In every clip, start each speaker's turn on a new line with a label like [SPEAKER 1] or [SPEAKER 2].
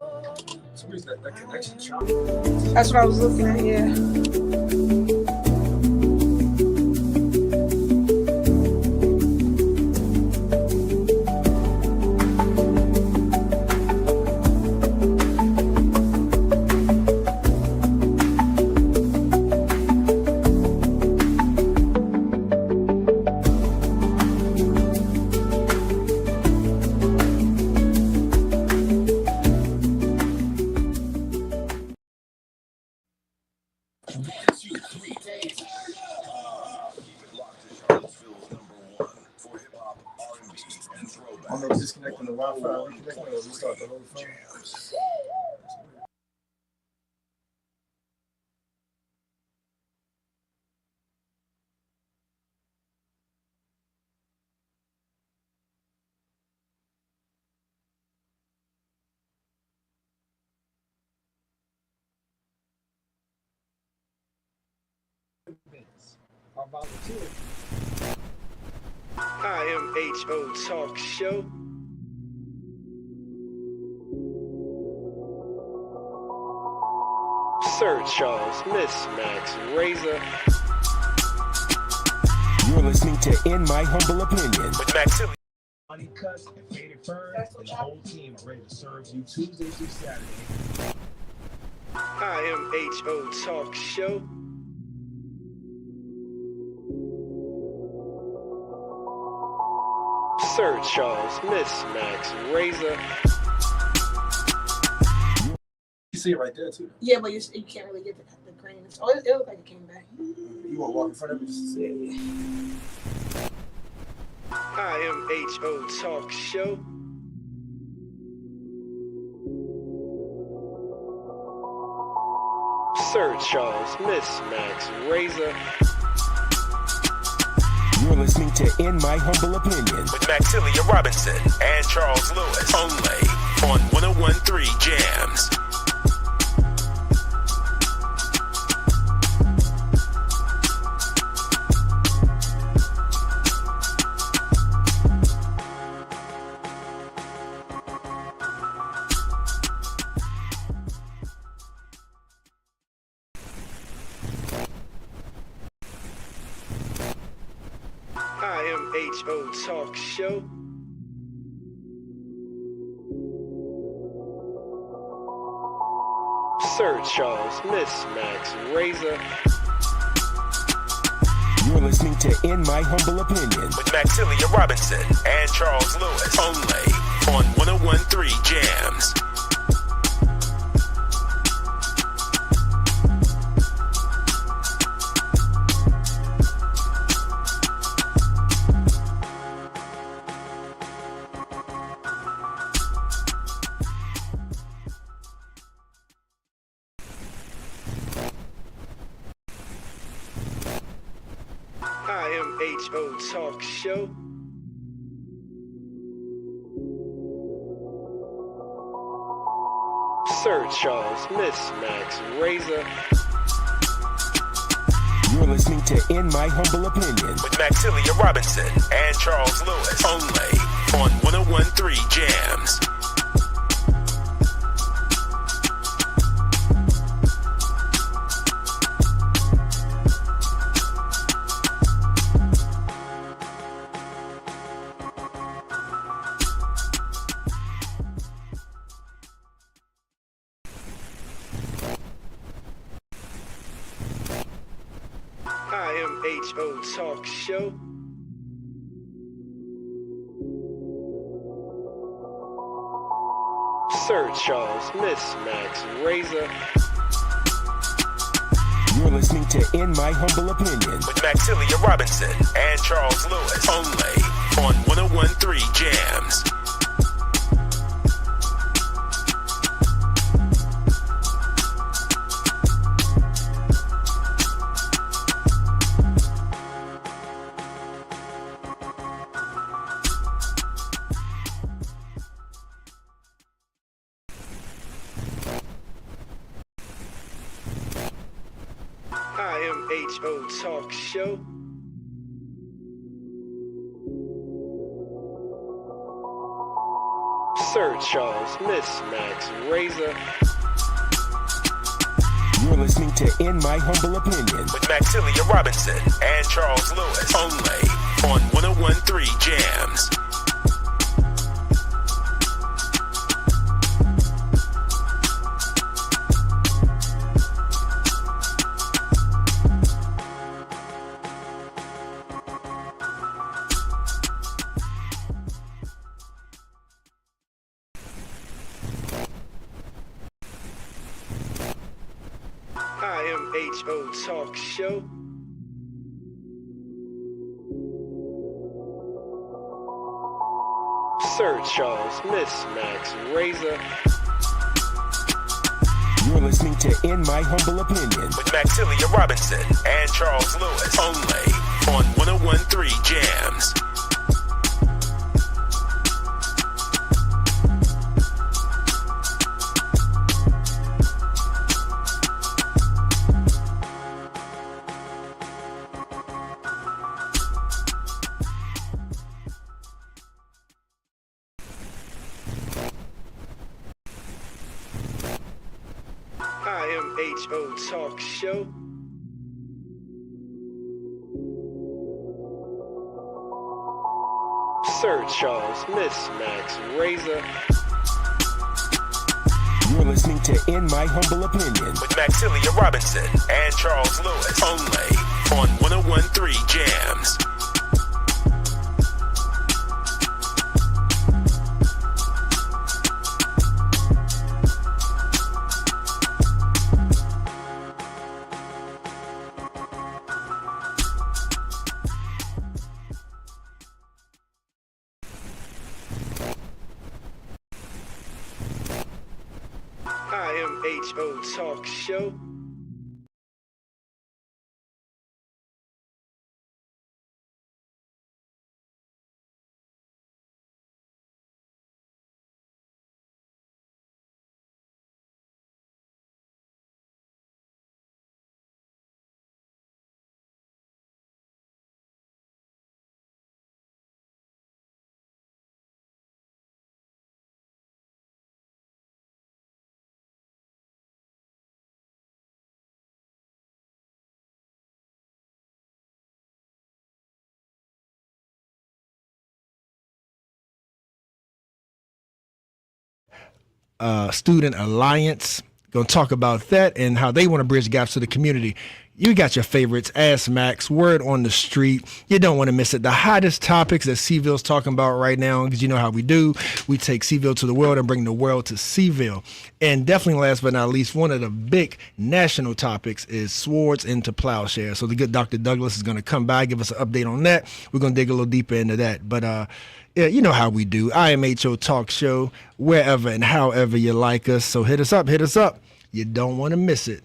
[SPEAKER 1] That connection shot.
[SPEAKER 2] That's what I was looking at, yeah.
[SPEAKER 1] I'm gonna disconnect the Wi-Fi, reconnect or restart the whole phone.
[SPEAKER 3] IMHO Talk Show. Sir Charles, Miss Max Razor.
[SPEAKER 4] You're listening to In My Humble Opinion with Max.
[SPEAKER 1] Money cuts and faded ferns, and the whole team are ready to serve you Tuesday through Saturday.
[SPEAKER 3] IMHO Talk Show. Sir Charles, Miss Max Razor.
[SPEAKER 1] You see it right there too.
[SPEAKER 2] Yeah, but you can't really get the green. Oh, it looked like it came back.
[SPEAKER 1] You want to walk in front of me just to see it?
[SPEAKER 3] IMHO Talk Show. Sir Charles, Miss Max Razor.
[SPEAKER 4] You're listening to In My Humble Opinion with Maxilia Robinson and Charles Lewis. Only on 101.3 Jams.
[SPEAKER 3] IMHO Talk Show. Sir Charles, Miss Max Razor.
[SPEAKER 4] You're listening to In My Humble Opinion with Maxilia Robinson and Charles Lewis. Only on 101.3 Jams.
[SPEAKER 3] IMHO Talk Show. Sir Charles, Miss Max Razor.
[SPEAKER 4] You're listening to In My Humble Opinion with Maxilia Robinson and Charles Lewis. Only on 101.3 Jams.
[SPEAKER 3] IMHO Talk Show. Sir Charles, Miss Max Razor.
[SPEAKER 4] You're listening to In My Humble Opinion with Maxilia Robinson and Charles Lewis. Only on 101.3 Jams.
[SPEAKER 3] IMHO Talk Show. Sir Charles, Miss Max, Razor.
[SPEAKER 4] You're listening to In My Humble Opinion with Maxilia Robinson and Charles Lewis. Only on 101.3 Jams.
[SPEAKER 3] IMHO Talk Show. Sir Charles, Miss Max, Razor.
[SPEAKER 4] You're listening to In My Humble Opinion with Maxilia Robinson and Charles Lewis. Only on 101.3 Jams.
[SPEAKER 3] IMHO Talk Show. Sir Charles, Miss Max, Razor.
[SPEAKER 4] You're listening to In My Humble Opinion with Maxilia Robinson and Charles Lewis. Only on 101.3 Jams.
[SPEAKER 3] IMHO Talk Show.
[SPEAKER 5] Student Alliance. Going to talk about that and how they want to bridge gaps to the community. You got your favorites, Ask Max, Word on the Street. You don't want to miss it. The hottest topics that Seville's talking about right now, because you know how we do. We take Seville to the world and bring the world to Seville. And definitely last but not least, one of the big national topics is swords into plowshares. So the good Dr. Douglas is going to come by, give us an update on that. We're going to dig a little deeper into that. But yeah, you know how we do. IMHO Talk Show, wherever and however you like us. So hit us up, hit us up. You don't want to miss it.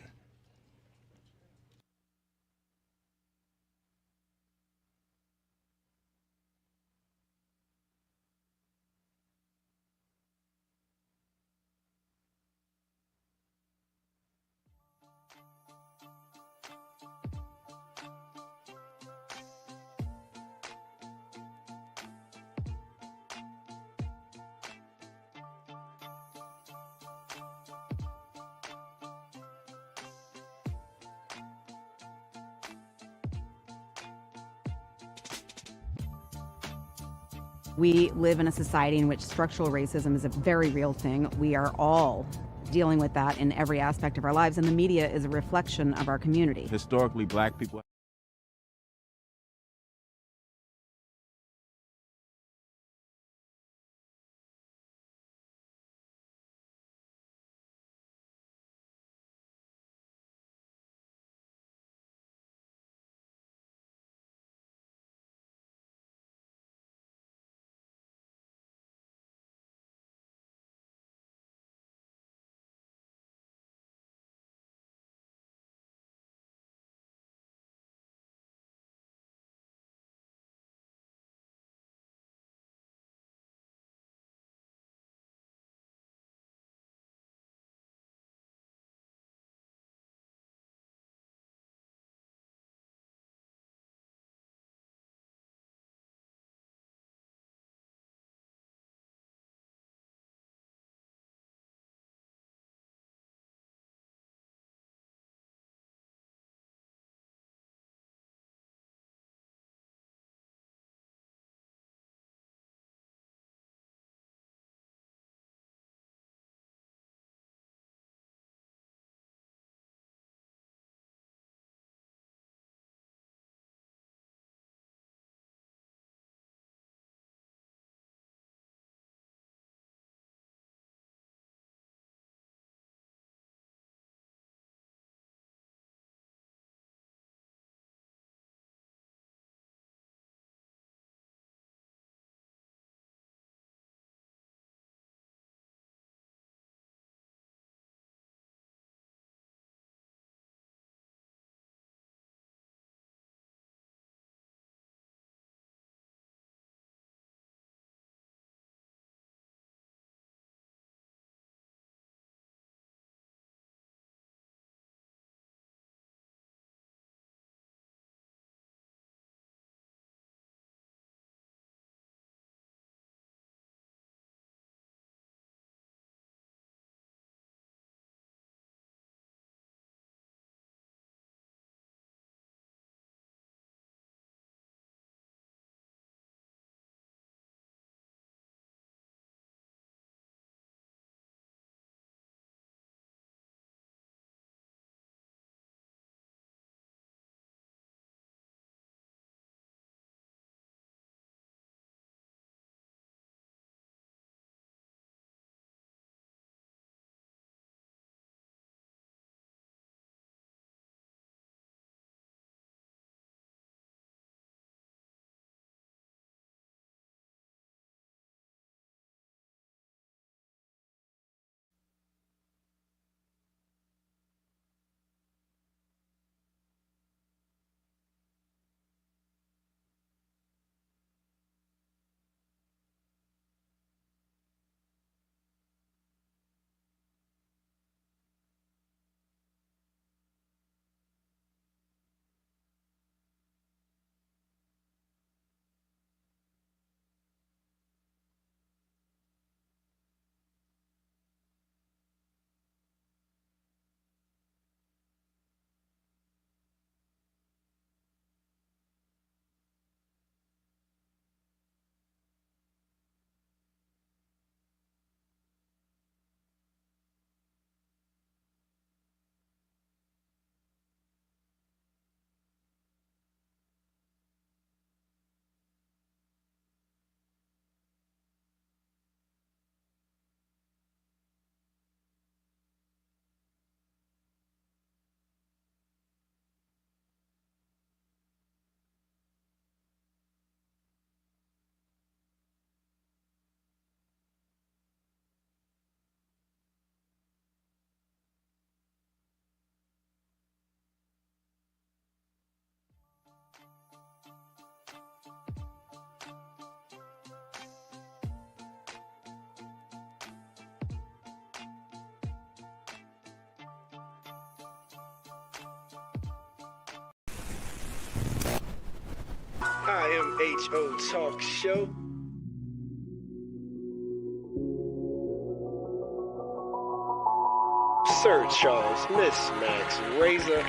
[SPEAKER 6] We live in a society in which structural racism is a very real thing. We are all dealing with that in every aspect of our lives, and the media is a reflection of our community.
[SPEAKER 7] Historically, black people
[SPEAKER 3] HO Talk Show. Sir Charles, Miss Max Razor.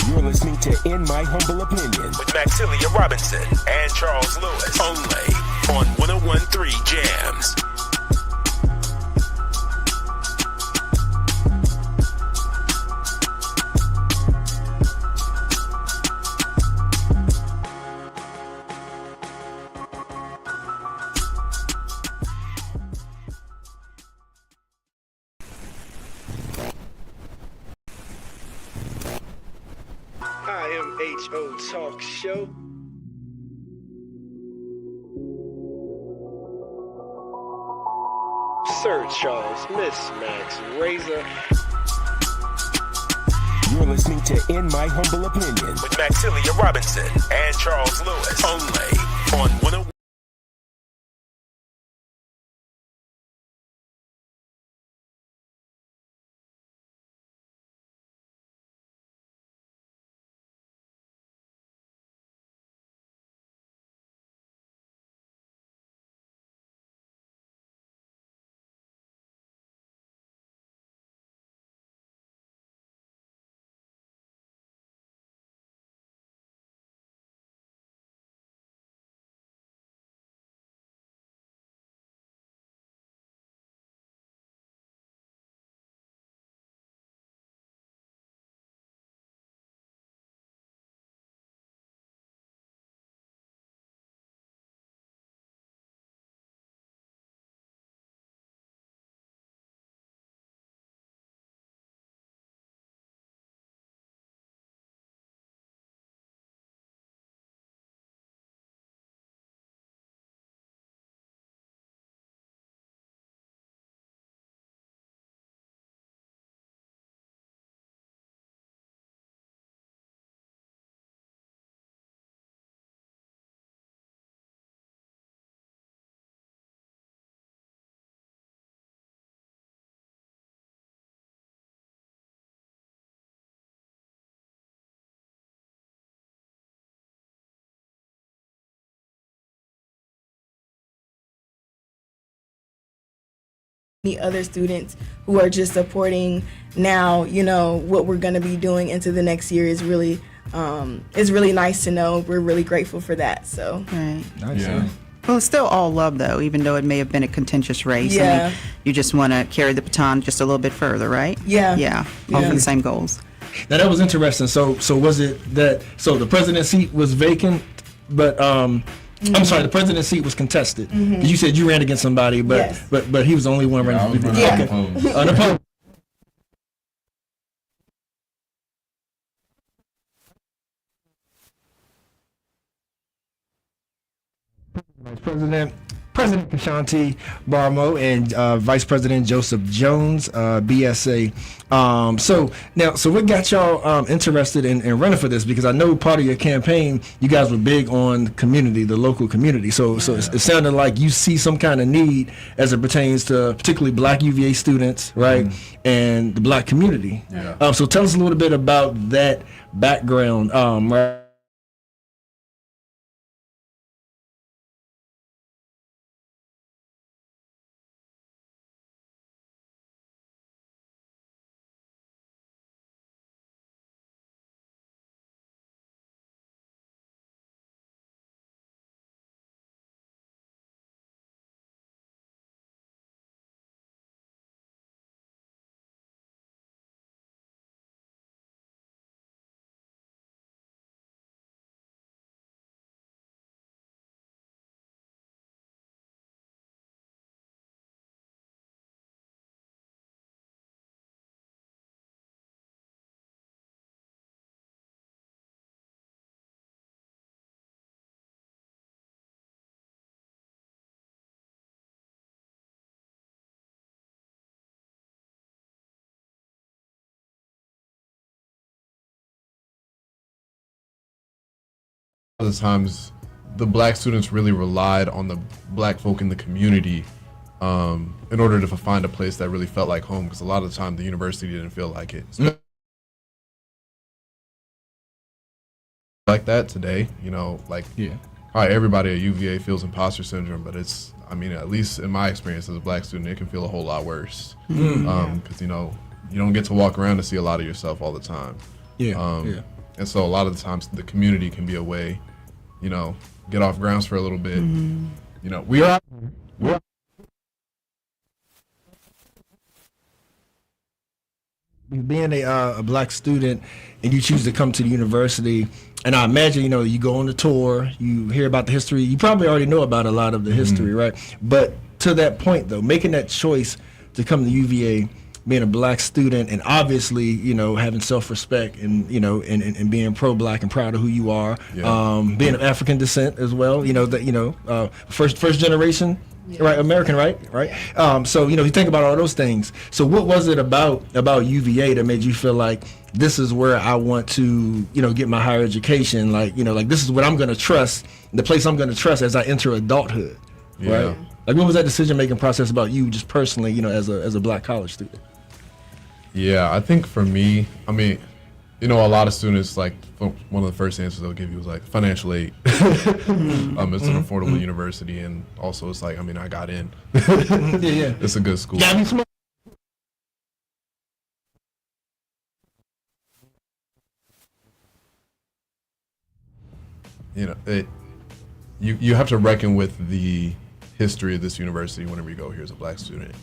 [SPEAKER 4] You're listening to In My Humble Opinion with Maxilia Robinson and Charles Lewis. Only on 101.3 Jams.
[SPEAKER 3] HO Talk Show. Sir Charles, Miss Max Razor.
[SPEAKER 4] You're listening to In My Humble Opinion with Maxilia Robinson and Charles Lewis. Only on 101.
[SPEAKER 7] The other students who are just supporting now, what we're going to be doing into the next year is really nice to know. We're really grateful for that. So
[SPEAKER 8] Right.
[SPEAKER 5] Nice.
[SPEAKER 8] Yeah. Well, it's still all love, though, even though it may have been a contentious race.
[SPEAKER 7] Yeah.
[SPEAKER 8] I mean, you just want to carry the baton just a little bit further, right?
[SPEAKER 7] Yeah.
[SPEAKER 8] Yeah. All for the same goals.
[SPEAKER 5] Now that was interesting. So was it that the president's seat was vacant, but I'm sorry, the president's seat was contested. 'Cause you said you ran against somebody, but
[SPEAKER 7] Yes.
[SPEAKER 5] but he was the only one running.
[SPEAKER 7] Yeah.
[SPEAKER 5] Okay. Unopposed. Vice President Kashanti Barmo and Vice President Joseph Jones, BSA. So what got y'all interested in running for this? Because I know part of your campaign, you guys were big on community, the local community. So it sounded like you see some kind of need as it pertains to particularly Black UVA students, right, and the Black community.
[SPEAKER 9] Yeah.
[SPEAKER 5] So tell us a little bit about that background, right?
[SPEAKER 9] A lot of times the Black students really relied on the Black folk in the community in order to find a place that really felt like home, because a lot of the time the university didn't feel like it. like that today. You know, like probably everybody at UVA feels imposter syndrome, but it's, I mean, at least in my experience as a Black student, it can feel a whole lot worse. Because, you know, you don't get to walk around and see a lot of yourself all the time. And so a lot of the times the community can be a way, you know, get off grounds for a little bit. You know, we're
[SPEAKER 5] being a Black student and you choose to come to the university, and I imagine, you know, you go on the tour, you hear about the history, you probably already know about a lot of the history, right? But to that point, though, making that choice to come to UVA, being a Black student, and obviously, you know, having self-respect and, you know, and being pro-Black and proud of who you are, being of African descent as well, you know, that, you know, first generation, right, American, right. So, you know, you think about all those things. So what was it about UVA that made you feel like this is where I want to, you know, get my higher education? Like, you know, like this is what I'm going to trust, the place I'm going to trust as I enter adulthood, right? Like, what was that decision-making process about you just personally, you know, as a Black college student?
[SPEAKER 9] Yeah, I think for me, I mean, you know, a lot of students, like, one of the first answers they'll give you is like financial aid. It's an affordable university, and also it's like, I mean, I got in. It's a good school. You know, you have to reckon with the history of this university whenever you go here as a Black student.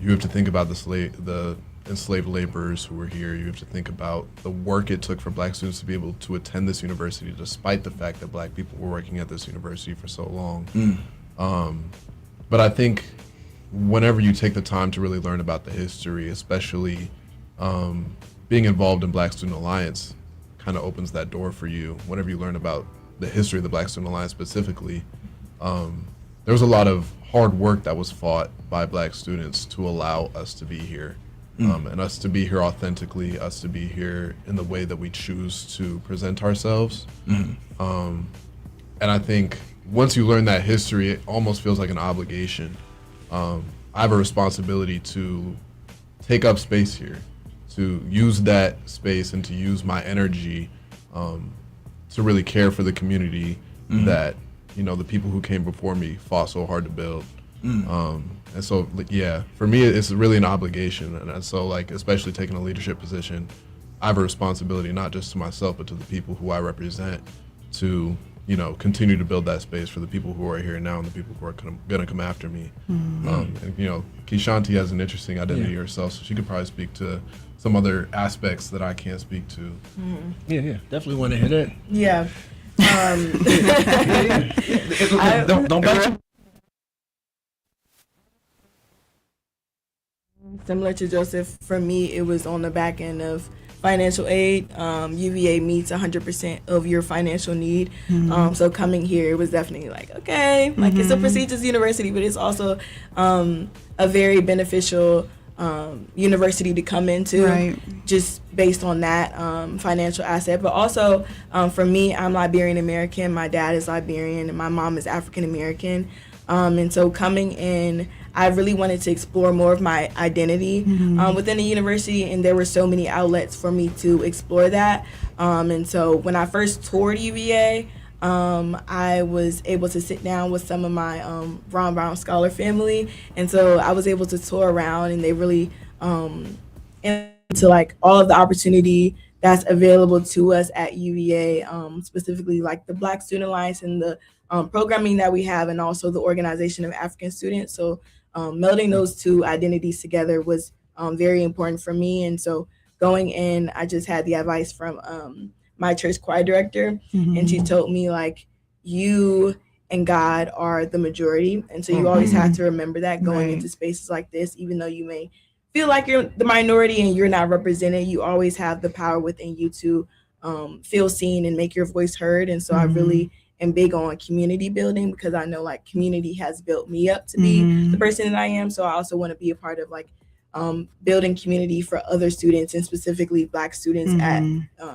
[SPEAKER 9] You have to think about the enslaved laborers who were here. You have to think about the work it took for Black students to be able to attend this university, despite the fact that Black people were working at this university for so long. But I think whenever you take the time to really learn about the history, especially being involved in Black Student Alliance, kind of opens that door for you. Whenever you learn about the history of the Black Student Alliance specifically, there was a lot of hard work that was fought by Black students to allow us to be here, and us to be here authentically, us to be here in the way that we choose to present ourselves. And I think once you learn that history, it almost feels like an obligation. I have a responsibility to take up space here, to use that space and to use my energy to really care for the community that, you know, the people who came before me fought so hard to build. And so, yeah, for me, it's really an obligation. And so, like, especially taking a leadership position, I have a responsibility not just to myself, but to the people who I represent to, you know, continue to build that space for the people who are here now and the people who are going to come after me. And, you know, Keishanti has an interesting identity herself, so she could probably speak to some other aspects that I can't speak to.
[SPEAKER 5] Yeah, definitely want to hear that.
[SPEAKER 7] Yeah.
[SPEAKER 5] Don't bite you.
[SPEAKER 7] Similar to Joseph, for me, it was on the back end of financial aid. UVA meets 100% of your financial need. So coming here, it was definitely like, okay, like it's a prestigious university, but it's also a very beneficial university to come into, just based on that financial asset. But also, for me, I'm Liberian American. My dad is Liberian, and my mom is African American. And so coming in, I really wanted to explore more of my identity within the university, and there were so many outlets for me to explore that. And so when I first toured UVA, I was able to sit down with some of my Ron Brown Scholar family, and so I was able to tour around, and they really into like all of the opportunity that's available to us at UVA, specifically like the Black Student Alliance and the programming that we have, and also the organization of African students. So melding those two identities together was very important for me. And so going in, I just had the advice from my church choir director, and she told me, like, you and God are the majority. And so you always have to remember that going into spaces like this, even though you may feel like you're the minority and you're not represented, you always have the power within you to feel seen and make your voice heard. And so I really am big on community building, because I know like community has built me up to be the person that I am. So I also want to be a part of like building community for other students, and specifically Black students at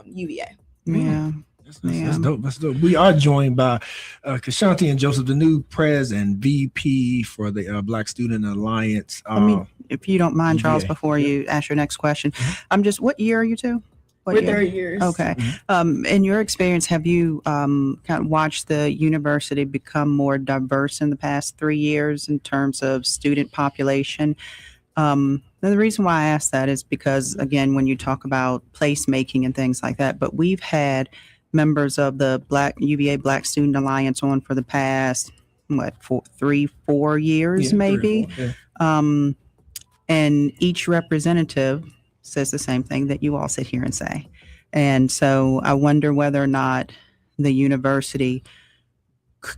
[SPEAKER 7] UVA.
[SPEAKER 5] That's dope. That's dope. We are joined by Keishanti and Joseph, the new pres and VP for the Black Student Alliance.
[SPEAKER 8] If you don't mind, Charles, before you ask your next question, I'm just, what year are you two?
[SPEAKER 7] We're third years.
[SPEAKER 8] Okay. In your experience, have you kind of watched the university become more diverse in the past 3 years in terms of student population? Now the reason why I ask that is because, again, when you talk about placemaking and things like that, but we've had members of the UVA Black Student Alliance on for the past, 4 years, maybe.
[SPEAKER 5] 3 or 4, yeah.
[SPEAKER 8] And each representative says the same thing that you all sit here and say. And so I wonder whether or not the university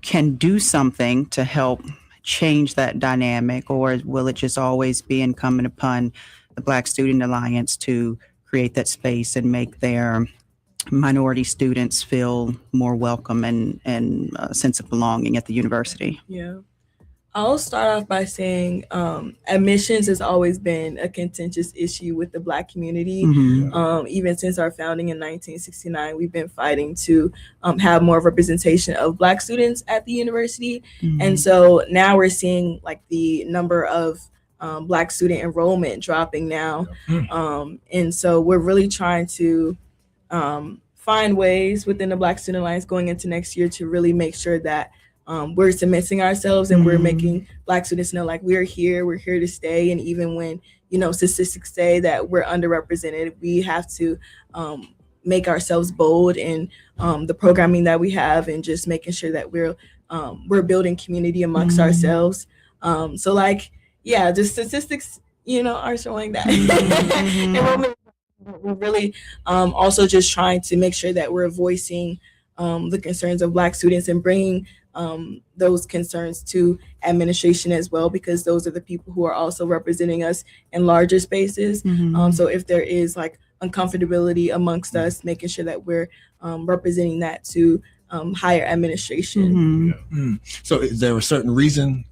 [SPEAKER 8] can do something to help change that dynamic, or will it just always be incumbent upon the Black Student Alliance to create that space and make their minority students feel more welcome and a sense of belonging at the university?
[SPEAKER 7] Yeah. I'll start off by saying admissions has always been a contentious issue with the Black community. Even since our founding in 1969, we've been fighting to have more representation of Black students at the university. And so now we're seeing like the number of Black student enrollment dropping now. And so we're really trying to find ways within the Black Student Alliance going into next year to really make sure that we're cementing ourselves and we're making Black students know like we're here to stay. And even when, statistics say that we're underrepresented, we have to make ourselves bold in the programming that we have and just making sure that we're building community amongst ourselves. So like, yeah, the statistics, are showing that. And we're really also just trying to make sure that we're voicing the concerns of Black students and bringing those concerns to administration as well, because those are the people who are also representing us in larger spaces. So if there is like uncomfortability amongst us, making sure that we're representing that to higher administration.
[SPEAKER 5] So is there a certain reason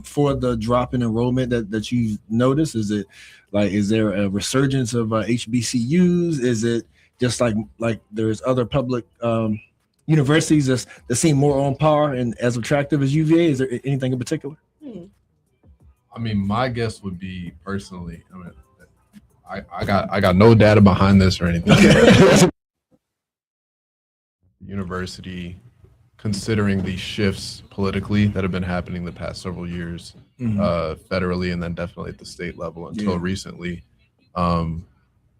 [SPEAKER 5] for the drop in enrollment that you've noticed? Is it like, is there a resurgence of HBCUs? Is it just like there's other public universities that seem more on par and as attractive as UVA? Is there anything in particular?
[SPEAKER 9] I mean, my guess would be personally, I got no data behind this or anything. University, considering the shifts politically that have been happening the past several years, federally and then definitely at the state level until recently,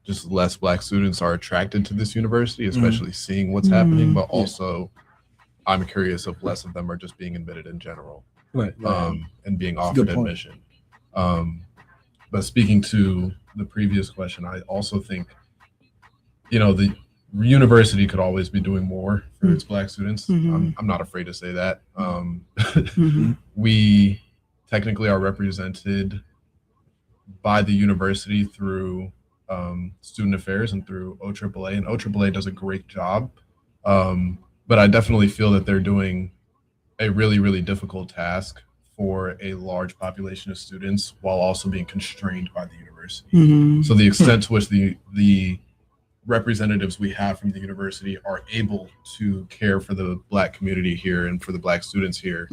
[SPEAKER 9] just less Black students are attracted to this university, especially seeing what's happening, but also I'm curious if less of them are just being admitted in general, and being offered admission. But speaking to the previous question, I also think, the university could always be doing more for its Black students. I'm not afraid to say that. We technically are represented by the university through student affairs and through OAAA, and OAAA does a great job. But I definitely feel that they're doing a really, really difficult task for a large population of students while also being constrained by the university. So the extent to which the representatives we have from the university are able to care for the Black community here and for the Black students here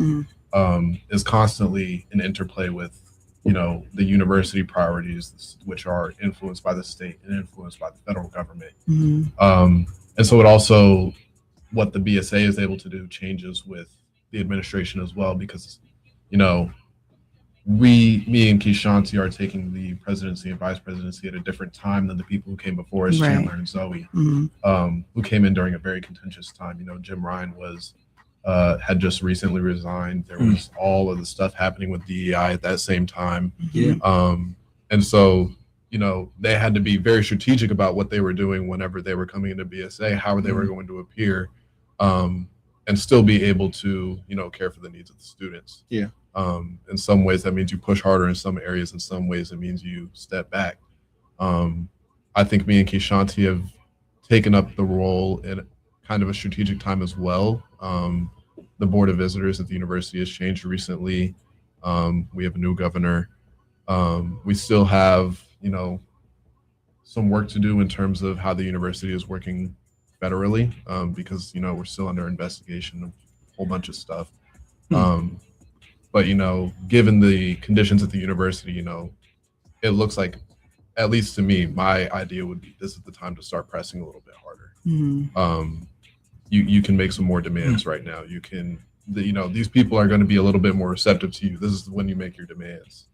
[SPEAKER 9] is constantly an interplay with the university priorities, which are influenced by the state and influenced by the federal government. And so it also, what the BSA is able to do changes with the administration as well, because me and Keishanti are taking the presidency and vice presidency at a different time than the people who came before us, Chandler and Zoe, who came in during a very contentious time. Jim Ryan had just recently resigned. There was all of the stuff happening with DEI at that same time. And so, they had to be very strategic about what they were doing whenever they were coming into BSA, how they were going to appear, and still be able to, care for the needs of the students. In some ways, that means you push harder in some areas. In some ways, it means you step back. I think me and Keishanti have taken up the role in kind of a strategic time as well. The Board of Visitors at the university has changed recently. We have a new governor. We still have, some work to do in terms of how the university is working federally, because, we're still under investigation of a whole bunch of stuff. But, given the conditions at the university, it looks like at least to me, my idea would be this is the time to start pressing a little bit harder. You can make some more demands right now. You can, these people are going to be a little bit more receptive to you. This is when you make your demands.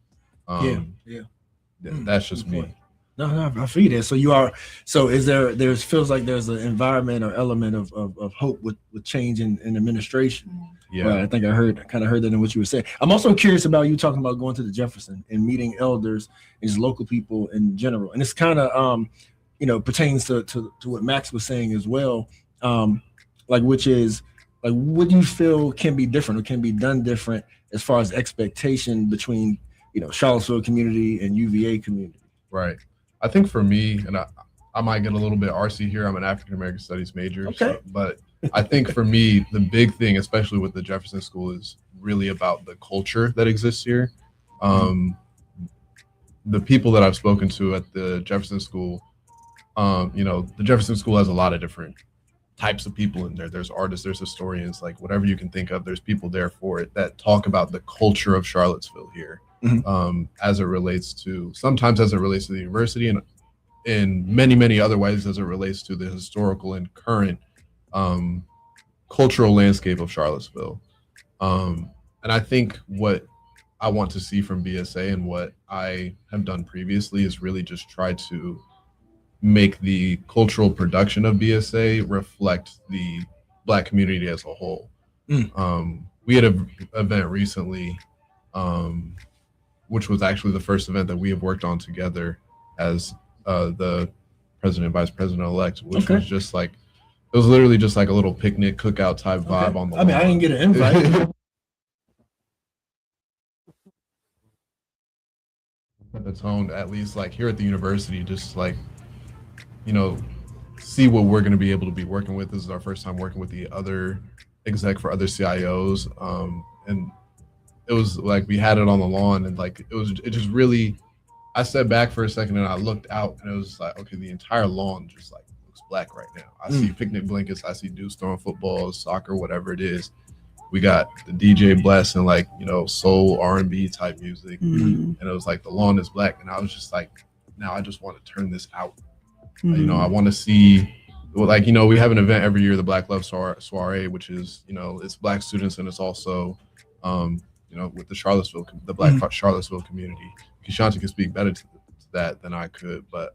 [SPEAKER 9] That's just me.
[SPEAKER 5] No, I feel that. So you are. So is there? Feels like there's an environment or element of hope with change in administration.
[SPEAKER 9] Yeah,
[SPEAKER 5] right. I think I kind of heard that in what you were saying. I'm also curious about you talking about going to the Jefferson and meeting elders and just local people in general. And it's kind of pertains to what Max was saying as well. Which is like, what do you feel can be different or can be done different as far as expectation between Charlottesville community and UVA community?
[SPEAKER 9] Right. I think for me, and I might get a little bit RC here. I'm an African American Studies major,
[SPEAKER 5] okay.
[SPEAKER 9] But I think for me, the big thing, especially with the Jefferson School, is really about the culture that exists here. The people that I've spoken to at the Jefferson School, the Jefferson School has a lot of different types of people in there. There's artists, there's historians, like whatever you can think of, there's people there for it that talk about the culture of Charlottesville here. As it relates to the university, and in many, many other ways as it relates to the historical and current cultural landscape of Charlottesville. And I think what I want to see from BSA and what I have done previously is really just try to make the cultural production of BSA reflect the Black community as a whole. We had an event recently, which was actually the first event that we have worked on together as the president and vice president-elect, which was just like, it was literally just like a little picnic cookout type vibe on the lawn.
[SPEAKER 5] I didn't get an invite.
[SPEAKER 9] The tone, at least like here at the university, just like, see what we're going to be able to be working with. This is our first time working with the other exec for other CIOs. And it was like, we had it on the lawn, and like, it just really, I stepped back for a second and I looked out, and it was like, okay, the entire lawn just like looks Black right now. I see picnic blankets, I see dudes throwing footballs, soccer, whatever it is. We got the DJ blasting like, soul R&B type music. And it was like, the lawn is Black. And I was just like, now I just want to turn this out. I want to see, like, we have an event every year, the Black Love Soiree, which is, it's Black students, and it's also, with the Black Charlottesville community. Kishanti can speak better to that than I could, but,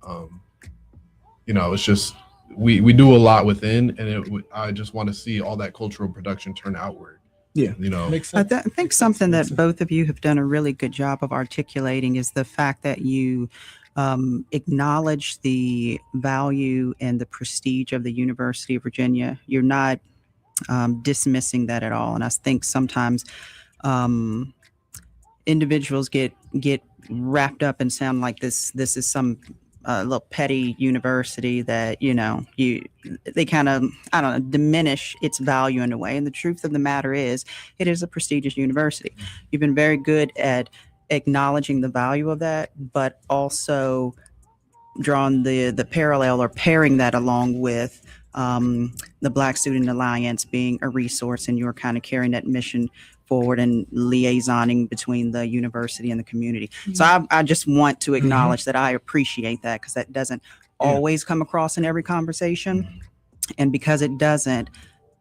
[SPEAKER 9] it's just, we do a lot within, and I just want to see all that cultural production turn outward.
[SPEAKER 5] Yeah,
[SPEAKER 8] makes sense. I think something that both of you have done a really good job of articulating is the fact that you acknowledge the value and the prestige of the University of Virginia. You're not dismissing that at all. And I think sometimes individuals get wrapped up and sound like this is some little petty university that, they kind of, diminish its value in a way. And the truth of the matter is, it is a prestigious university. You've been very good at acknowledging the value of that, but also drawn the parallel or pairing that along with the Black Student Alliance being a resource, and you're kind of carrying that mission forward and liaisoning between the university and the community. So I just want to acknowledge that I appreciate that, because that doesn't always come across in every conversation. And because it doesn't,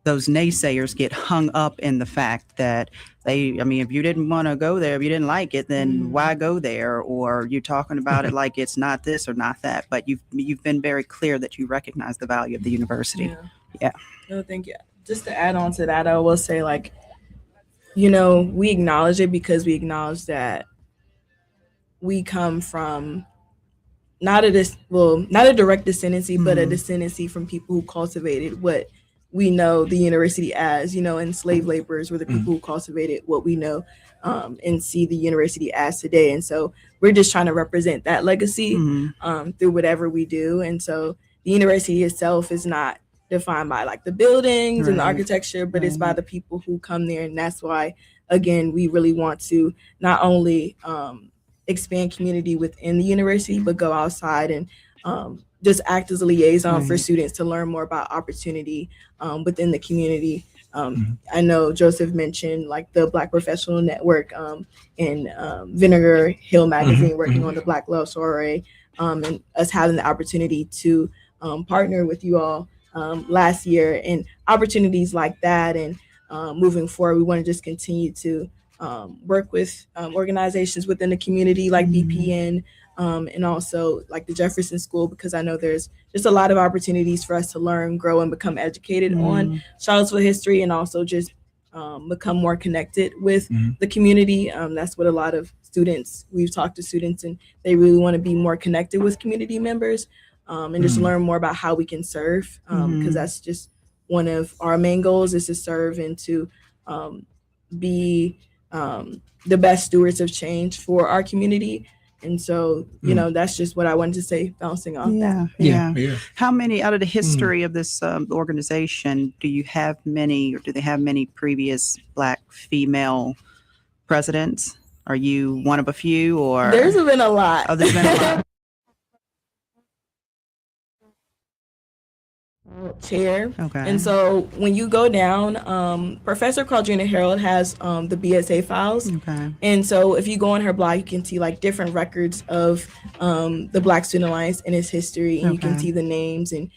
[SPEAKER 8] those naysayers get hung up in the fact that if you didn't want to go there, if you didn't like it, then why go there? Or you're talking about it like it's not this or not that. But you've been very clear that you recognize the value of the university. Yeah.
[SPEAKER 7] No, thank you. Just to add on to that, I will say, like, we acknowledge it because we acknowledge that we come from not a direct descendancy, but a descendancy from people who cultivated what we know the university as, enslaved laborers were the people who cultivated what we know and see the university as today. And so we're just trying to represent that legacy through whatever we do. And so the university itself is not defined by like the buildings and the architecture, but it's by the people who come there. And that's why, again, we really want to not only expand community within the university, but go outside and just act as a liaison for students to learn more about opportunity within the community. I know Joseph mentioned like the Black Professional Network and Vinegar Hill Magazine working on the Black Love Soiree. and us having the opportunity to partner with you all last year, and opportunities like that. And moving forward, we want to just continue to work with organizations within the community like BPN, and also like the Jefferson School, because I know there's just a lot of opportunities for us to learn, grow, and become educated on Charlottesville history, and also just become more connected with the community. That's what a lot of students, we've talked to students, and they really want to be more connected with community members, and just learn more about how we can serve, because that's just one of our main goals, is to serve and to be the best stewards of change for our community. And so, you know, that's just what I wanted to say, bouncing off that.
[SPEAKER 8] Yeah. How many out of the history of this organization do you have many, or do they have many previous Black female presidents? Are you one of a few, or?
[SPEAKER 7] There's been a lot.
[SPEAKER 8] Oh, there's been a lot.
[SPEAKER 7] Chair.
[SPEAKER 8] Okay.
[SPEAKER 7] And so when you go down, Professor Caldrina Harold has the BSA files.
[SPEAKER 8] Okay.
[SPEAKER 7] And so if you go on her blog, you can see like different records of the Black Student Alliance and its history, and you can see the names. And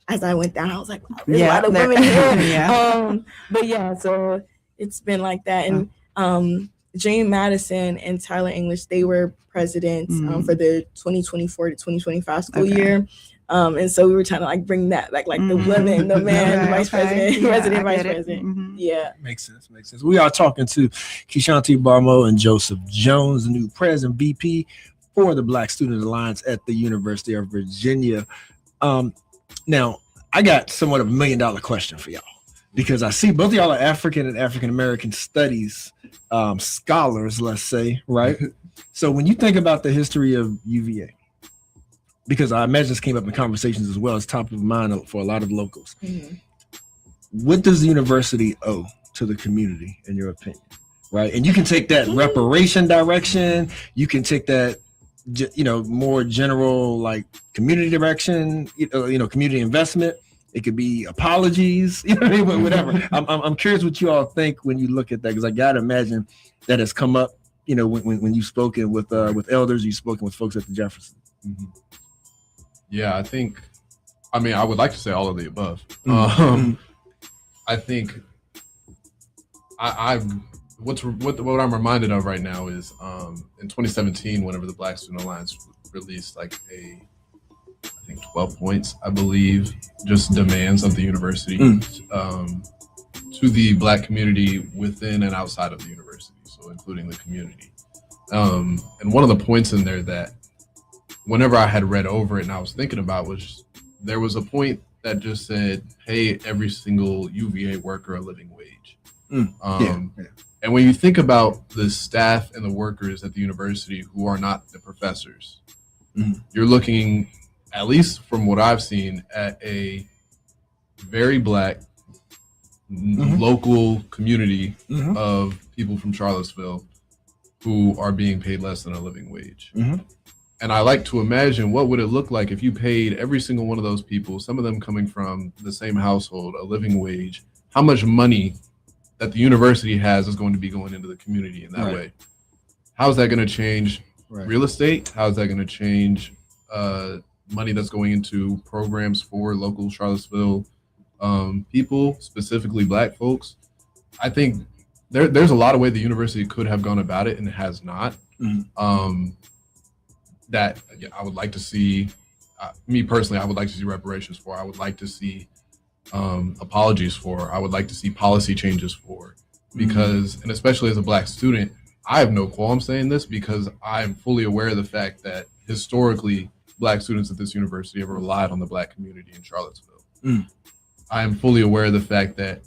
[SPEAKER 7] as I went down, I was like, wow, there's a lot of women here. But yeah, so it's been like that. And Jane Madison and Tyler English, they were presidents for the 2024 to 2025 school year. And so we were trying to like bring that back, like the women, the man, vice president, president, vice president. Yeah.
[SPEAKER 5] Makes sense. We are talking to Keishanti Barmo and Joseph Jones, the new president BP for the Black Student Alliance at the University of Virginia. Now, I got somewhat of $1 million question for y'all, because I see both of y'all are African and African American studies scholars, let's say, right? So when you think about the history of UVA, because I imagine this came up in conversations as well, it's top of mind for a lot of locals. What does the university owe to the community, in your opinion? Right? And you can take that reparation direction. You can take that, you know, more general, like community direction, you know, community investment. It could be apologies, you know, whatever. I'm curious what you all think when you look at that, because I gotta imagine that has come up, you know, when you've spoken with elders, you've spoken with folks at the Jefferson.
[SPEAKER 9] Yeah, I mean, I would like to say all of the above. I think what I'm reminded of right now is in 2017, whenever the Black Student Alliance released like I think 12 points, I believe, just demands of the university to the Black community within and outside of the university, so including the community. And one of the points in there that whenever I had read over it and I was thinking about was, there was a point that just said, pay every single UVA worker a living wage. And when you think about the staff and the workers at the university who are not the professors, you're looking, at least from what I've seen, at a very Black local community of people from Charlottesville who are being paid less than a living wage. And I like to imagine, what would it look like if you paid every single one of those people, some of them coming from the same household, a living wage? How much money that the university has is going to be going into the community in that way? How is that going to change real estate? How is that going to change money that's going into programs for local Charlottesville people, specifically Black folks? I think there's a lot of way the university could have gone about it and it has not. That I would like to see, me personally, I would like to see reparations for. I would like to see apologies for. I would like to see policy changes for. Because, and especially as a Black student, I have no qualm saying this, because I'm fully aware of the fact that historically Black students at this university have relied on the Black community in Charlottesville. I am fully aware of the fact that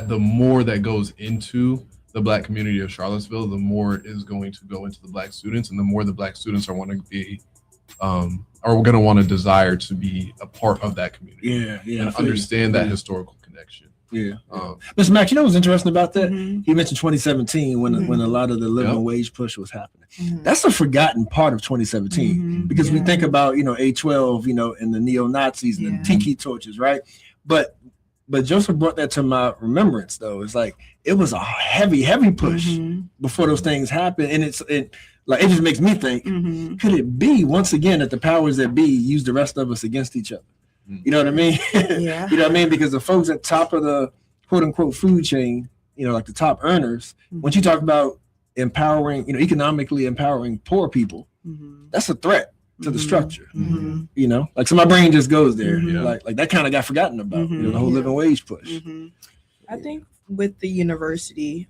[SPEAKER 9] the more that goes into the Black community of Charlottesville, the more is going to go into the Black students, and the more the Black students are going to want to desire to be a part of that community. And understand that historical connection.
[SPEAKER 5] Mr. Mack, you know what's interesting about that? He mentioned 2017 when a lot of the living wage push was happening. That's a forgotten part of 2017 because we think about, you know, A12, you know, and the neo-Nazis and the tiki torches, right? But Joseph brought that to my remembrance, though. It's like it was a heavy push before those things happened, and Like, it just makes me think,
[SPEAKER 8] Mm-hmm.
[SPEAKER 5] could it be once again that the powers that be use the rest of us against each other? You know what I mean?
[SPEAKER 8] Yeah.
[SPEAKER 5] You know what I mean? Because the folks at top of the quote unquote food chain, you know, like the top earners, once you talk about empowering, you know, economically empowering poor people, that's a threat to the structure. You know, like, so my brain just goes there. Like that kind of got forgotten about, you know, the whole living wage push.
[SPEAKER 7] I think with the university,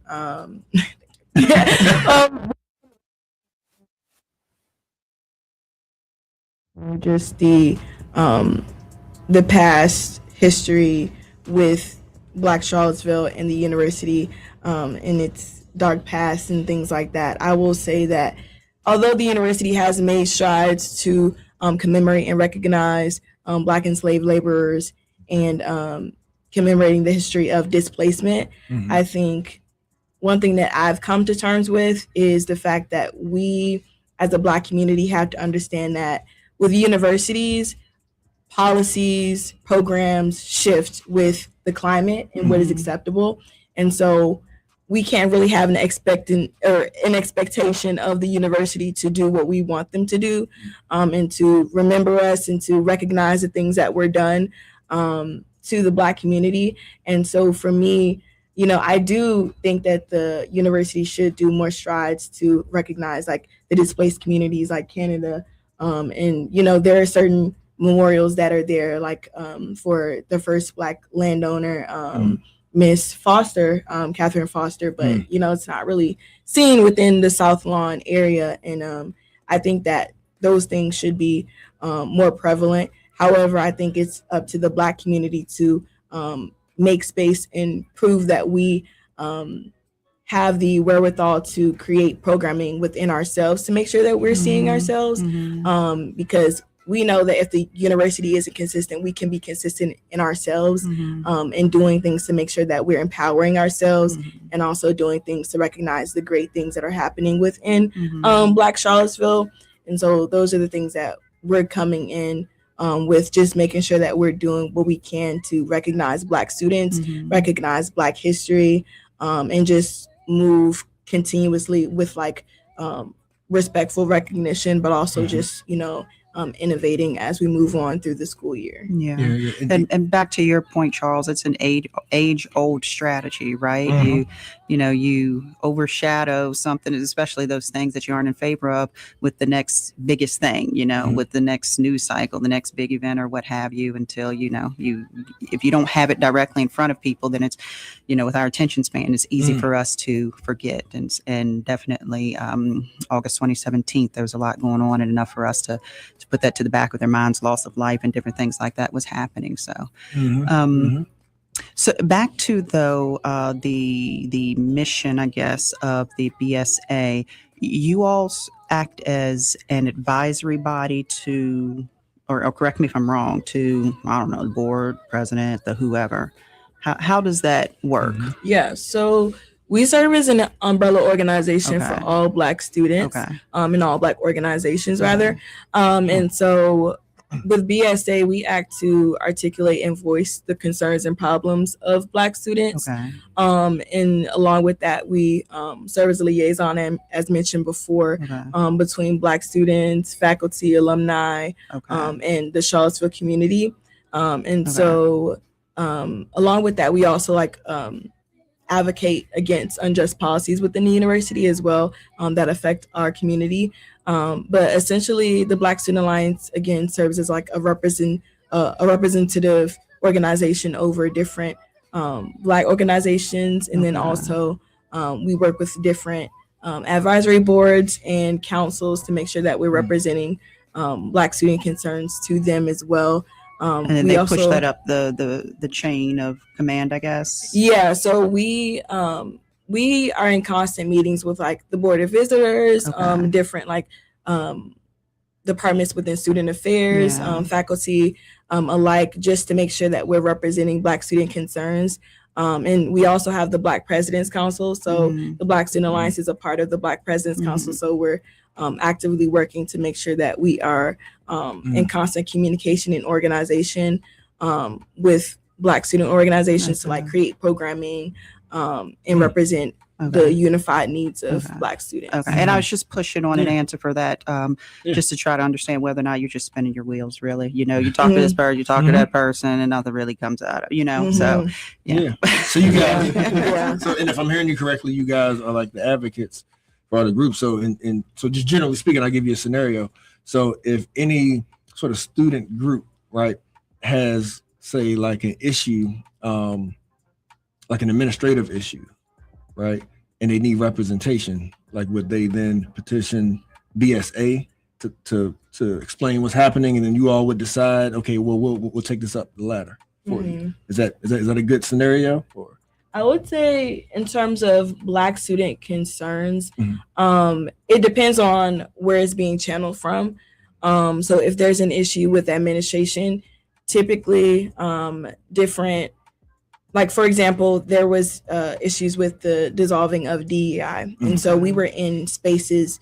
[SPEAKER 7] just the past history with Black Charlottesville and the university, and its dark past and things like that. I will say that although the university has made strides to commemorate and recognize Black enslaved laborers and commemorating the history of displacement, I think one thing that I've come to terms with is the fact that we as a Black community have to understand that with universities, policies, programs shift with the climate and what is acceptable. And so we can't really have an expectation of the university to do what we want them to do, and to remember us and to recognize the things that were done to the Black community. And so for me, you know, I do think that the university should do more strides to recognize like the displaced communities like Canada. And, you know, there are certain memorials that are there, like for the first Black landowner, Miss Foster, Catherine Foster, but, you know, it's not really seen within the South Lawn area. And I think that those things should be more prevalent. However, I think it's up to the Black community to make space and prove that we have the wherewithal to create programming within ourselves to make sure that we're seeing ourselves, because we know that if the university isn't consistent, we can be consistent in ourselves, and doing things to make sure that we're empowering ourselves, and also doing things to recognize the great things that are happening within Black Charlottesville. And so those are the things that we're coming in with, just making sure that we're doing what we can to recognize Black students, recognize Black history, and just move continuously with like respectful recognition, but also just, you know, innovating as we move on through the school year.
[SPEAKER 8] Yeah. And back to your point, Charles, it's an age old strategy, right? You know, you overshadow something, especially those things that you aren't in favor of, with the next biggest thing, you know, with the next news cycle, the next big event or what have you, until, you know, if you don't have it directly in front of people, then it's, you know, with our attention span, it's easy for us to forget. And definitely August 2017, there was a lot going on, and enough for us to put that to the back of their minds. Loss of life and different things like that was happening. So so back to, though, the mission, I guess, of the BSA. You all act as an advisory body to, or correct me if I'm wrong, to, I don't know, the board, president, the whoever. How does that work?
[SPEAKER 7] Yeah, so we serve as an umbrella organization for all Black students, and all Black organizations, rather. And so with BSA, we act to articulate and voice the concerns and problems of Black students. And along with that, we serve as a liaison, and as mentioned before, between Black students, faculty, alumni, and the Charlottesville community. And so along with that, we also advocate against unjust policies within the university as well, that affect our community. But essentially, the Black Student Alliance, again, serves as like a representative organization over different Black organizations. And then also we work with different advisory boards and councils to make sure that we're representing Black student concerns to them as well.
[SPEAKER 8] And then they push that up the chain of command, I guess. Yeah.
[SPEAKER 7] So we are in constant meetings with like the Board of Visitors, different departments within student affairs, faculty alike, just to make sure that we're representing Black student concerns. And we also have the Black President's Council. So the Black Student Alliance is a part of the Black President's Council. So we're actively working to make sure that we are in constant communication and organization with Black student organizations to like create programming and represent the unified needs of Black students.
[SPEAKER 8] Okay. And I was just pushing on an answer for that, just to try to understand whether or not you're just spinning your wheels, really. You know, you talk to this person, you talk to that person, and nothing really comes out of, you know. So,
[SPEAKER 5] So you guys, so, and if I'm hearing you correctly, you guys are like the advocates for other groups. So, so just generally speaking, I'll give you a scenario. So if any sort of student group, right, has, say, like an issue, like an administrative issue, right, and they need representation, like would they then petition BSA to explain what's happening, and then you all would decide, okay, well, we'll take this up the ladder for you. Is that a good scenario? Or
[SPEAKER 7] I would say in terms of Black student concerns, it depends on where it's being channeled from. So if there's an issue with administration, typically different, like for example, there was issues with the dissolving of DEI. And so we were in spaces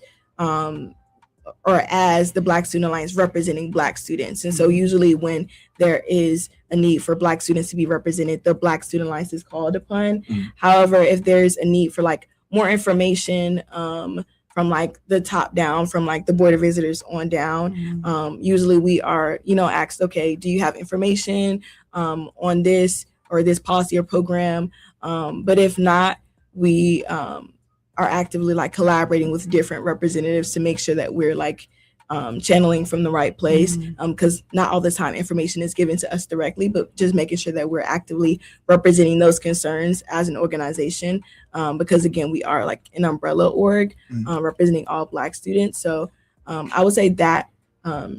[SPEAKER 7] or as the Black Student Alliance representing Black students. And so usually when there is a need for Black students to be represented, the Black Student Alliance is called upon. However, if there's a need for like more information from like the top down, from like the Board of Visitors on down, usually we are, asked, okay, do you have information on this or this policy or program? But if not, we are actively like collaborating with different representatives to make sure that we're like channeling from the right place, because not all the time information is given to us directly, but just making sure that we're actively representing those concerns as an organization, because again, we are like an umbrella org representing all Black students. So I would say that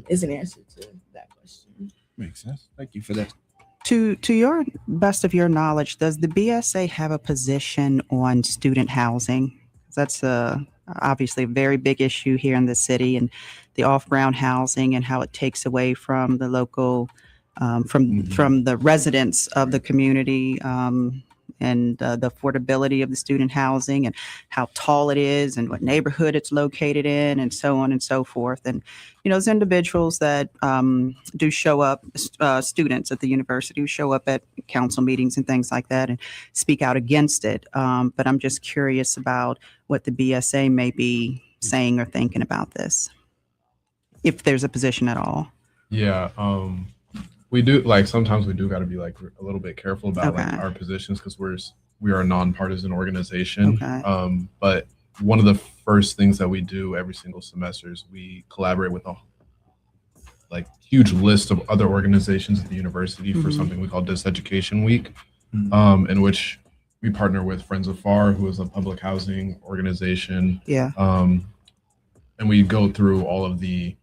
[SPEAKER 7] is an answer to that question.
[SPEAKER 5] Makes sense. Thank you for that.
[SPEAKER 8] To your best of your knowledge, does the BSA have a position on student housing? That's obviously a very big issue here in the city, and the off-ground housing and how it takes away from the local, from the residents of the community, and the affordability of the student housing and how tall it is and what neighborhood it's located in and so on and so forth. And, those individuals that do show up, students at the university who show up at council meetings and things like that and speak out against it. But I'm just curious about what the BSA may be saying or thinking about this, if there's a position at all.
[SPEAKER 9] Yeah. We do, like, sometimes we do got to be like a little bit careful about like our positions, because we are a nonpartisan organization. But one of the first things that we do every single semester is we collaborate with a like huge list of other organizations at the university for something we call Diseducation Week, in which we partner with Friends of FAR, who is a public housing organization. And we go through all of the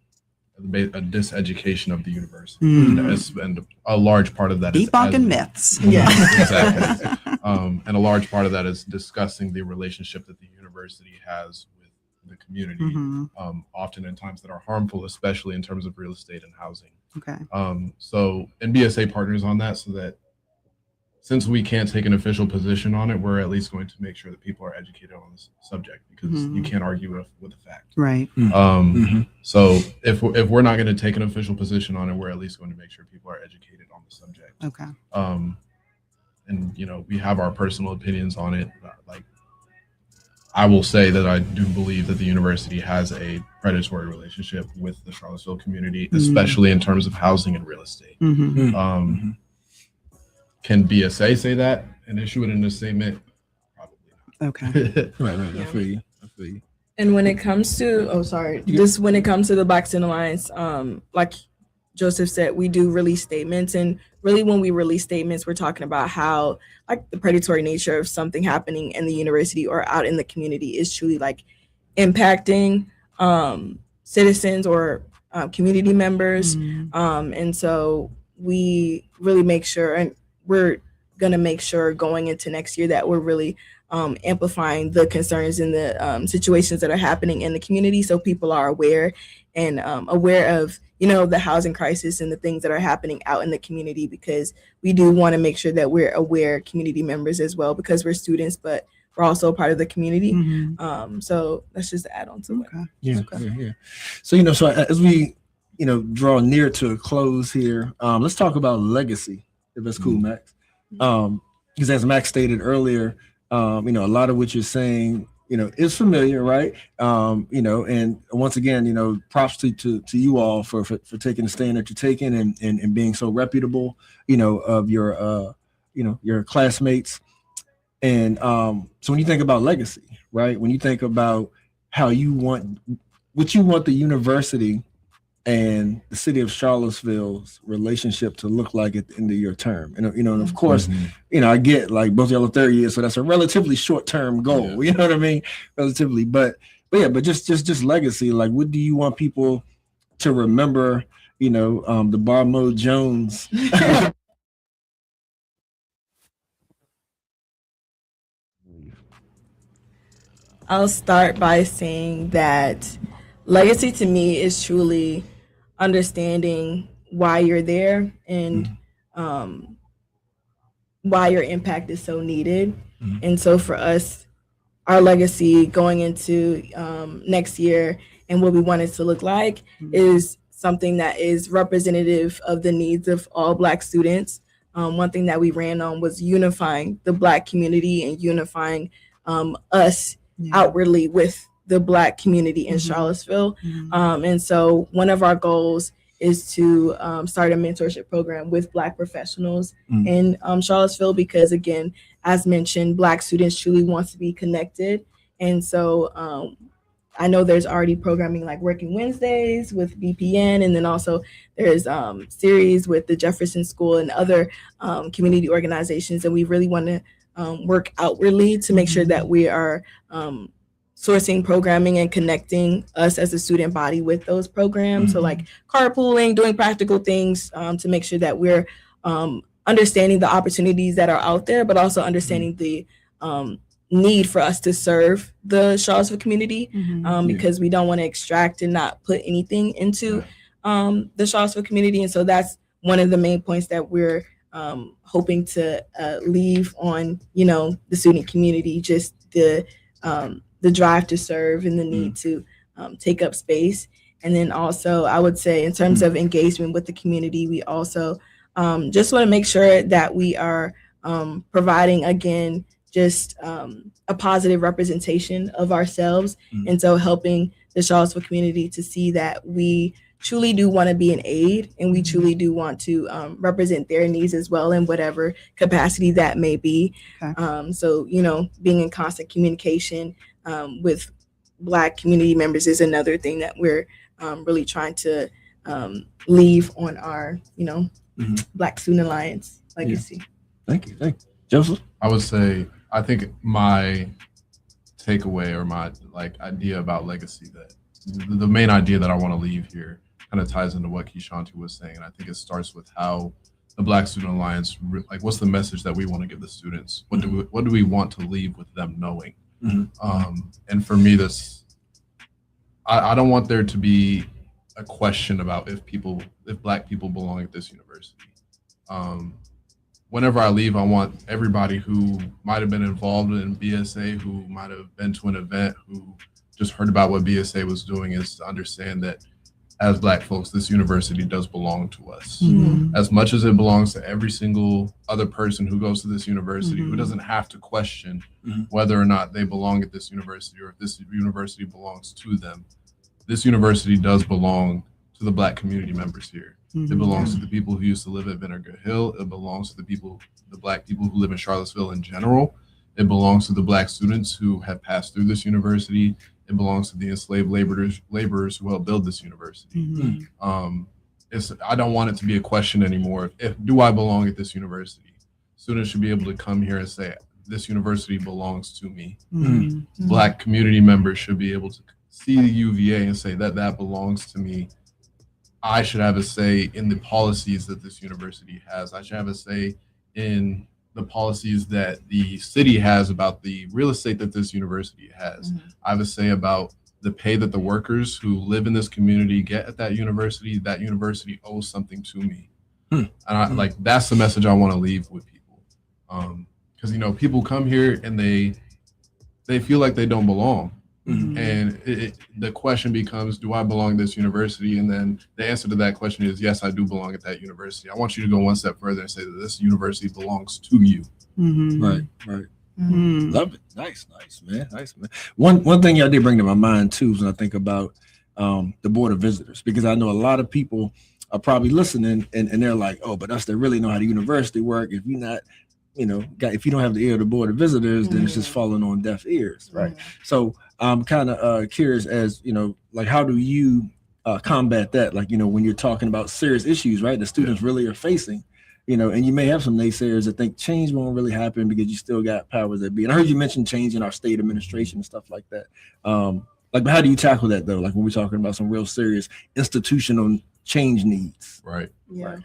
[SPEAKER 9] diseducation of the university, and a large part of that is
[SPEAKER 8] debunking myths.
[SPEAKER 9] Exactly. And a large part of that is discussing the relationship that the university has with the community, often in times that are harmful, especially in terms of real estate and housing. So, and BSA partners on that, so that since we can't take an official position on it, we're at least going to make sure that people are educated on this subject, because you can't argue with the fact. So if we're not going to take an official position on it, we're at least going to make sure people are educated on the subject. And we have our personal opinions on it. Like, I will say that I do believe that the university has a predatory relationship with the Charlottesville community, especially in terms of housing and real estate. Can BSA say that and issue it in a statement? Probably not.
[SPEAKER 5] Right. I feel you.
[SPEAKER 7] And when it comes to, when it comes to the Black Student Alliance, like Joseph said, we do release statements. And really when we release statements, we're talking about how like the predatory nature of something happening in the university or out in the community is truly like impacting citizens or community members. And so we really make sure, and we're going to make sure going into next year that we're really amplifying the concerns and the situations that are happening in the community, so people are aware and aware of, the housing crisis and the things that are happening out in the community, because we do want to make sure that we're aware community members as well, because we're students, but we're also a part of the community. So that's just to add on to it.
[SPEAKER 5] So, so as we, draw near to a close here, let's talk about legacy, if that's cool, Max. Because as Max stated earlier, A lot of what you're saying, is familiar, right? And once again, props to you all for taking the stand that you're taking and being so reputable, of your classmates. And so when you think about legacy, right? When you think about what you want the university and the city of Charlottesville's relationship to look like at the end of your term. And of course, I get like both y'all are 30 years, so that's a relatively short-term goal. Yeah. You know what I mean? Relatively, but just legacy. Like, what do you want people to remember? The Barmo Jones.
[SPEAKER 7] I'll start by saying that legacy to me is truly understanding why you're there and why your impact is so needed. And so for us, our legacy going into next year and what we want it to look like is something that is representative of the needs of all Black students. One thing that we ran on was unifying the Black community and unifying us outwardly with the Black community in Charlottesville. And so one of our goals is to start a mentorship program with Black professionals in Charlottesville, because again, as mentioned, Black students truly want to be connected. And so I know there's already programming like Working Wednesdays with BPN, and then also there's series with the Jefferson School and other community organizations. And we really want to work outwardly to make sure that we are sourcing programming and connecting us as a student body with those programs. So like carpooling, doing practical things to make sure that we're understanding the opportunities that are out there, but also understanding the need for us to serve the Charlottesville community, because we don't want to extract and not put anything into the Charlottesville community. And so that's one of the main points that we're hoping to leave on, the student community, just the drive to serve and the need to take up space. And then also, I would say in terms of engagement with the community, we also just want to make sure that we are providing, again, just a positive representation of ourselves. And so helping the Charlottesville community to see that we truly do want to be an aid, and we truly do want to represent their needs as well in whatever capacity that may be. So, being in constant communication with Black community members is another thing that we're really trying to leave on our, Black Student Alliance legacy.
[SPEAKER 5] Thank you. Joseph?
[SPEAKER 9] I would say, I think my takeaway or my idea about legacy, that the main idea that I want to leave here kind of ties into what Keishanti was saying. And I think it starts with how the Black Student Alliance, what's the message that we want to give the students? What do we want to leave with them knowing? And for me, I don't want there to be a question about if Black people belong at this university. Whenever I leave, I want everybody who might have been involved in BSA, who might have been to an event, who just heard about what BSA was doing, is to understand that as Black folks, this university does belong to us. As much as it belongs to every single other person who goes to this university, who doesn't have to question whether or not they belong at this university or if this university belongs to them. This university does belong to the Black community members here. It belongs to the people who used to live at Vinegar Hill. It belongs to the Black people who live in Charlottesville in general. It belongs to the Black students who have passed through this university. It belongs to the enslaved laborers who helped build this university. I don't want it to be a question anymore. Do I belong at this university? Students should be able to come here and say, this university belongs to me. Black community members should be able to see the UVA and say that belongs to me. I should have a say in the policies that this university has. I should have a say in the policies that the city has about the real estate that this university has. I have a say about the pay that the workers who live in this community get at that university. That university owes something to me. And that's the message I want to leave with people. Because, people come here and they feel like they don't belong. And the question becomes, do I belong at this university? And then the answer to that question is, yes, I do belong at that university. I want you to go one step further and say that this university belongs to you.
[SPEAKER 5] Right. Love it. Nice, man. Nice, man. One thing y'all did bring to my mind too is when I think about the Board of Visitors, because I know a lot of people are probably listening and they're like, oh, but us that really know how the university work, if you're not, if you don't have the ear of the Board of Visitors, then it's just falling on deaf ears, right? So I'm kind of curious as, like, how do you combat that? Like, when you're talking about serious issues, right, the students really are facing, and you may have some naysayers that think change won't really happen because you still got powers that be. And I heard you mention change in our state administration and stuff like that. But how do you tackle that though? Like when we're talking about some real serious institutional change needs.
[SPEAKER 9] Right.
[SPEAKER 7] Yeah.
[SPEAKER 9] Right.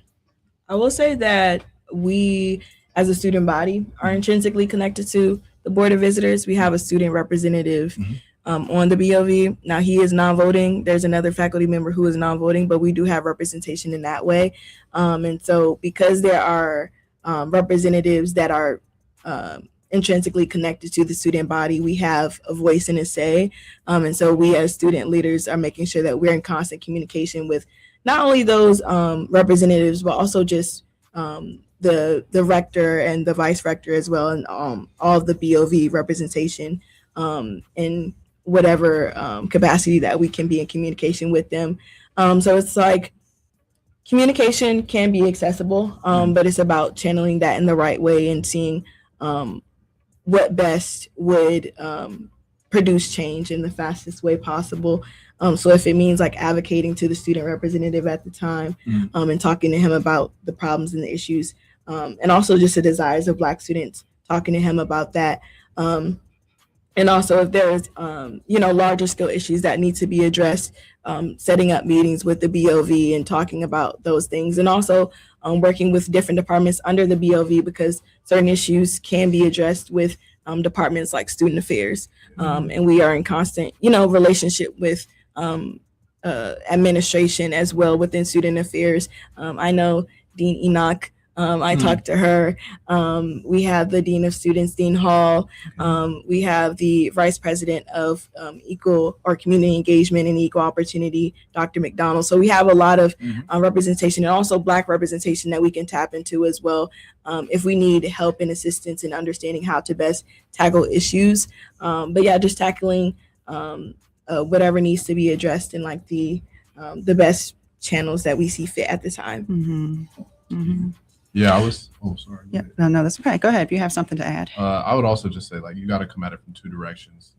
[SPEAKER 7] I will say that we, as a student body, are intrinsically connected to the Board of Visitors. We have a student representative on the BOV. Now, he is non-voting. There's another faculty member who is non-voting, but we do have representation in that way. And so because there are representatives that are intrinsically connected to the student body, we have a voice and a say. And so we as student leaders are making sure that we're in constant communication with not only those representatives, but also just the rector and the vice rector as well, and all of the BOV representation in whatever capacity that we can be in communication with them. So it's like communication can be accessible, but it's about channeling that in the right way and seeing what best would produce change in the fastest way possible. So if it means like advocating to the student representative at the time and talking to him about the problems and the issues, and also just the desires of Black students, talking to him about that. And also if there's, larger scale issues that need to be addressed, setting up meetings with the BOV and talking about those things. And also working with different departments under the BOV, because certain issues can be addressed with departments like student affairs. And we are in constant, relationship with administration as well within student affairs. I know Dean Enoch. I talked to her. We have the Dean of Students, Dean Hall. We have the Vice President of Equal or Community Engagement and Equal Opportunity, Dr. McDonald. So we have a lot of representation, and also Black representation that we can tap into as well if we need help and assistance in understanding how to best tackle issues. But yeah, just tackling whatever needs to be addressed in like the best channels that we see fit at the time.
[SPEAKER 9] Yeah, I was. Oh, sorry.
[SPEAKER 8] Yeah, no, that's okay. Go ahead if you have something to add.
[SPEAKER 9] I would also just say, like, you got to come at it from two directions.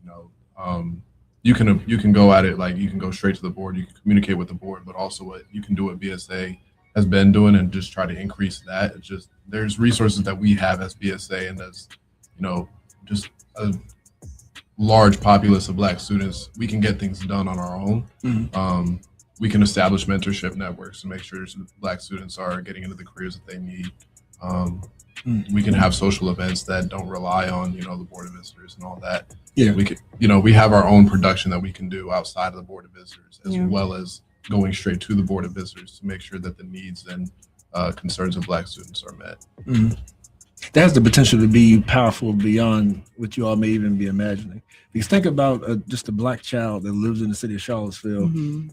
[SPEAKER 9] You can go at it like you can go straight to the board. You can communicate with the board, but also what you can do what BSA has been doing and just try to increase that. It's just there's resources that we have as BSA and as just a large populace of Black students. We can get things done on our own. We can establish mentorship networks to make sure Black students are getting into the careers that they need. We can have social events that don't rely on, the Board of Visitors and all that.
[SPEAKER 5] Yeah.
[SPEAKER 9] We could, we have our own production that we can do outside of the Board of Visitors, as well as going straight to the Board of Visitors to make sure that the needs and concerns of Black students are met.
[SPEAKER 5] That has the potential to be powerful beyond what you all may even be imagining. Because think about just a Black child that lives in the city of Charlottesville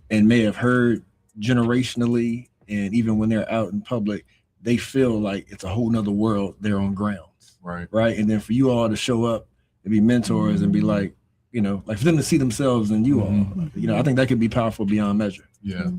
[SPEAKER 5] and may have heard generationally, and even when they're out in public, they feel like it's a whole nother world there on grounds. Right. And then for you all to show up and be mentors and be like, like for them to see themselves in you all, I think that could be powerful beyond measure.
[SPEAKER 9] Yeah.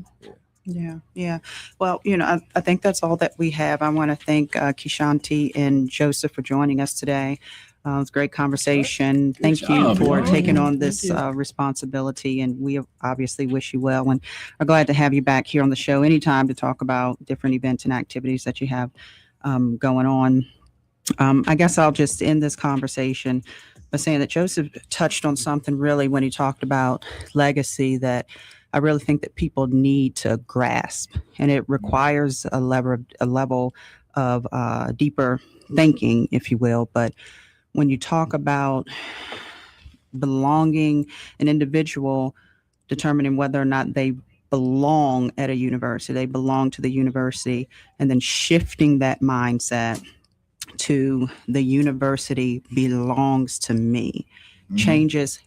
[SPEAKER 8] Yeah. Well, I think that's all that we have. I want to thank Kishanti and Joseph for joining us today. It was a great conversation. Thank you for taking on this responsibility, and we obviously wish you well and are glad to have you back here on the show anytime to talk about different events and activities that you have going on. I guess I'll just end this conversation by saying that Joseph touched on something really when he talked about legacy that I really think that people need to grasp, and it requires a level of deeper thinking, if you will. But when you talk about belonging, an individual determining whether or not they belong at a university, they belong to the university, and then shifting that mindset to the university belongs to me, changes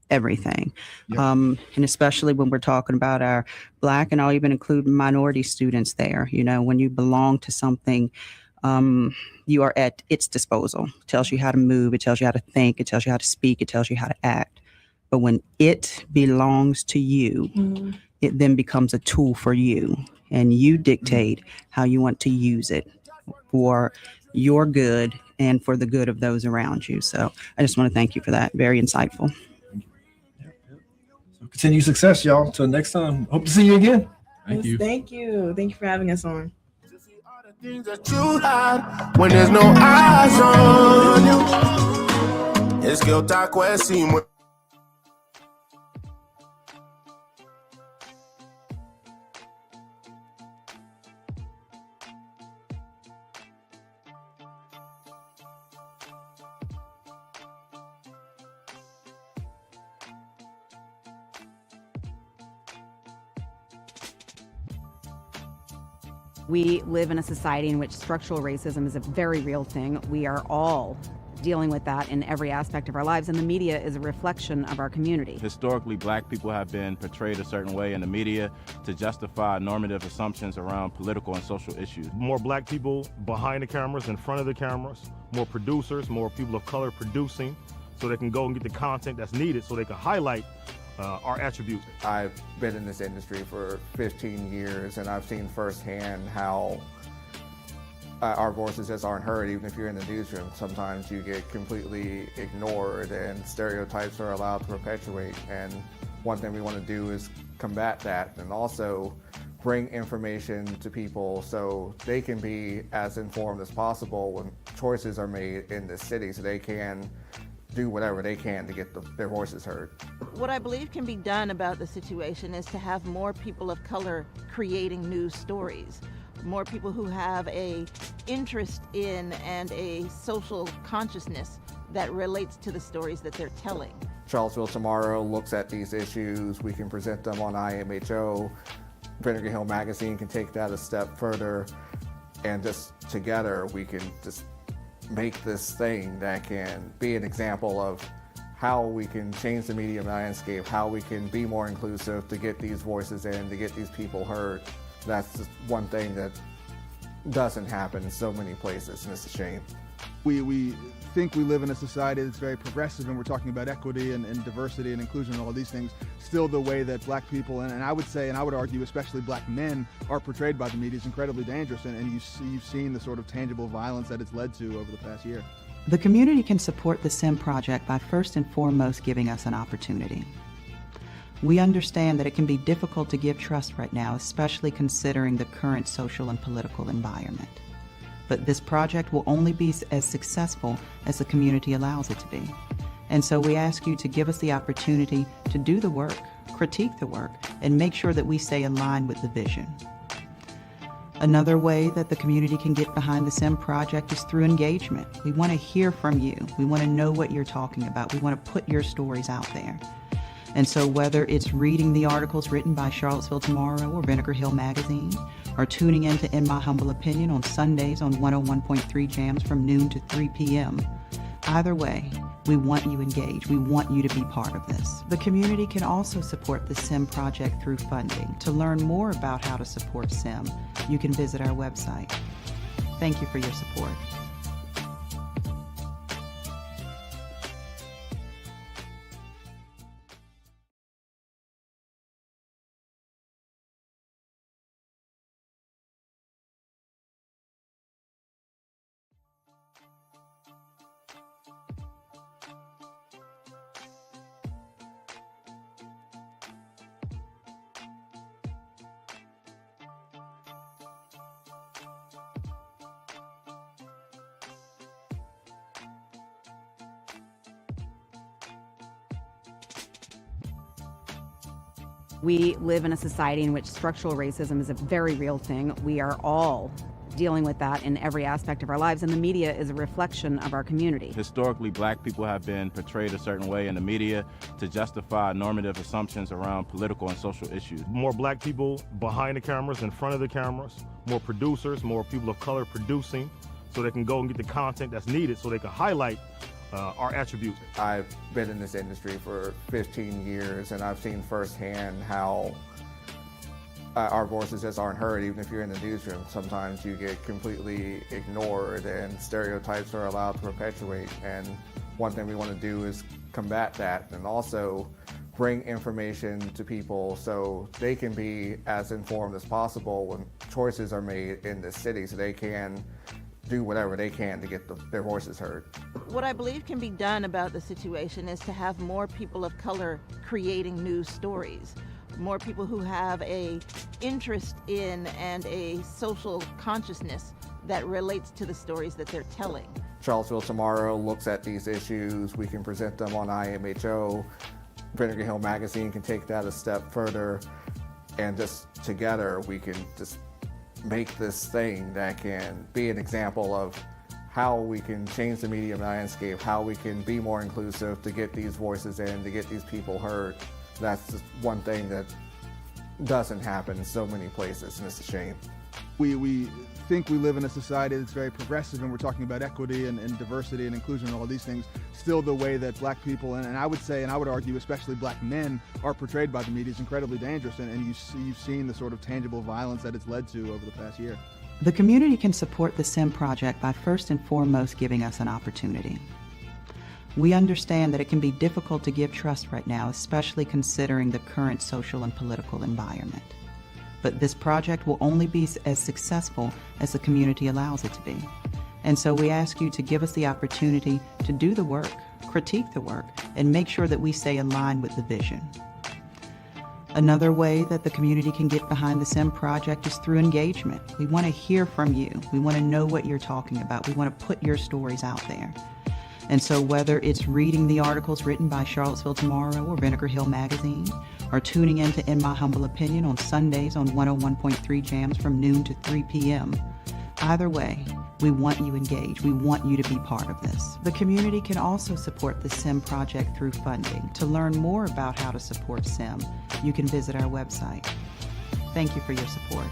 [SPEAKER 8] everything. And especially when we're talking about our Black, and I'll even include minority students there, when you belong to something you are at its disposal. It tells you how to move. It tells you how to think. It tells you how to speak. It tells you how to act. But when it belongs to you, it then becomes a tool for you, and you dictate how you want to use it for your good and for the good of those around you. So I just want to thank you for that. Very insightful.
[SPEAKER 5] So continue success, y'all. Till next time. Hope to see you again.
[SPEAKER 9] Thank you.
[SPEAKER 7] Thank you. Thank you for having us on.
[SPEAKER 10] Things that you hide when there's no eyes on you. Es que eu tá conhecendo.
[SPEAKER 6] We live in a society in which structural racism is a very real thing. We are all dealing with that in every aspect of our lives, and the media is a reflection of our community.
[SPEAKER 11] Historically, black people have been portrayed a certain way in the media to justify normative assumptions around political and social issues.
[SPEAKER 12] More black people behind the cameras, in front of the cameras, more producers, more people of color producing, so they can go and get the content that's needed so they can highlight our attributes.
[SPEAKER 13] I've been in this industry for 15 years, and I've seen firsthand how our voices just aren't heard. Even if you're in the newsroom, sometimes you get completely ignored and stereotypes are allowed to perpetuate. And one thing we want to do is combat that, and also bring information to people so they can be as informed as possible when choices are made in this city, so they can do whatever they can to get their voices heard.
[SPEAKER 14] What I believe can be done about the situation is to have more people of color creating news stories, more people who have a interest in and a social consciousness that relates to the stories that they're telling.
[SPEAKER 13] Charlottesville Tomorrow looks at these issues. We can present them on IMHO. Vinegar Hill Magazine can take that a step further, and just together we can just make this thing that can be an example of how we can change the media landscape, how we can be more inclusive to get these voices in, to get these people heard. That's just one thing that doesn't happen in so many places, and it's a shame.
[SPEAKER 15] We think we live in a society that's very progressive, and we're talking about equity and diversity and inclusion and all these things. Still, the way that black people, and I would say, and I would argue especially black men, are portrayed by the media is incredibly dangerous, and you've seen the sort of tangible violence that it's led to over the past year.
[SPEAKER 8] The community can support the SIM project by first and foremost giving us an opportunity. We understand that it can be difficult to give trust right now, especially considering the current social and political environment. But this project will only be as successful as the community allows it to be. And so we ask you to give us the opportunity to do the work, critique the work, and make sure that we stay in line with the vision. Another way that the community can get behind the SIM project is through engagement. We want to hear from you. We want to know what you're talking about. We want to put your stories out there. And so whether it's reading the articles written by Charlottesville Tomorrow or Vinegar Hill Magazine, or tuning in to In My Humble Opinion on Sundays on 101.3 Jams from noon to 3 p.m., either way, we want you engaged. We want you to be part of this. The community can also support the SIM project through funding. To learn more about how to support SIM, you can visit our website. Thank you for your support.
[SPEAKER 6] We live in a society in which structural racism is a very real thing. We are all dealing with that in every aspect of our lives, and the media is a reflection of our community.
[SPEAKER 11] Historically, black people have been portrayed a certain way in the media to justify normative assumptions around political and social issues.
[SPEAKER 12] More black people behind the cameras, in front of the cameras, more producers, more people of color producing, so they can go and get the content that's needed so they can highlight our attributes.
[SPEAKER 13] I've been in this industry for 15 years, and I've seen firsthand how our voices just aren't heard. Even if you're in the newsroom, sometimes you get completely ignored and stereotypes are allowed to perpetuate. And one thing we want to do is combat that and also bring information to people so they can be as informed as possible when choices are made in the city, so they can do whatever they can to get their voices heard.
[SPEAKER 14] What I believe can be done about the situation is to have more people of color creating news stories, more people who have a interest in and a social consciousness that relates to the stories that they're telling.
[SPEAKER 13] Charlottesville Tomorrow looks at these issues. We can present them on IMHO. Vinegar Hill Magazine can take that a step further, and just together we can just make this thing that can be an example of how we can change the media landscape, how we can be more inclusive to get these voices in, to get these people heard. That's just one thing that doesn't happen in so many places, and it's a shame.
[SPEAKER 15] We think we live in a society that's very progressive, and we're talking about equity and diversity and inclusion and all these things. Still, the way that black people, and I would say, and I would argue especially black men, are portrayed by the media is incredibly dangerous, and you've seen the sort of tangible violence that it's led to over the past year.
[SPEAKER 8] The community can support the SIM project by first and foremost giving us an opportunity. We understand that it can be difficult to give trust right now, especially considering the current social and political environment. But this project will only be as successful as the community allows it to be. And so we ask you to give us the opportunity to do the work, critique the work, and make sure that we stay aligned with the vision. Another way that the community can get behind the SIM project is through engagement. We want to hear from you. We want to know what you're talking about. We want to put your stories out there. And so whether it's reading the articles written by Charlottesville Tomorrow or Vinegar Hill Magazine, or tuning in to In My Humble Opinion on Sundays on 101.3 Jams from noon to 3 p.m., either way, we want you engaged. We want you to be part of this. The community can also support the SIM project through funding. To learn more about how to support SIM, you can visit our website. Thank you for your support.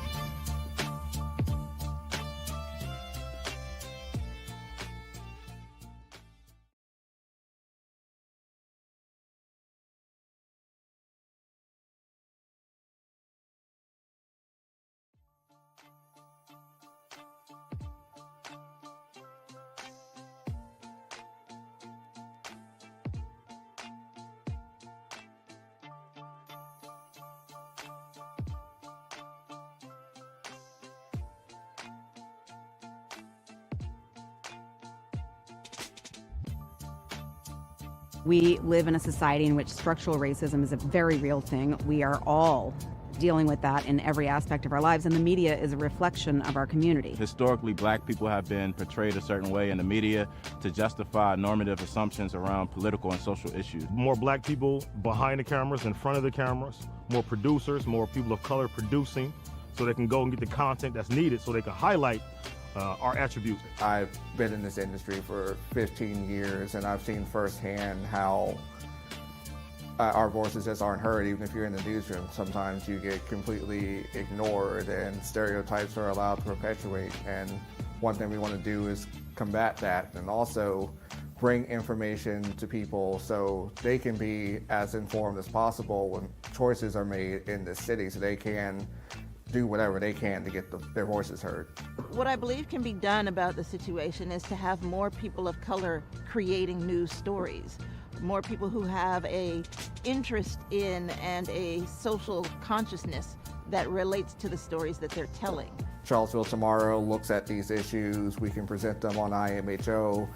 [SPEAKER 6] We live in a society in which structural racism is a very real thing. We are all dealing with that in every aspect of our lives, and the media is a reflection of our community.
[SPEAKER 11] Historically, black people have been portrayed a certain way in the media to justify normative assumptions around political and social issues.
[SPEAKER 12] More black people behind the cameras, in front of the cameras, more producers, more people of color producing, so they can go and get the content that's needed so they can highlight our attributes.
[SPEAKER 13] I've been in this industry for 15 years, and I've seen firsthand how our voices just aren't heard. Even if you're in the newsroom, sometimes you get completely ignored and stereotypes are allowed to perpetuate. And one thing we want to do is combat that and also bring information to people so they can be as informed as possible when choices are made in the city, so they can do whatever they can to get their voices heard.
[SPEAKER 14] What I believe can be done about the situation is to have more people of color creating news stories, more people who have a interest in and a social consciousness that relates to the stories that they're telling.
[SPEAKER 13] Charlottesville Tomorrow looks at these issues. We can present them on IMHO.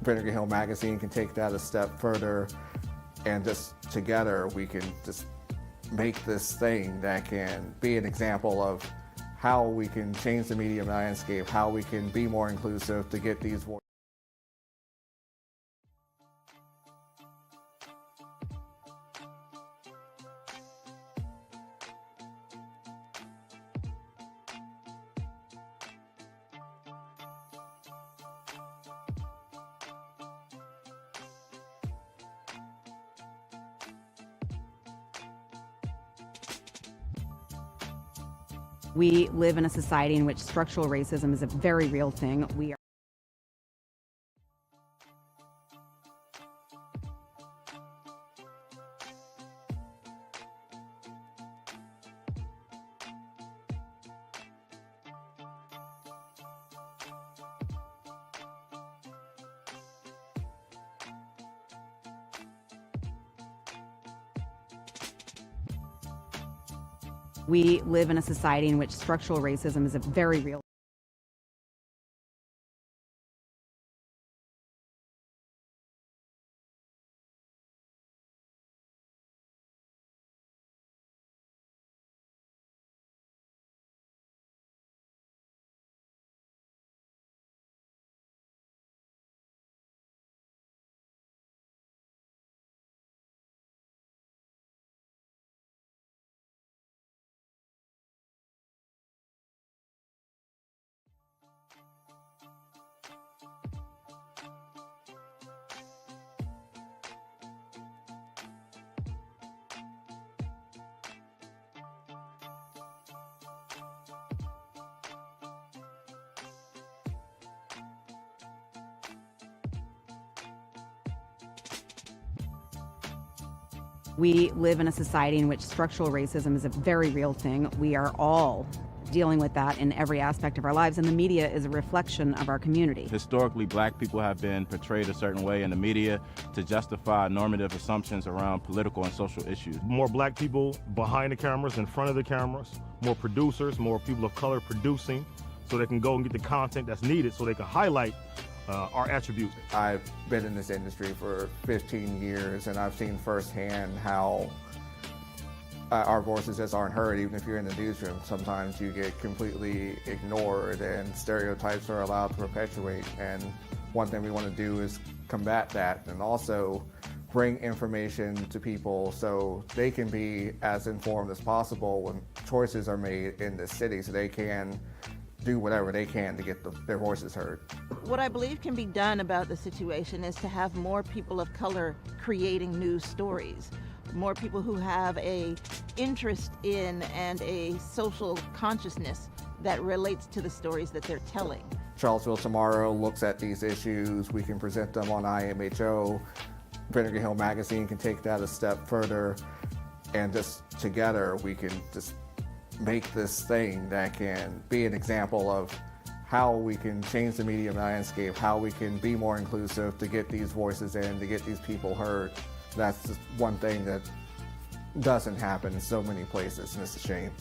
[SPEAKER 13] Vinegar Hill Magazine can take that a step further, and just together we can just make this thing that can be an example of how we can change the media landscape, how we can be more inclusive to get these voices.
[SPEAKER 6] We live in a society in which structural racism is a very real thing. We are We live in a society in which structural racism is a very real. We live in a society in which structural racism is a very real thing. We are all dealing with that in every aspect of our lives, and the media is a reflection of our community.
[SPEAKER 11] Historically, black people have been portrayed a certain way in the media to justify normative assumptions around political and social issues.
[SPEAKER 12] More black people behind the cameras, in front of the cameras, more producers, more people of color producing, so they can go and get the content that's needed so they can highlight our attributes.
[SPEAKER 13] I've been in this industry for 15 years, and I've seen firsthand how our voices just aren't heard. Even if you're in the newsroom, sometimes you get completely ignored and stereotypes are allowed to perpetuate. And one thing we want to do is combat that and also bring information to people so they can be as informed as possible when choices are made in this city, so they can do whatever they can to get their voices heard.
[SPEAKER 14] What I believe can be done about the situation is to have more people of color creating news stories, more people who have a interest in and a social consciousness that relates to the stories that they're telling.
[SPEAKER 13] Charlottesville Tomorrow looks at these issues. We can present them on IMHO. Vinegar Hill Magazine can take that a step further, and just together we can just make this thing that can be an example of how we can change the media landscape, how we can be more inclusive to get these voices in, to get these people heard. That's just one thing that doesn't happen in so many places, and it's a shame.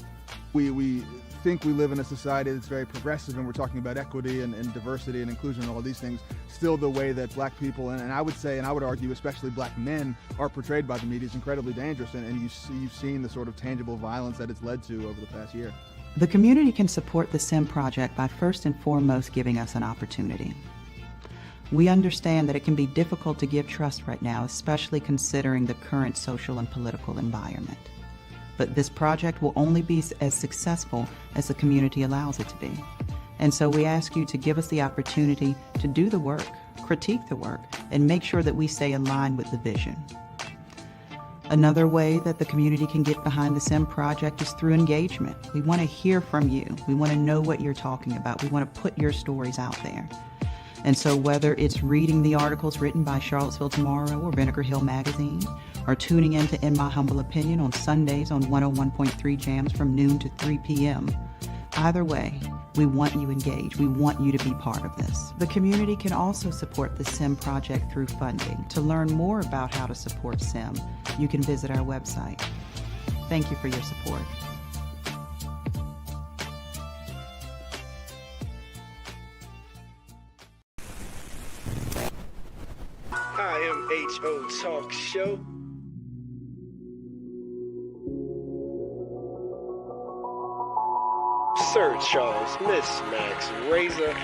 [SPEAKER 15] We think we live in a society that's very progressive, and we're talking about equity and diversity and inclusion and all these things. Still, the way that black people, and I would say, and I would argue especially black men, are portrayed by the media is incredibly dangerous, and you've seen the sort of tangible violence that it's led to over the past year.
[SPEAKER 8] The community can support the SIM project by first and foremost giving us an opportunity. We understand that it can be difficult to give trust right now, especially considering the current social and political environment. But this project will only be as successful as the community allows it to be. And so we ask you to give us the opportunity to do the work, critique the work, and make sure that we stay in line with the vision. Another way that the community can get behind the SIM project is through engagement. We want to hear from you. We want to know what you're talking about. We want to put your stories out there. And so whether it's reading the articles written by Charlottesville Tomorrow or Vinegar Hill Magazine, or tuning in to In My Humble Opinion on Sundays on 101.3 Jams from noon to 3 p.m., either way, we want you engaged. We want you to be part of this. The community can also support the SIM project through funding. To learn more about how to support SIM, you can visit our website. Thank you for your support.
[SPEAKER 3] IMHO Talk Show. Sir Charles, Miss Max, Razor.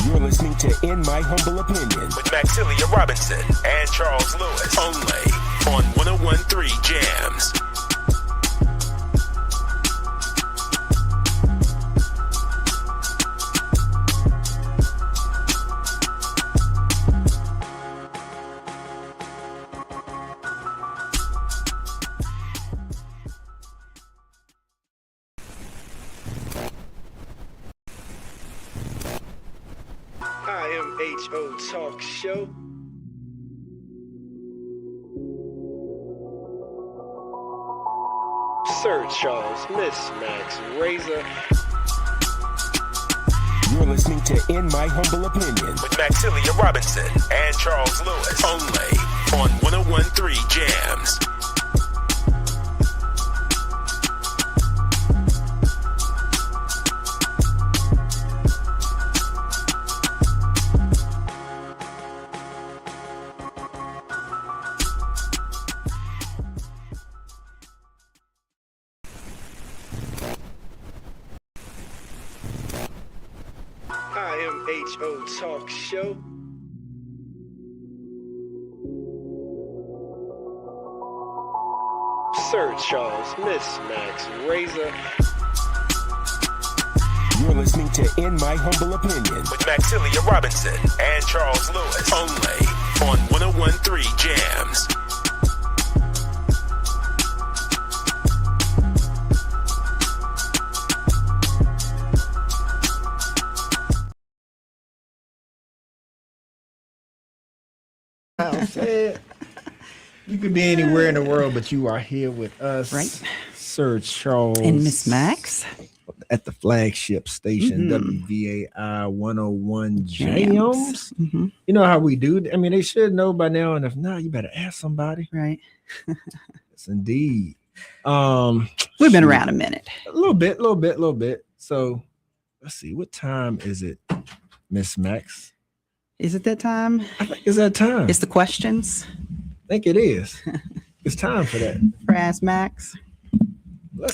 [SPEAKER 4] You're listening to In My Humble Opinion with Maxilia Robinson and Charles Lewis. Only on 101.3 Jams.
[SPEAKER 3] IMHO Talk Show. Sir Charles, Miss Max, Razor.
[SPEAKER 4] You're listening to In My Humble Opinion with Maxilia Robinson and Charles Lewis. Only on 101.3 Jams.
[SPEAKER 3] HO Talk Show. Sir Charles, Miss Max Razor.
[SPEAKER 4] You're listening to In My Humble Opinion with Maxilia Robinson and Charles Lewis. Only on 101.3 Jams.
[SPEAKER 5] You could be anywhere in the world, but you are here with us,
[SPEAKER 8] right?
[SPEAKER 5] Sir Charles
[SPEAKER 8] and Miss Max
[SPEAKER 5] at the flagship station, WVAI 101 Jams. You know how we do. I mean, they should know by now, and if not, you better ask somebody.
[SPEAKER 8] Right.
[SPEAKER 5] Yes, indeed.
[SPEAKER 8] We've been around a minute.
[SPEAKER 5] A little bit. So let's see. What time is it, Miss Max?
[SPEAKER 8] Is it that time?
[SPEAKER 5] I think it's that time.
[SPEAKER 8] It's the questions.
[SPEAKER 5] I think it is. It's time for that.
[SPEAKER 8] For Ask Max.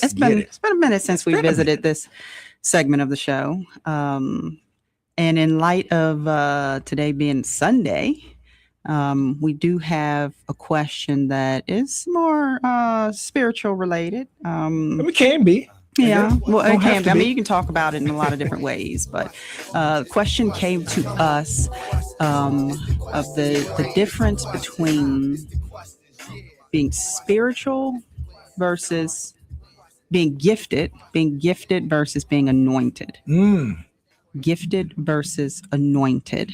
[SPEAKER 8] It's been a minute since we visited this segment of the show. And in light of today being Sunday, we do have a question that is more spiritual related.
[SPEAKER 5] It can be.
[SPEAKER 8] Yeah, well, it can be. I mean, you can talk about it in a lot of different ways, but the question came to us of the difference between being spiritual versus being gifted versus being anointed. Gifted versus anointed.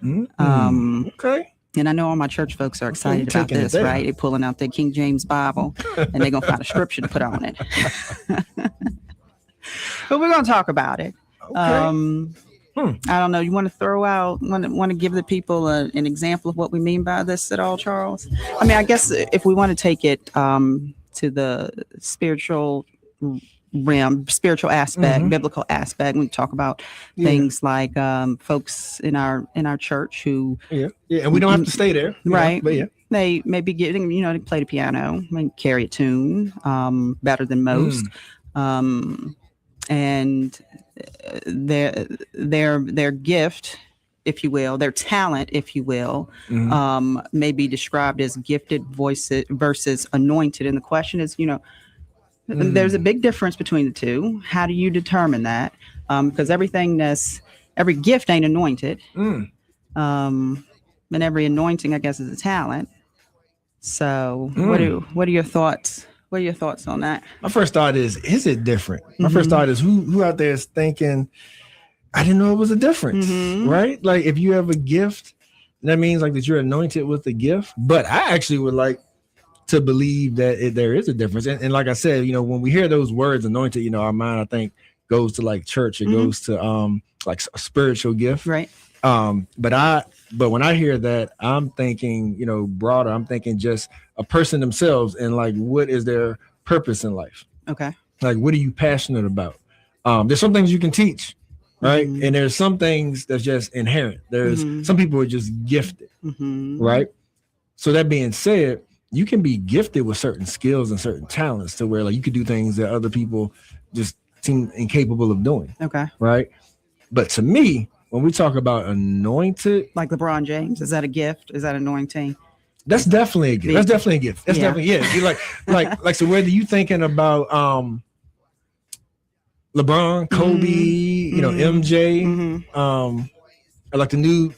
[SPEAKER 5] Okay.
[SPEAKER 8] And I know all my church folks are excited about this, right? They're pulling out their King James Bible and they're going to find a scripture to put on it. But we're going to talk about it. Okay. I don't know. You want to throw out, want to give the people an example of what we mean by this at all, Charles? I mean, I guess if we want to take it to the spiritual realm, spiritual aspect, biblical aspect, we talk about things like folks in our church who
[SPEAKER 5] and we don't have to stay there,
[SPEAKER 8] right?
[SPEAKER 5] But yeah,
[SPEAKER 8] they may be getting, they play the piano, they carry a tune better than most, and their gift, if you will, their talent, if you will, may be described as gifted voices versus anointed. And the question is, there's a big difference between the two. How do you determine that? Because every gift ain't anointed. And every anointing, I guess, is a talent. So what are your thoughts? What are your thoughts on that?
[SPEAKER 5] My first thought is it different? My first thought is who out there is thinking, I didn't know it was a difference, right? Like if you have a gift, that means like that you're anointed with the gift. But I actually would like to believe that there is a difference. And like I said, when we hear those words anointed, our mind, I think, goes to like church. It goes to like a spiritual gift.
[SPEAKER 8] Right.
[SPEAKER 5] But when I hear that, I'm thinking, broader. I'm thinking just a person themselves and like, what is their purpose in life?
[SPEAKER 8] Okay. Like,
[SPEAKER 5] what are you passionate about? There's some things you can teach, right? And there's some things that's just inherent. There's some people are just gifted, right? So that being said, you can be gifted with certain skills and certain talents to where like you could do things that other people just seem incapable of doing.
[SPEAKER 8] Okay.
[SPEAKER 5] Right. But to me, when we talk about anointed,
[SPEAKER 8] like LeBron James, is that a gift? Is that anointing?
[SPEAKER 5] That's definitely a gift. That's definitely a gift. That's definitely, You're like, so whether you thinking about LeBron, Kobe, MJ, or like the new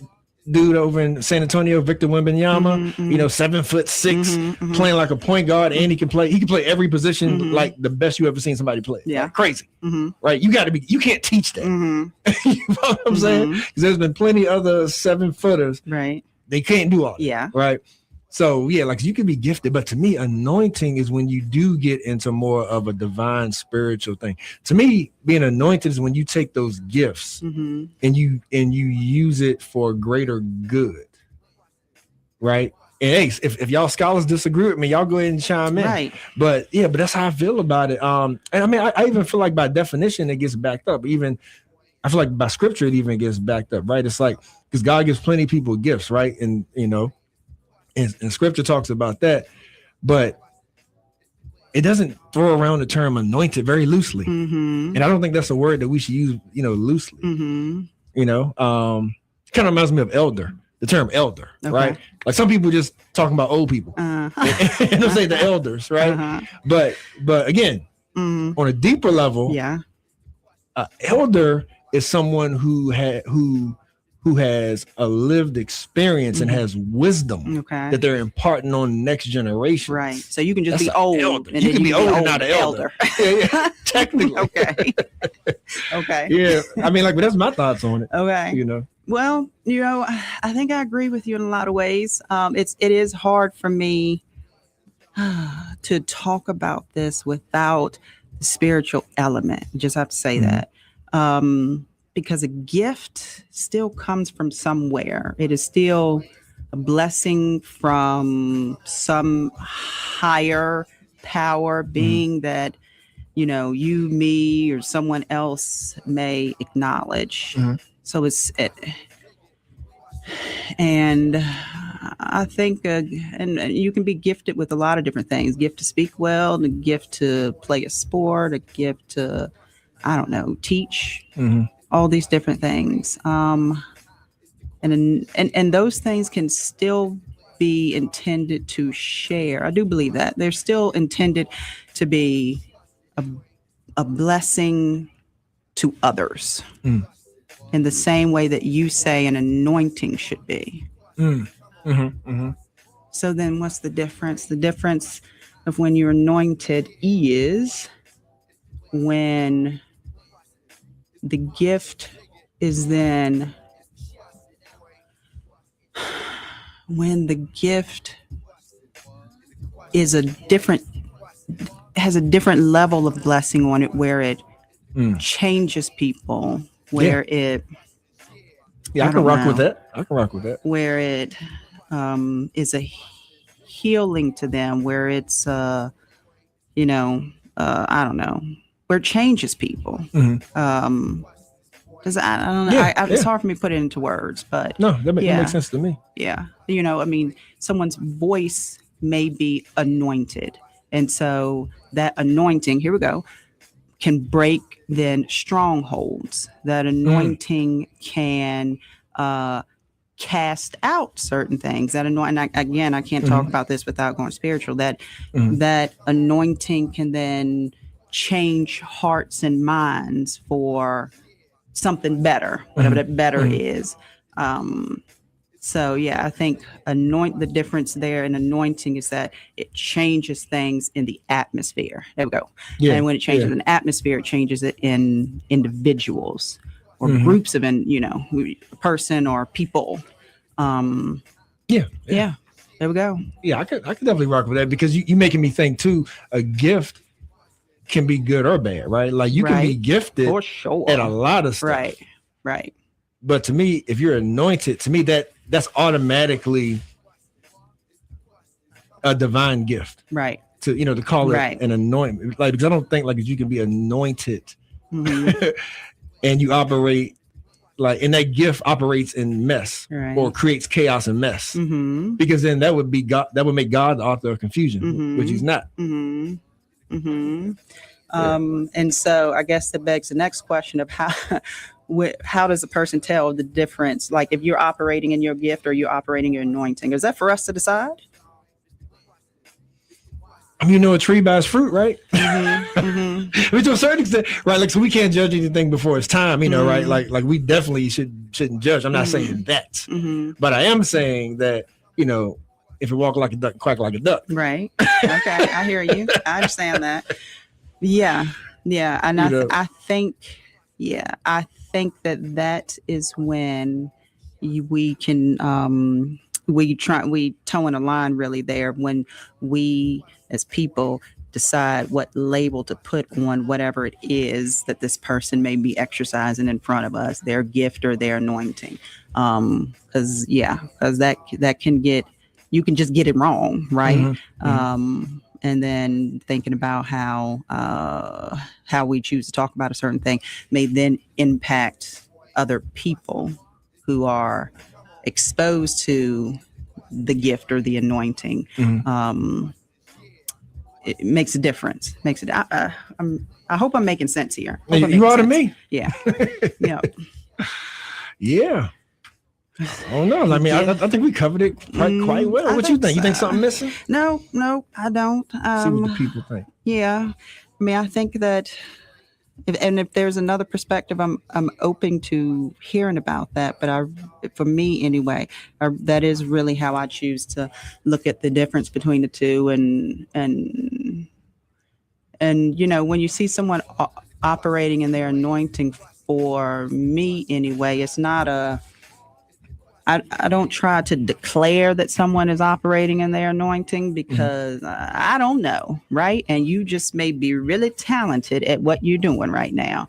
[SPEAKER 5] dude over in San Antonio, Victor Wembanyama, 7'6", playing like a point guard, and he can play every position like the best you ever seen somebody play.
[SPEAKER 8] Yeah,
[SPEAKER 5] like crazy, right? You can't teach that. You know what I'm saying? Because there's been plenty other 7-footers,
[SPEAKER 8] right?
[SPEAKER 5] They can't do all that,
[SPEAKER 8] yeah,
[SPEAKER 5] right? So like you can be gifted, but to me, anointing is when you do get into more of a divine spiritual thing. To me, being anointed is when you take those gifts and you use it for greater good, right? And hey, if y'all scholars disagree with me, y'all go ahead and chime in.
[SPEAKER 8] Right.
[SPEAKER 5] But but that's how I feel about it. And I mean, I even feel like by definition it gets backed up. Even I feel like by scripture it even gets backed up, right? It's like because God gives plenty of people gifts, right? And And scripture talks about that, but it doesn't throw around the term anointed very loosely. And I don't think that's a word that we should use, loosely. Kind of reminds me of elder, the term elder, right? Like some people just talking about old people and they'll say the elders, right? But again, on a deeper level, elder is someone who has a lived experience and has wisdom that they're imparting on the next generation.
[SPEAKER 8] Right. So you can just be old.
[SPEAKER 5] And you can be old and not an elder. Technically.
[SPEAKER 8] Okay.
[SPEAKER 5] Yeah. I mean, but that's my thoughts on it.
[SPEAKER 8] Okay. Well, I think I agree with you in a lot of ways. It is hard for me to talk about this without the spiritual element. I just have to say that. Because a gift still comes from somewhere. It is still a blessing from some higher power being that, you, me, or someone else may acknowledge. So and I think, and you can be gifted with a lot of different things. Gift to speak well, a gift to play a sport, a gift to, teach. All these different things. And those things can still be intended to share. I do believe that they're still intended to be a blessing to others in the same way that you say an anointing should be. So then what's the difference? The difference of when you're anointed is when the gift is then when the gift is has a different level of blessing on it, where it changes people, where it
[SPEAKER 5] I can rock with that.
[SPEAKER 8] Where it is a healing to them, where it's where it changes people. Because I don't know, it's hard for me to put it into words, but
[SPEAKER 5] no, that makes sense to me.
[SPEAKER 8] Yeah, someone's voice may be anointed, and so that anointing, here we go, can break then strongholds. That anointing can cast out certain things. That anointing, again, I can't talk about this without going spiritual. That anointing can then change hearts and minds for something better, whatever that better is. So yeah, I think the difference there in anointing is that it changes things in the atmosphere. There we go. And when it changes an atmosphere, it changes it in individuals or groups of, a person or people. There we go.
[SPEAKER 5] Yeah, I could definitely rock with that, because you making me think too, a gift can be good or bad, right? Like you can be gifted
[SPEAKER 8] for sure
[SPEAKER 5] at a lot of stuff.
[SPEAKER 8] Right.
[SPEAKER 5] But to me, if you're anointed, to me that's automatically a divine gift.
[SPEAKER 8] Right.
[SPEAKER 5] To call it an anointment. Like, because I don't think you can be anointed and you operate and that gift operates in mess or creates chaos and mess. Because then that would be God, that would make God the author of confusion, which he's not.
[SPEAKER 8] And so I guess that begs the next question of how does a person tell the difference? Like if you're operating in your gift or you're operating your anointing, is that for us to decide?
[SPEAKER 5] I mean, a tree by its fruit, right? I mean, to a certain extent, right? Like, so we can't judge anything before it's time, right? Like we definitely shouldn't judge. I'm not saying that, but I am saying that, if you walk like a duck, quack like a duck.
[SPEAKER 8] Right. Okay. I hear you. I understand that. Yeah. And I think that is when we can, we toe in a line really there, when we as people decide what label to put on whatever it is that this person may be exercising in front of us, their gift or their anointing. Because that can you can just get it wrong, right? And then thinking about how we choose to talk about a certain thing may then impact other people who are exposed to the gift or the anointing. It makes a difference. I hope I'm making sense here.
[SPEAKER 5] You are to me.
[SPEAKER 8] Yeah. Yeah.
[SPEAKER 5] Yeah. I don't know. I mean, I think we covered it quite well. What you think? You think something missing?
[SPEAKER 8] No, I don't.
[SPEAKER 5] See what the people think.
[SPEAKER 8] Yeah. I mean, I think that if there's another perspective, I'm open to hearing about that. But for me anyway, that is really how I choose to look at the difference between the two. And you know, when you see someone operating in their anointing, for me anyway, it's not I don't try to declare that someone is operating in their anointing because I don't know, right? And you just may be really talented at what you're doing right now.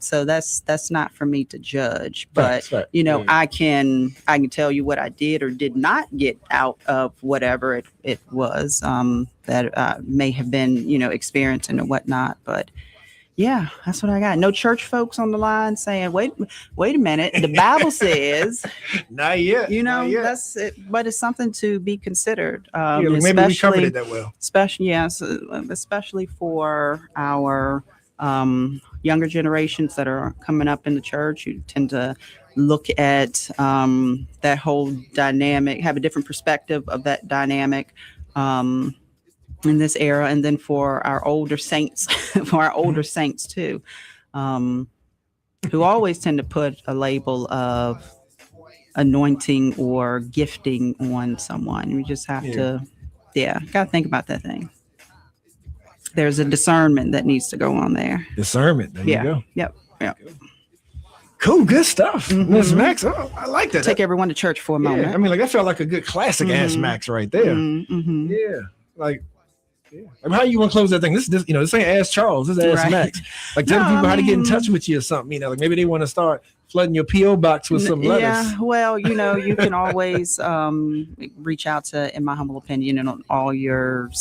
[SPEAKER 8] So that's not for me to judge. But you know, I can tell you what I did or did not get out of whatever it was that may have been, you know, experiencing and whatnot. But yeah, that's what I got. No church folks on the line saying, wait a minute. The Bible says,
[SPEAKER 5] not yet.
[SPEAKER 8] You know,
[SPEAKER 5] not yet.
[SPEAKER 8] That's it. But it's something to be considered.
[SPEAKER 5] Maybe we covered it that well.
[SPEAKER 8] Especially for our younger generations that are coming up in the church, who tend to look at that whole dynamic, have a different perspective of that dynamic. In this era, and then for our older saints, too, who always tend to put a label of anointing or gifting on someone. We just have to, got to think about that thing. There's a discernment that needs to go on there.
[SPEAKER 5] Discernment. There you go.
[SPEAKER 8] Yep.
[SPEAKER 5] Cool, good stuff, Miss Max. Oh, I like that.
[SPEAKER 8] Take everyone to church for a moment.
[SPEAKER 5] I mean, like that felt like a good classic Ask Max right there.
[SPEAKER 8] Yeah,
[SPEAKER 5] like. Yeah. I mean, how you want to close that thing? This ain't Ask Charles. This is Ask Max. Like tell people how to get in touch with you or something. You know, like maybe they want to start flooding your PO box with some letters.
[SPEAKER 8] Yeah, well, you know, you can always reach out to, in my humble opinion, and on all your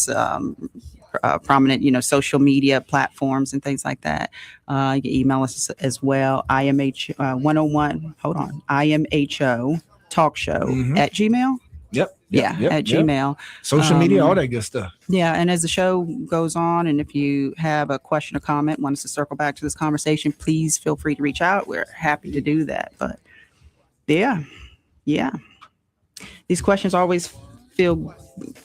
[SPEAKER 8] prominent, you know, social media platforms and things like that. You can email us as well. IMH 101. Hold on. IMHO talk show at Gmail.
[SPEAKER 5] Yep.
[SPEAKER 8] At Gmail.
[SPEAKER 5] Social media, all that good stuff.
[SPEAKER 8] Yeah. And as the show goes on, and if you have a question or comment, want us to circle back to this conversation, please feel free to reach out. We're happy to do that. But yeah. These questions always feel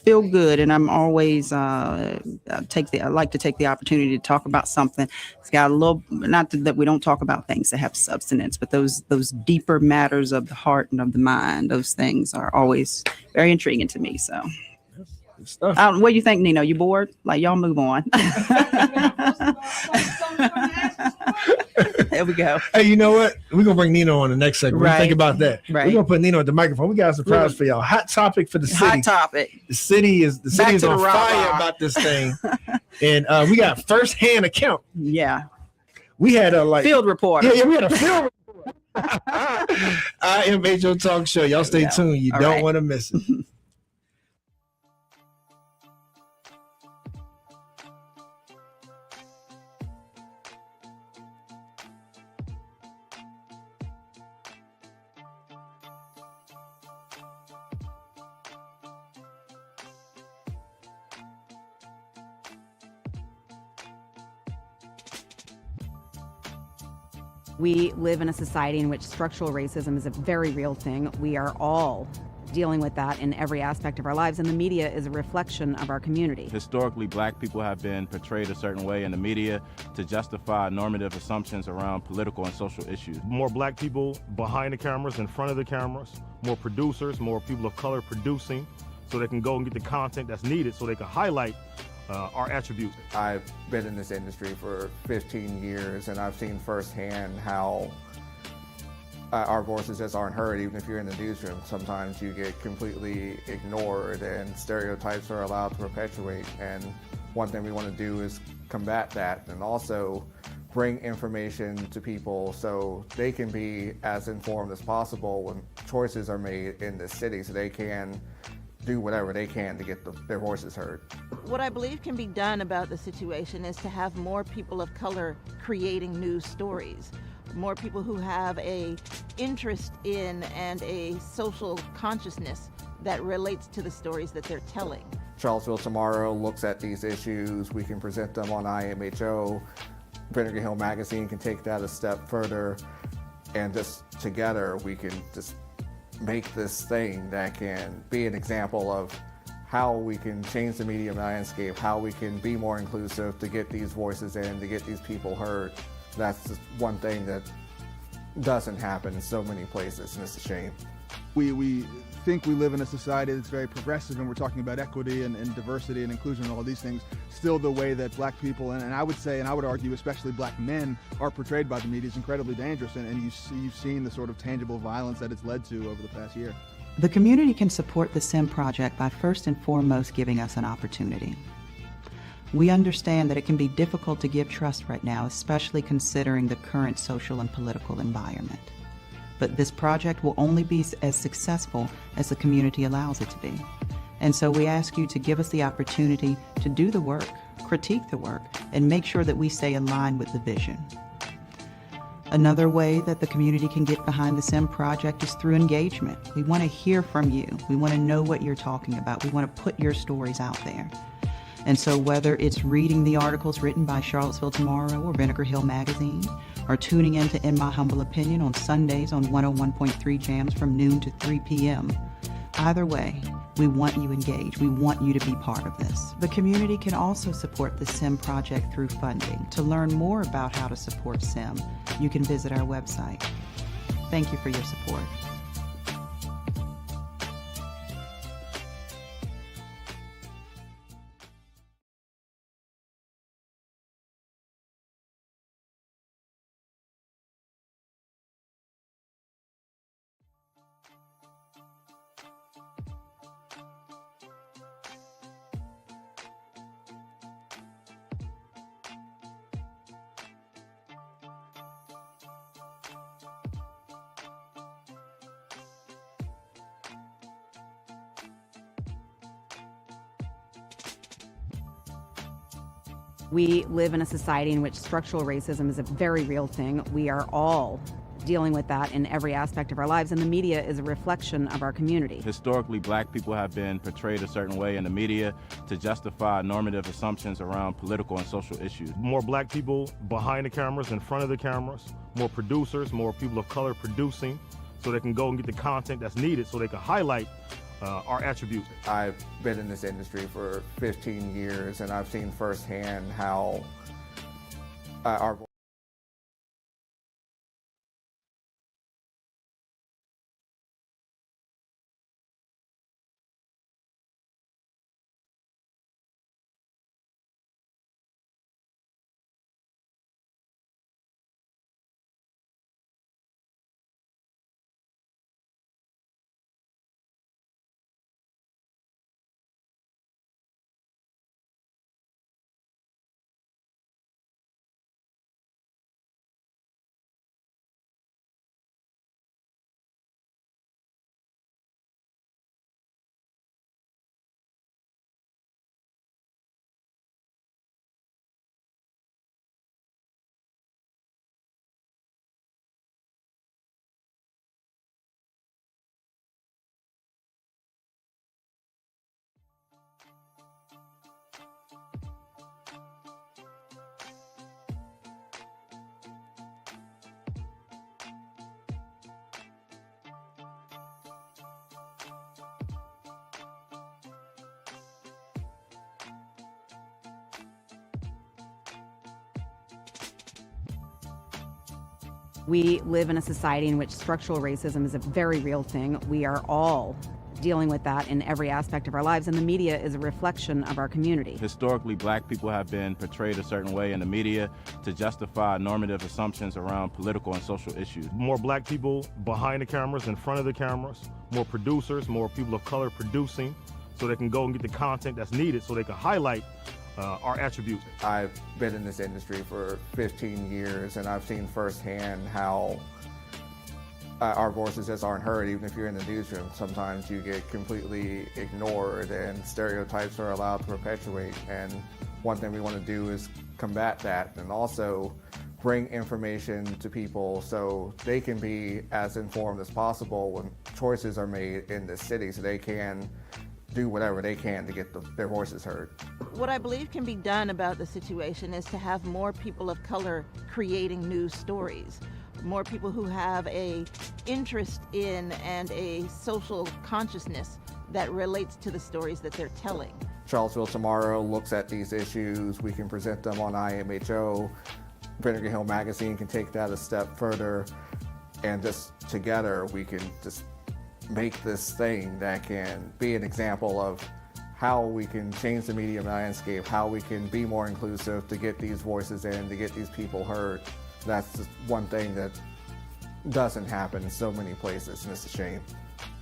[SPEAKER 8] good, and I'm always I like to take the opportunity to talk about something. It's got a little, not that we don't talk about things that have substance, but those deeper matters of the heart and of the mind, those things are always very intriguing to me. So
[SPEAKER 5] good stuff.
[SPEAKER 8] What do you think, Nino? You bored? Like, y'all move on. There we go.
[SPEAKER 5] Hey, you know what? We're gonna bring Nino on the next segment. What do you think about that?
[SPEAKER 8] Right.
[SPEAKER 5] We're gonna put Nino at the microphone. We got a surprise for y'all. Hot topic for the city.
[SPEAKER 8] Hot topic.
[SPEAKER 5] The city is on fire about this thing, and we got first-hand account.
[SPEAKER 8] Yeah.
[SPEAKER 5] We had a
[SPEAKER 8] field reporter.
[SPEAKER 5] Yeah, we had a field report. IMHO Talk Show. Y'all stay tuned. You don't want to miss it.
[SPEAKER 6] We live in a society in which structural racism is a very real thing. We are all dealing with that in every aspect of our lives, and the media is a reflection of our community.
[SPEAKER 11] Historically, black people have been portrayed a certain way in the media to justify normative assumptions around political and social issues.
[SPEAKER 12] More black people behind the cameras, in front of the cameras, more producers, more people of color producing, so they can go and get the content that's needed so they can highlight our attributes.
[SPEAKER 13] I've been in this industry for 15 years, and I've seen firsthand how our voices just aren't heard. Even if you're in the newsroom, sometimes you get completely ignored and stereotypes are allowed to perpetuate. And one thing we want to do is combat that, and also bring information to people so they can be as informed as possible when choices are made in the city, so they can do whatever they can to get their voices heard.
[SPEAKER 14] What I believe can be done about the situation is to have more people of color creating news stories, more people who have a interest in and a social consciousness that relates to the stories that they're telling.
[SPEAKER 13] Charlottesville Tomorrow looks at these issues. We can present them on IMHO. Vinegar Hill Magazine can take that a step further. and just together we can just make this thing that can be an example of how we can change the media landscape, how we can be more inclusive to get these voices in, to get these people heard. That's just one thing that doesn't happen in so many places, and it's a shame.
[SPEAKER 15] We think we live in a society that's very progressive, and we're talking about equity and diversity and inclusion and all these things. Still, the way that black people, and I would say, and I would argue especially black men, are portrayed by the media is incredibly dangerous, and you've seen the sort of tangible violence that it's led to over the past year.
[SPEAKER 8] The community can support the SIM project by first and foremost giving us an opportunity. We understand that it can be difficult to give trust right now, especially considering the current social and political environment. But this project will only be as successful as the community allows it to be. And so we ask you to give us the opportunity to do the work, critique the work, and make sure that we stay in line with the vision. Another way that the community can get behind the SIM project is through engagement. We want to hear from you. We want to know what you're talking about. We want to put your stories out there. And so whether it's reading the articles written by Charlottesville Tomorrow or Vinegar Hill Magazine, or tuning in to In My Humble Opinion on Sundays on 101.3 Jams from noon to 3 p.m., either way, we want you engaged. We want you to be part of this. The community can also support the SIM project through funding. To learn more about how to support SIM, you can visit our website. Thank you for your support.
[SPEAKER 6] We live in a society in which structural racism is a very real thing. We are all dealing with that in every aspect of our lives, and the media is a reflection of our community.
[SPEAKER 11] Historically, black people have been portrayed a certain way in the media to justify normative assumptions around political and social issues.
[SPEAKER 12] More black people behind the cameras, in front of the cameras, more producers, more people of color producing, so they can go and get the content that's needed so they can highlight our attributes.
[SPEAKER 13] I've been in this industry for 15 years, and I've seen firsthand how our
[SPEAKER 6] We live in a society in which structural racism is a very real thing. We are all dealing with that in every aspect of our lives, and the media is a reflection of our community.
[SPEAKER 11] Historically, black people have been portrayed a certain way in the media to justify normative assumptions around political and social issues.
[SPEAKER 12] More black people behind the cameras, in front of the cameras, more producers, more people of color producing, so they can go and get the content that's needed so they can highlight our attributes.
[SPEAKER 13] I've been in this industry for 15 years, and I've seen firsthand how our voices just aren't heard. Even if you're in the newsroom, sometimes you get completely ignored and stereotypes are allowed to perpetuate. And one thing we want to do is combat that, and also bring information to people so they can be as informed as possible when choices are made in the city, so they can do whatever they can to get their voices heard.
[SPEAKER 14] What I believe can be done about the situation is to have more people of color creating news stories, more people who have a interest in and a social consciousness that relates to the stories that they're telling.
[SPEAKER 13] Charlottesville Tomorrow looks at these issues. We can present them on IMHO. Vinegar Hill Magazine can take that a step further, and just together we can just make this thing that can be an example of how we can change the media landscape, how we can be more inclusive to get these voices in, to get these people heard. That's just one thing that doesn't happen in so many places, and it's a shame.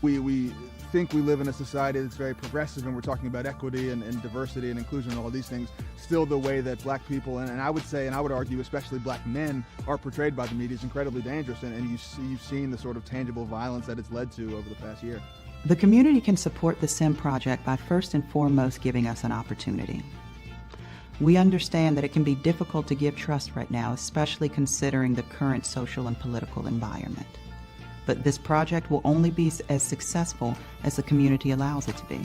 [SPEAKER 15] We think we live in a society that's very progressive, and we're talking about equity and diversity and inclusion and all these things. Still, the way that black people, and I would say, and I would argue, especially black men, are portrayed by the media is incredibly dangerous, and you've seen the sort of tangible violence that it's led to over the past year.
[SPEAKER 8] The community can support the SIM project by first and foremost giving us an opportunity. We understand that it can be difficult to give trust right now, especially considering the current social and political environment. But this project will only be as successful as the community allows it to be.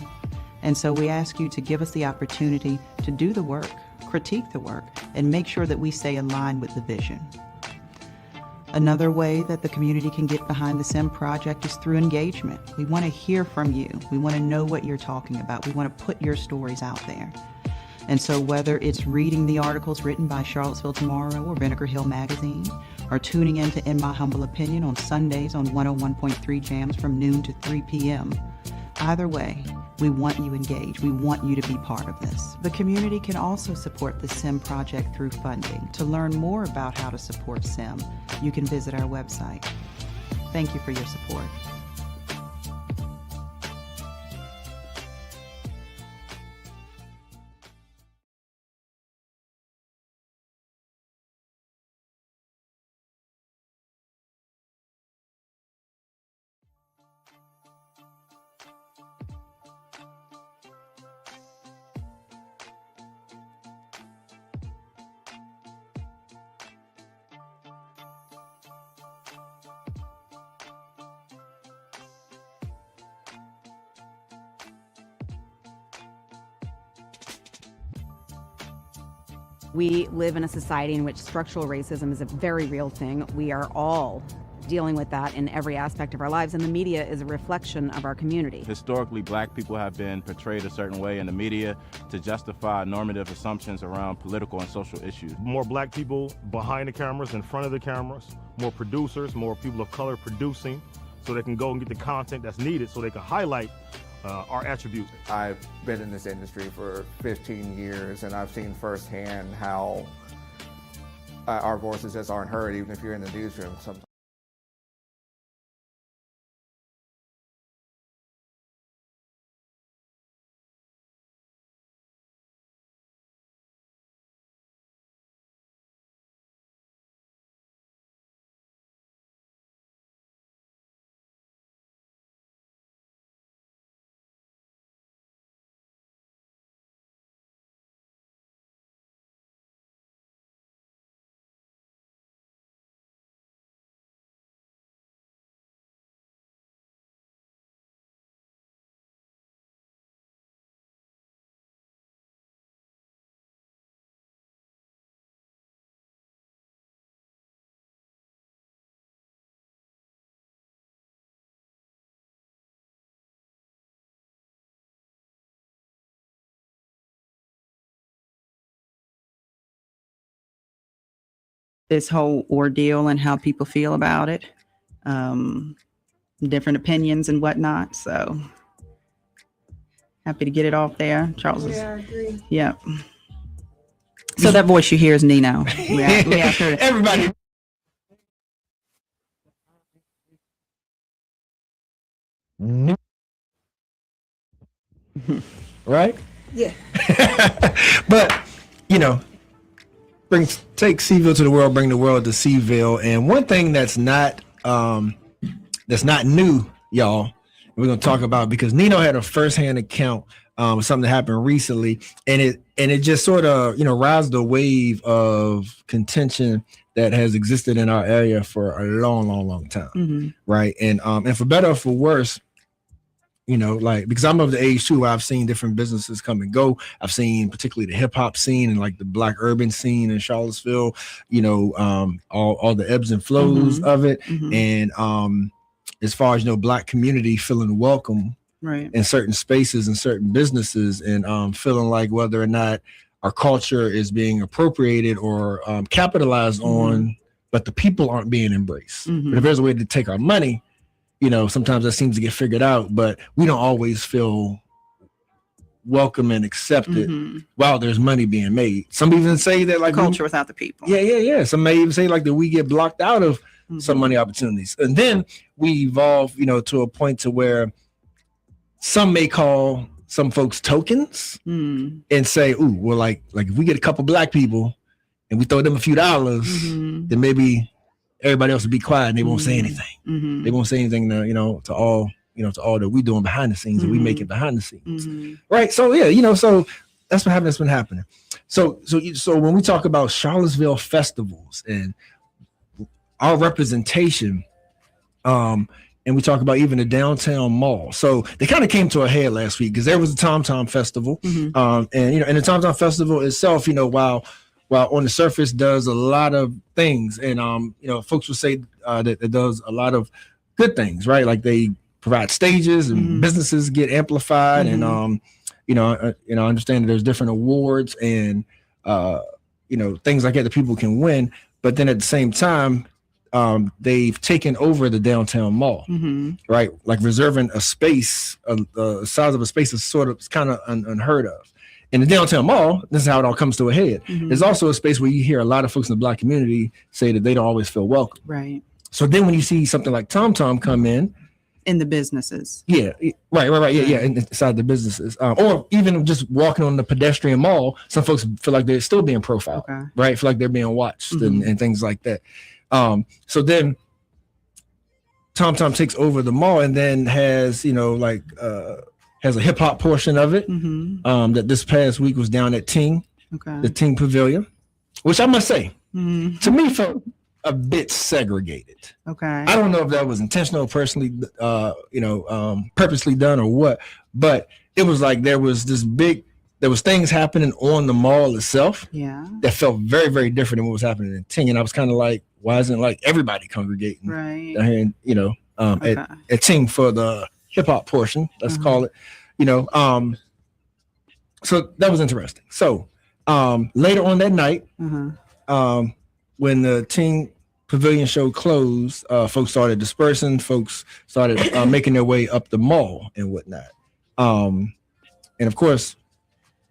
[SPEAKER 8] And so we ask you to give us the opportunity to do the work, critique the work, and make sure that we stay in line with the vision. Another way that the community can get behind the SIM project is through engagement. We want to hear from you. We want to know what you're talking about. We want to put your stories out there. And so whether it's reading the articles written by Charlottesville Tomorrow or Vinegar Hill Magazine, or tuning in to In My Humble Opinion on Sundays on 101.3 Jams from noon to 3 p.m., either way, we want you engaged. We want you to be part of this. The community can also support the SIM project through funding. To learn more about how to support SIM, you can visit our website. Thank you for your support.
[SPEAKER 6] We live in a society in which structural racism is a very real thing. We are all dealing with that in every aspect of our lives, and the media is a reflection of our community.
[SPEAKER 11] Historically, black people have been portrayed a certain way in the media to justify normative assumptions around political and social issues.
[SPEAKER 12] More black people behind the cameras, in front of the cameras, more producers, more people of color producing, so they can go and get the content that's needed so they can highlight our attributes.
[SPEAKER 13] I've been in this industry for 15 years, and I've seen firsthand how our voices just aren't heard, even if you're in the newsroom sometimes.
[SPEAKER 8] This whole ordeal and how people feel about it, different opinions and whatnot. So happy to get it off there. Charles is,
[SPEAKER 2] Yeah, I agree.
[SPEAKER 8] yeah. So that voice you hear is Nino. We asked her to,
[SPEAKER 5] Everybody. Right?
[SPEAKER 2] Yeah.
[SPEAKER 5] But, you know, take Seville to the world, bring the world to Seville. And one thing that's not new, y'all, we're going to talk about, because Nino had a firsthand account of something that happened recently, and it just sort of, roused a wave of contention that has existed in our area for a long time.
[SPEAKER 8] mm-hmm.
[SPEAKER 5] Right. And for better or for worse, You know, like, because I'm of the age too where I've seen different businesses come and go. I've seen particularly the hip hop scene and like the Black urban scene in Charlottesville, you know, all the ebbs and flows of it. And as far as, you know, Black community feeling welcome in certain spaces and certain businesses, and feeling like whether or not our culture is being appropriated or capitalized on, but the people aren't being embraced. But if there's a way to take our money, you know, sometimes that seems to get figured out, but we don't always feel welcome and accepted while there's money being made. Some even say that like
[SPEAKER 8] culture without the people.
[SPEAKER 5] Yeah. Some may even say like that we get blocked out of some money opportunities. And then we evolve, you know, to a point to where some may call some folks tokens and say, ooh, well, like if we get a couple Black people and we throw them a few dollars, then maybe everybody else will be quiet and they won't say anything. They won't say anything to, you know, to all that we doing behind the scenes and we make it behind the scenes. Right. So yeah, you know, so that's what happened. That's been happening. So when we talk about Charlottesville festivals and our representation, and we talk about even the downtown mall. So they kind of came to a head last week because there was a Tom Tom Festival. And you know, and the Tom Tom Festival itself, you know, while on the surface does a lot of things, and you know, folks will say that it does a lot of good things, right? Like they provide stages and businesses get amplified, and you know, I understand that there's different awards and you know, things like that people can win. But then at the same time, they've taken over the downtown mall, right? Like reserving a space, the size of a space is kind of unheard of. In the downtown mall, this is how it all comes to a head. There's also a space where you hear a lot of folks in the Black community say that they don't always feel welcome.
[SPEAKER 8] Right.
[SPEAKER 5] So then when you see something like Tom Tom come in
[SPEAKER 8] the businesses.
[SPEAKER 5] Yeah. Right. Yeah. Inside the businesses. Or even just walking on the pedestrian mall, some folks feel like they're still being profiled, right? Feel like they're being watched and things like that. So then Tom Tom takes over the mall and then has, you know, like, has a hip hop portion of it that this past week was down at Ting, the Ting Pavilion, which I must say, to me felt a bit segregated. I don't know if that was intentional, personally, purposely done or what, but it was like there was things happening on the mall itself that felt very, very different than what was happening in Ting. And I was kind of like, why isn't like everybody congregating down here, and, you know, at Ting for the hip hop portion, let's call it, you know. So that was interesting. So later on that night, when the Ting Pavilion show closed, folks started dispersing. Folks started making their way up the mall and whatnot. And of course,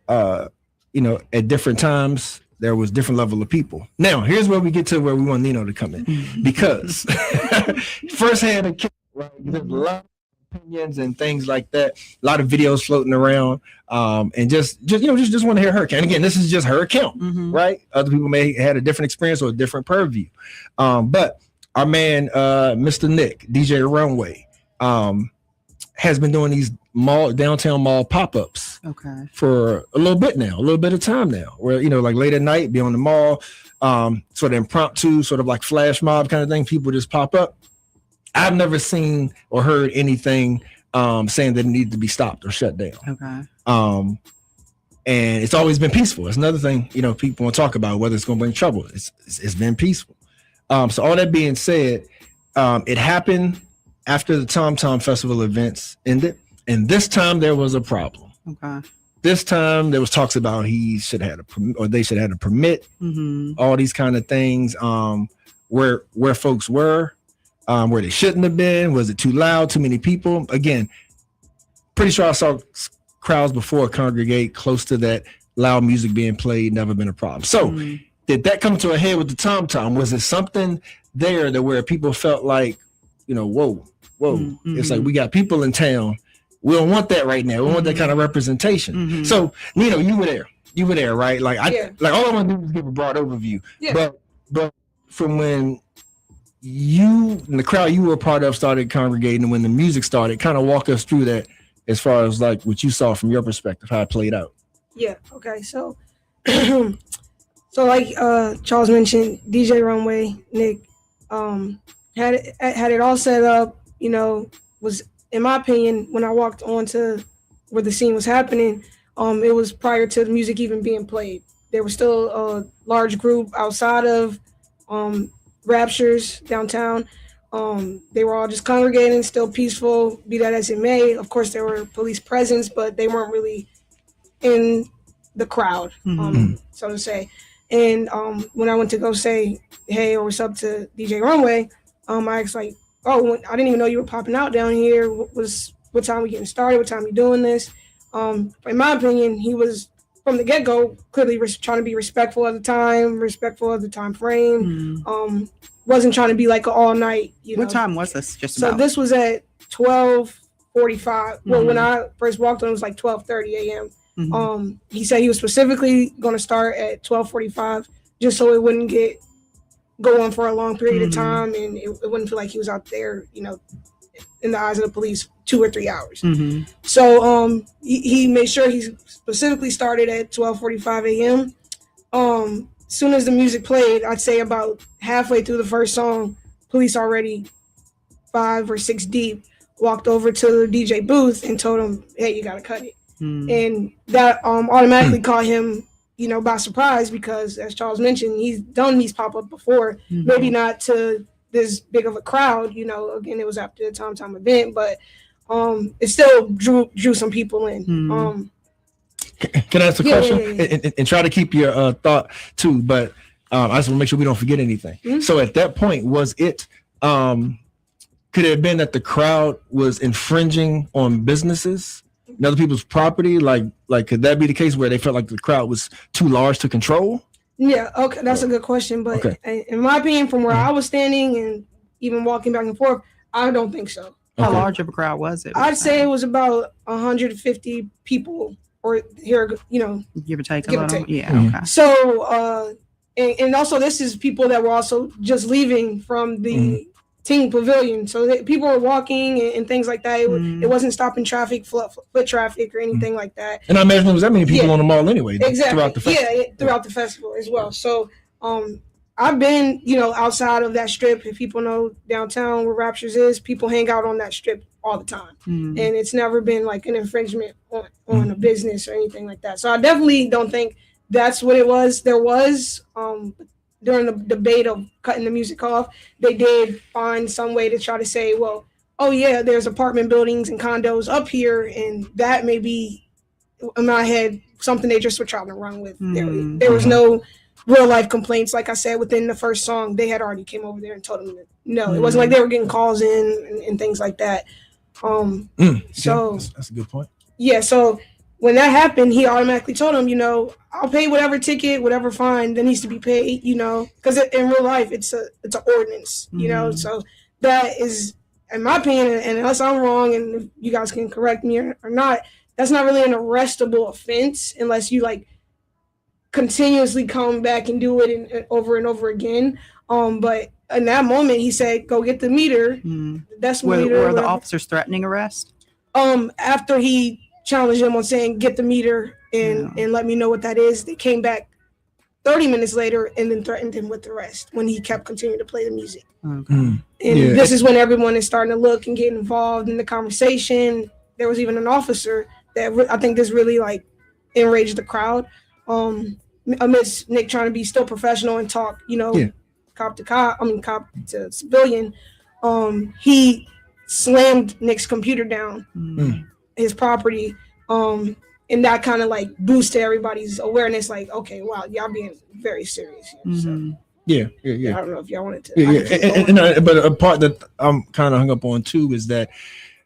[SPEAKER 5] you know, at different times there was different level of people. Now, here's where we get to where we want Nino to come in, because firsthand, right? There's a lot of opinions and things like that. A lot of videos floating around, and just want to hear her account. And again, this is just her account, right? Other people may have had a different experience or a different purview. But our man, Mr. Nick, DJ Runway, has been doing these downtown mall pop-ups for a little bit of time now, where, you know, like late at night, be on the mall, sort of impromptu, sort of like flash mob kind of thing. People just pop up. I've never seen or heard anything saying that it needed to be stopped or shut down. And it's always been peaceful. It's another thing, you know, people want to talk about, whether it's going to bring trouble. It's been peaceful. So all that being said, it happened after the Tom Tom Festival events ended, and this time there was a problem. This time there was talks about he should have had a permit, or they should have had a permit. All these kind of things. Where folks were, where they shouldn't have been. Was it too loud? Too many people? Again, pretty sure I saw crowds before congregate close to that. Loud music being played, never been a problem. So did that come to a head with the Tom Tom? Was it something there that where people felt like, you know, whoa, it's like we got people in town. We don't want that right now. We want that kind of representation. So, Nino, you were there, right? Like all I want to do is give a broad overview. But from when you and the crowd you were a part of started congregating, and when the music started, kind of walk us through that as far as like what you saw from your perspective, how it played out.
[SPEAKER 2] Yeah. Okay. So, so like Charles mentioned, DJ Runway, Nick, had it all set up. You know, was in my opinion, when I walked onto where the scene was happening, it was prior to the music even being played. There was still a large group outside of Raptures downtown. They were all just congregating, still peaceful, be that as it may. Of course, there were police presence, but they weren't really in the crowd, so to say. And when I went to go say, hey, or what's up to DJ Runway, I asked like, oh, I didn't even know you were popping out down here. What time we getting started? What time you doing this? In my opinion, he was from the get-go clearly trying to be respectful of the time, respectful of the time frame. Wasn't trying to be like an all-night.
[SPEAKER 8] What time was this?
[SPEAKER 2] So this was at 12:45. Well, when I first walked on, it was like 12:30 a.m. He said he was specifically going to start at 12:45 just so it wouldn't go on for a long period of time, and it wouldn't feel like he was out there, in the eyes of the police 2 or 3 hours. So he made sure he specifically started at 12:45 a.m. Soon as the music played, I'd say about halfway through the first song, police already 5 or 6 deep walked over to the DJ booth and told him, hey, you gotta cut it. And that automatically caught him, by surprise, because as Charles mentioned, he's done these pop-up before, maybe not to this big of a crowd, again, it was after the Tom event, but it still drew some people in.
[SPEAKER 5] Can I ask a question? Yeah. And try to keep your thought too, but I just want to make sure we don't forget anything. So at that point, was it could it have been that the crowd was infringing on businesses and other people's property? Like could that be the case where they felt like the crowd was too large to control?
[SPEAKER 2] Yeah, okay, that's a good question. But in my opinion, from where I was standing and even walking back and forth, I don't think so.
[SPEAKER 8] How large of a crowd was it?
[SPEAKER 2] I'd say it was about 150 people. Or here,
[SPEAKER 8] give or take a little. Yeah. Okay.
[SPEAKER 2] So, and also this is people that were also just leaving from the team pavilion. So people were walking and things like that. It wasn't stopping traffic, foot traffic or anything like that.
[SPEAKER 5] And I imagine there was that many people on the mall anyway.
[SPEAKER 2] Exactly.
[SPEAKER 5] Throughout the festival.
[SPEAKER 2] Throughout the festival as well. So, I've been, outside of that strip. If people know downtown where Raptures is, people hang out on that strip all the time. And it's never been like an infringement on a business or anything like that. So I definitely don't think that's what it was. There was, during the debate of cutting the music off, they did find some way to try to say, well, oh yeah, there's apartment buildings and condos up here. And that may be, in my head, something they just were trying to run with. There was no real life complaints. Like I said, within the first song, they had already came over there and told them that, no, it wasn't like they were getting calls in and things like that. So
[SPEAKER 5] that's a good point.
[SPEAKER 2] Yeah. So when that happened, he automatically told him, I'll pay whatever ticket, whatever fine that needs to be paid, because in real life, it's an ordinance, so that is, in my opinion, and unless I'm wrong, and if you guys can correct me or not, that's not really an arrestable offense unless you continuously come back and do it over and over again. But in that moment, he said, "Go get the meter." That's
[SPEAKER 8] were the officers threatening arrest?
[SPEAKER 2] After he challenged them on saying, "Get the meter and let me know what that is," they came back 30 minutes later and then threatened him with arrest when he kept continuing to play the music. And this is when everyone is starting to look and get involved in the conversation. There was even an officer that I think this really enraged the crowd. Amidst Nick trying to be still professional and talk, cop to civilian, he slammed Nick's computer down, his property, and that kind of boosted everybody's awareness. Okay, wow, y'all being very serious here. So,
[SPEAKER 5] yeah.
[SPEAKER 2] I don't know if y'all wanted to.
[SPEAKER 5] But a part that I'm kind of hung up on too is that,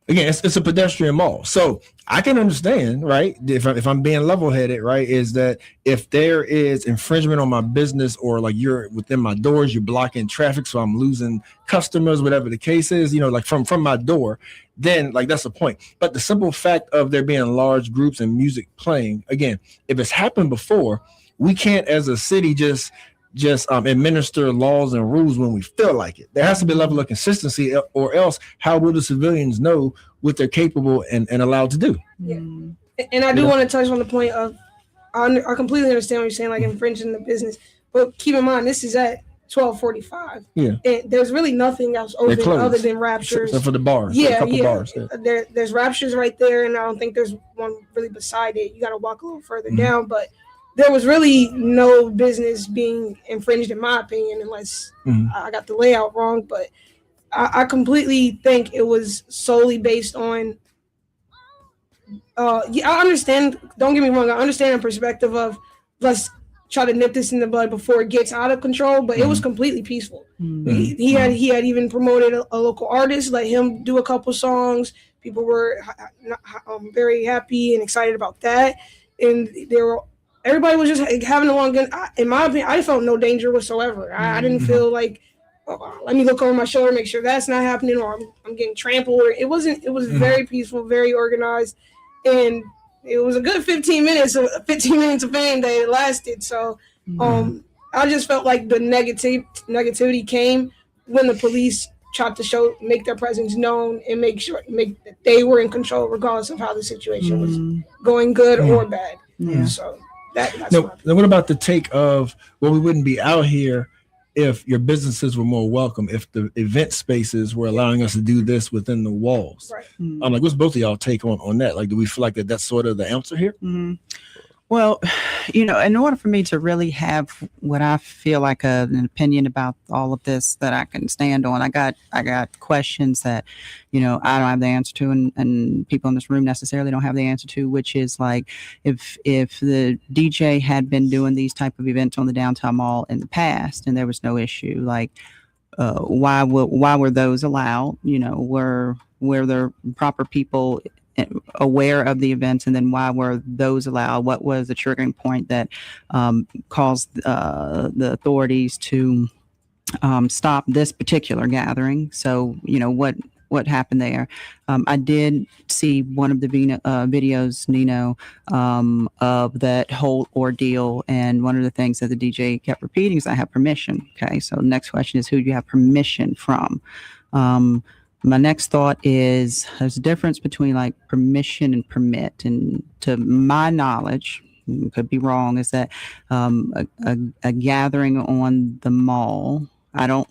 [SPEAKER 5] again, it's a pedestrian mall. So I can understand, right? If I'm being level-headed, right, is that if there is infringement on my business or you're within my doors, you're blocking traffic, so I'm losing customers, whatever the case is, from my door, then that's the point. But the simple fact of there being large groups and music playing, again, if it's happened before, we can't as a city just administer laws and rules when we feel like it. There has to be a level of consistency, or else how will the civilians know what they're capable and allowed to do?
[SPEAKER 2] Yeah. And I do want to touch on the point of, I completely understand what you're saying, infringing the business, but keep in mind, this is at 12:45.
[SPEAKER 5] Yeah.
[SPEAKER 2] And there's really nothing else
[SPEAKER 5] They're
[SPEAKER 2] open
[SPEAKER 5] closed.
[SPEAKER 2] other than Raptures.
[SPEAKER 5] Except for the bars.
[SPEAKER 2] Yeah,
[SPEAKER 5] a couple
[SPEAKER 2] yeah.
[SPEAKER 5] bars. Yeah.
[SPEAKER 2] There's Raptures right there, and I don't think there's one really beside it. You got to walk a little further
[SPEAKER 5] Mm-hmm.
[SPEAKER 2] down, but there was really no business being infringed, in my opinion, unless I got the layout wrong. But I completely think it was solely based on. I understand. Don't get me wrong. I understand the perspective of let's try to nip this in the bud before it gets out of control. But it was completely peaceful. He had even promoted a local artist, let him do a couple songs. People were very happy and excited about that, and everybody was just having a long. In my opinion, I felt no danger whatsoever. I didn't feel like. Let me look over my shoulder, make sure that's not happening, or I'm getting trampled. Or it wasn't. It was very peaceful, very organized, and it was a good 15 minutes of fame that it lasted. So, I just felt like the negativity came when the police tried to make their presence known and make that they were in control, regardless of how the situation was going, good or bad.
[SPEAKER 5] Yeah.
[SPEAKER 2] So that's
[SPEAKER 5] now, what about the take of we wouldn't be out here if your businesses were more welcome, if the event spaces were allowing us to do this within the walls?
[SPEAKER 2] Right.
[SPEAKER 5] I'm like, what's both of y'all take on that? Like, do we feel like that's sort of the answer here?
[SPEAKER 8] Well, in order for me to really have what I feel like an opinion about all of this that I can stand on, I got questions that, I don't have the answer to, and people in this room necessarily don't have the answer to, which is like, if the DJ had been doing these type of events on the downtown mall in the past and there was no issue, like, why were those allowed? Were there proper people aware of the events, and then why were those allowed? What was the triggering point that caused the authorities to stop this particular gathering? So what happened there? I did see one of the videos, Nino, of that whole ordeal, and one of the things that the DJ kept repeating is, I have permission. Okay, so the next question is, who do you have permission from? My next thought is, there's a difference between like permission and permit. And to my knowledge, could be wrong, is that a gathering on the mall, I don't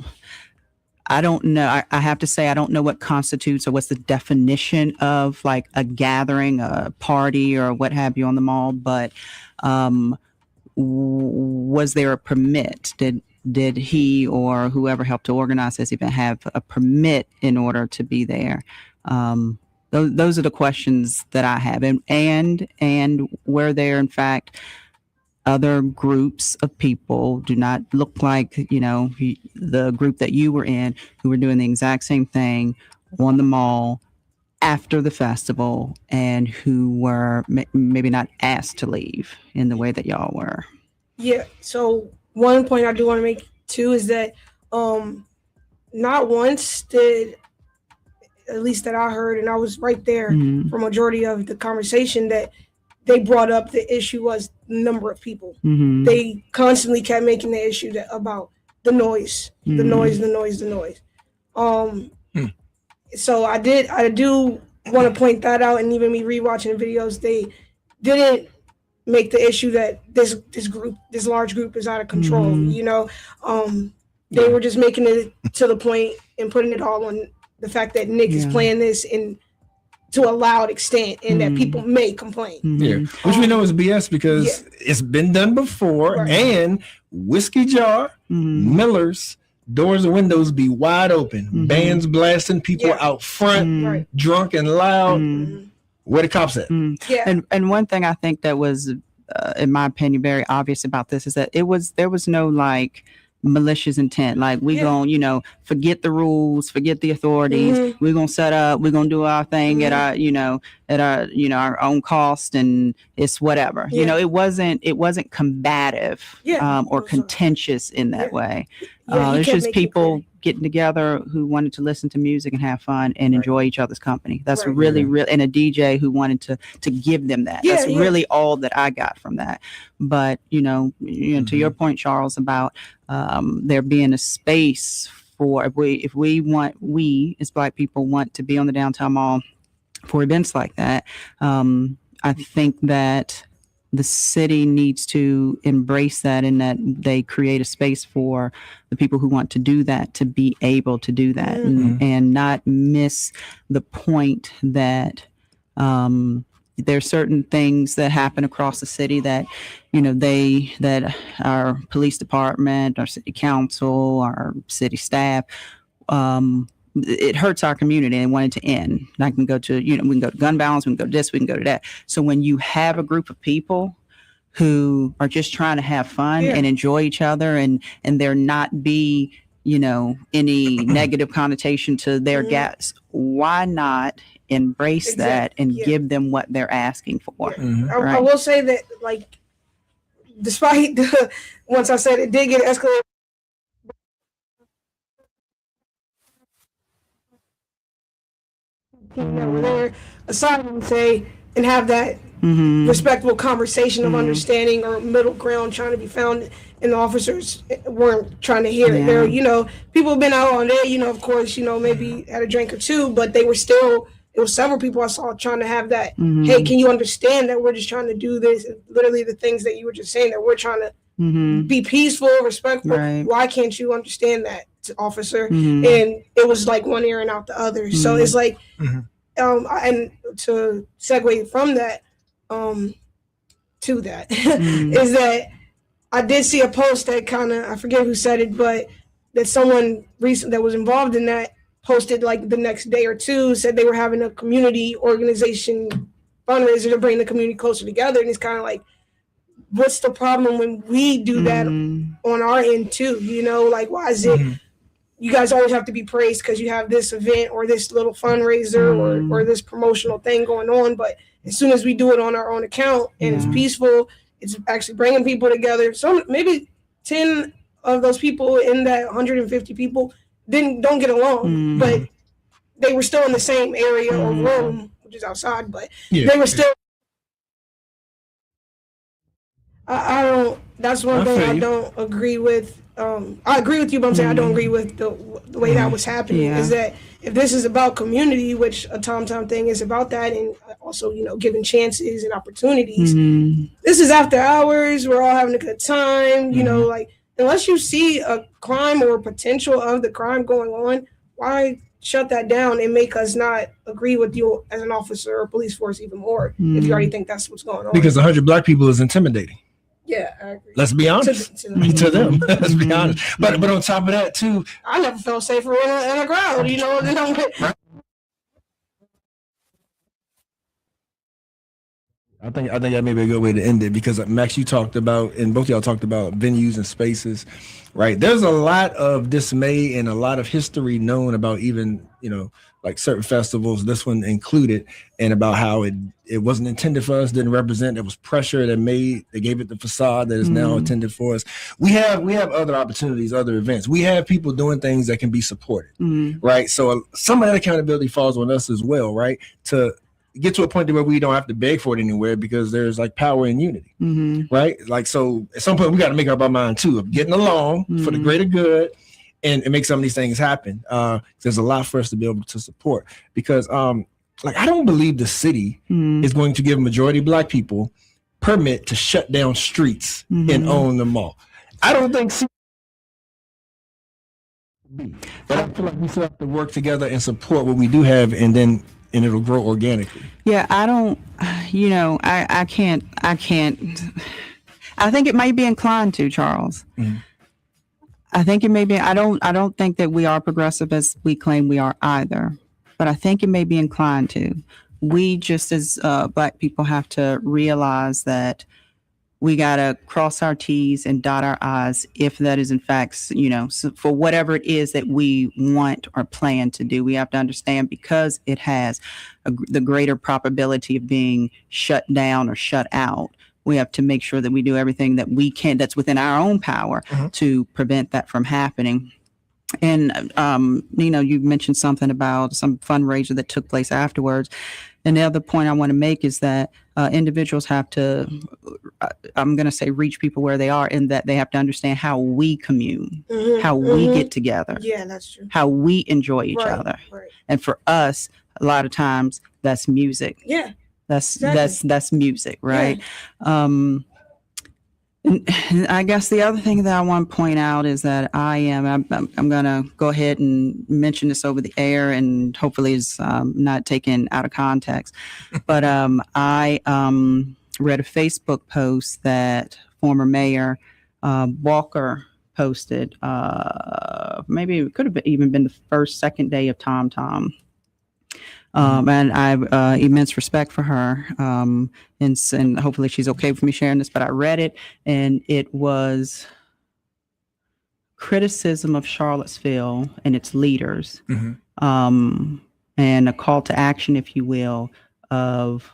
[SPEAKER 8] know. I have to say, I don't know what constitutes or what's the definition of like a gathering, a party or what have you on the mall. But was there a permit? Did he or whoever helped to organize this event have a permit in order to be there? Those are the questions that I have. And were there, in fact, other groups of people, do not look like, the group that you were in, who were doing the exact same thing on the mall after the festival, and who were maybe not asked to leave in the way that y'all were?
[SPEAKER 2] Yeah, so one point I do want to make too is that not once did, at least that I heard, and I was right there for majority of the conversation, that they brought up the issue was the number of people. They constantly kept making the issue about the noise, the noise. So I do want to point that out, and even me rewatching the videos, they didn't make the issue that this large group is out of control. They were just making it to the point and putting it all on the fact that Nick is playing this to a loud extent, and that people may complain.
[SPEAKER 5] Which we know is BS, because it's been done before, and Whiskey Jar, Miller's, doors and windows be wide open, bands blasting, people out front, drunk and loud. Where the cops at?
[SPEAKER 8] And one thing I think that was, in my opinion, very obvious about this is that there was no like malicious intent, like we gonna forget the rules, forget the authorities, we're gonna set up, we're gonna do our thing at our own cost, and it's whatever. It wasn't combative or contentious in that way. It's just people getting together who wanted to listen to music and have fun and enjoy each other's company. That's really, and a DJ who wanted to give them that. That's really all that I got from that. But to your point, Charles, about there being a space for, if we as Black people want to be on the downtown mall for events like that, I think that the city needs to embrace that, and that they create a space for the people who want to do that to be able to do that, and not miss the point that there's certain things that happen across the city that, that our police department, our city council, our city staff, it hurts our community and want it to end. I can go to, we can go to gun violence, we can go to this, we can go to that. So when you have a group of people who are just trying to have fun and enjoy each other, and there not be, any negative connotation to their guests, why not embrace that and give them what they're asking for? Right?
[SPEAKER 2] I will say that, like, despite once I said it did get escalated, we're there aside and say and have that respectful conversation of understanding or middle ground trying to be found, and the officers weren't trying to hear it. There, people have been out all day, of course, maybe had a drink or two, but they were still, it was several people I saw trying to have that, hey, can you understand that we're just trying to do this? Literally the things that you were just saying, that we're trying to be peaceful, respectful. Right. Why can't you understand that, officer? And it was like one ear and out the other. So it's like, and to segue from that to that is that I did see a post that kind of, I forget who said it, but that someone recent that was involved in that posted like the next day or two, said they were having a community organization fundraiser to bring the community closer together. And it's kind of like, what's the problem when we do that on our end too? Like, why is it you guys always have to be praised because you have this event or this little fundraiser or this promotional thing going on? But as soon as we do it on our own account and it's peaceful, it's actually bringing people together. So maybe 10 of those people in that 150 people don't get along, but they were still in the same area or room, which is outside, but they were still. I don't. That's one thing I don't agree with. I agree with you, but I'm saying I don't agree with the way that was happening. Is that if this is about community, which a Tom thing is about that, and also giving chances and opportunities. This is after hours. We're all having a good time. Like, unless you see a crime or potential of the crime going on, why shut that down and make us not agree with you as an officer or police force even more if you already think that's what's going on?
[SPEAKER 5] Because 100 black people is intimidating.
[SPEAKER 2] Yeah, I agree.
[SPEAKER 5] Let's be honest. To them. Let's be honest. But on top of that too,
[SPEAKER 2] I never felt safer in a crowd.
[SPEAKER 5] I think that may be a good way to end it, because Max, you talked about, and both of y'all talked about venues and spaces, right? There's a lot of dismay and a lot of history known about even, like certain festivals, this one included, and about how it wasn't intended for us, didn't represent. It was pressure that gave it the facade that is now intended for us. We have other opportunities, other events. We have people doing things that can be supported, right? So some of that accountability falls on us as well, right? To get to a point where we don't have to beg for it anywhere, because there's like power in unity, right? Like, so at some point we got to make up our mind too of getting along for the greater good and make some of these things happen. There's a lot for us to be able to support, because I don't believe the city is going to give majority black people permit to shut down streets and own them all. I don't think so. But I feel like we still have to work together and support what we do have, and it'll grow organically.
[SPEAKER 8] Yeah, I don't, I can't, I think it might be inclined to, Charles. I think it may be, I don't think that we are progressive as we claim we are either, but I think it may be inclined to. We just as black people have to realize that we got to cross our T's and dot our I's if that is in fact, so for whatever it is that we want or plan to do. We have to understand, because it has the greater probability of being shut down or shut out, we have to make sure that we do everything that we can, that's within our own power, to prevent that from happening. And, you mentioned something about some fundraiser that took place afterwards. And the other point I want to make is that individuals have to, I'm going to say, reach people where they are, in that they have to understand how we commune, how we get together.
[SPEAKER 2] Yeah, that's true.
[SPEAKER 8] How we enjoy each other.
[SPEAKER 2] Right.
[SPEAKER 8] And for us, a lot of times that's music.
[SPEAKER 2] Yeah.
[SPEAKER 8] That's music, right? And I guess the other thing that I want to point out is that I'm going to go ahead and mention this over the air, and hopefully it's not taken out of context. But I read a Facebook post that former Mayor Walker posted. Maybe it could have even been the second day of Tom Tom. And I have immense respect for her, and hopefully she's okay with me sharing this, but I read it, and it was criticism of Charlottesville and its leaders, and a call to action, if you will, of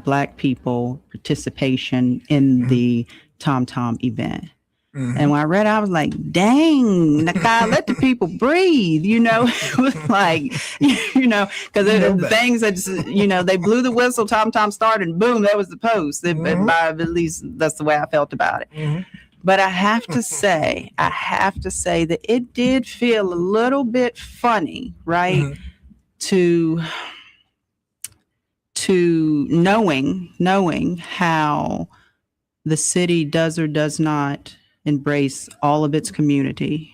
[SPEAKER 8] Black people participation in the Tom Tom event. And when I read it, I was like, dang, God, let the people breathe, It was like, because the things that, they blew the whistle, Tom Tom started, and boom, that was the post. At least that's the way I felt about it. But I have to say that it did feel a little bit funny, right? To knowing how the city does or does not embrace all of its community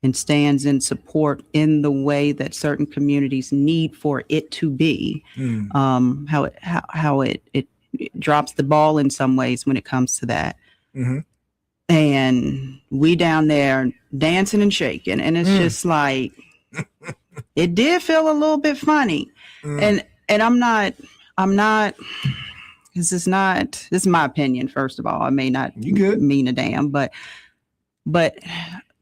[SPEAKER 8] and stands in support in the way that certain communities need for it to be. How it drops the ball in some ways when it comes to that. And we down there dancing and shaking, and it's just like, it did feel a little bit funny. And I'm not this is my opinion, first of all. I may not mean a damn, but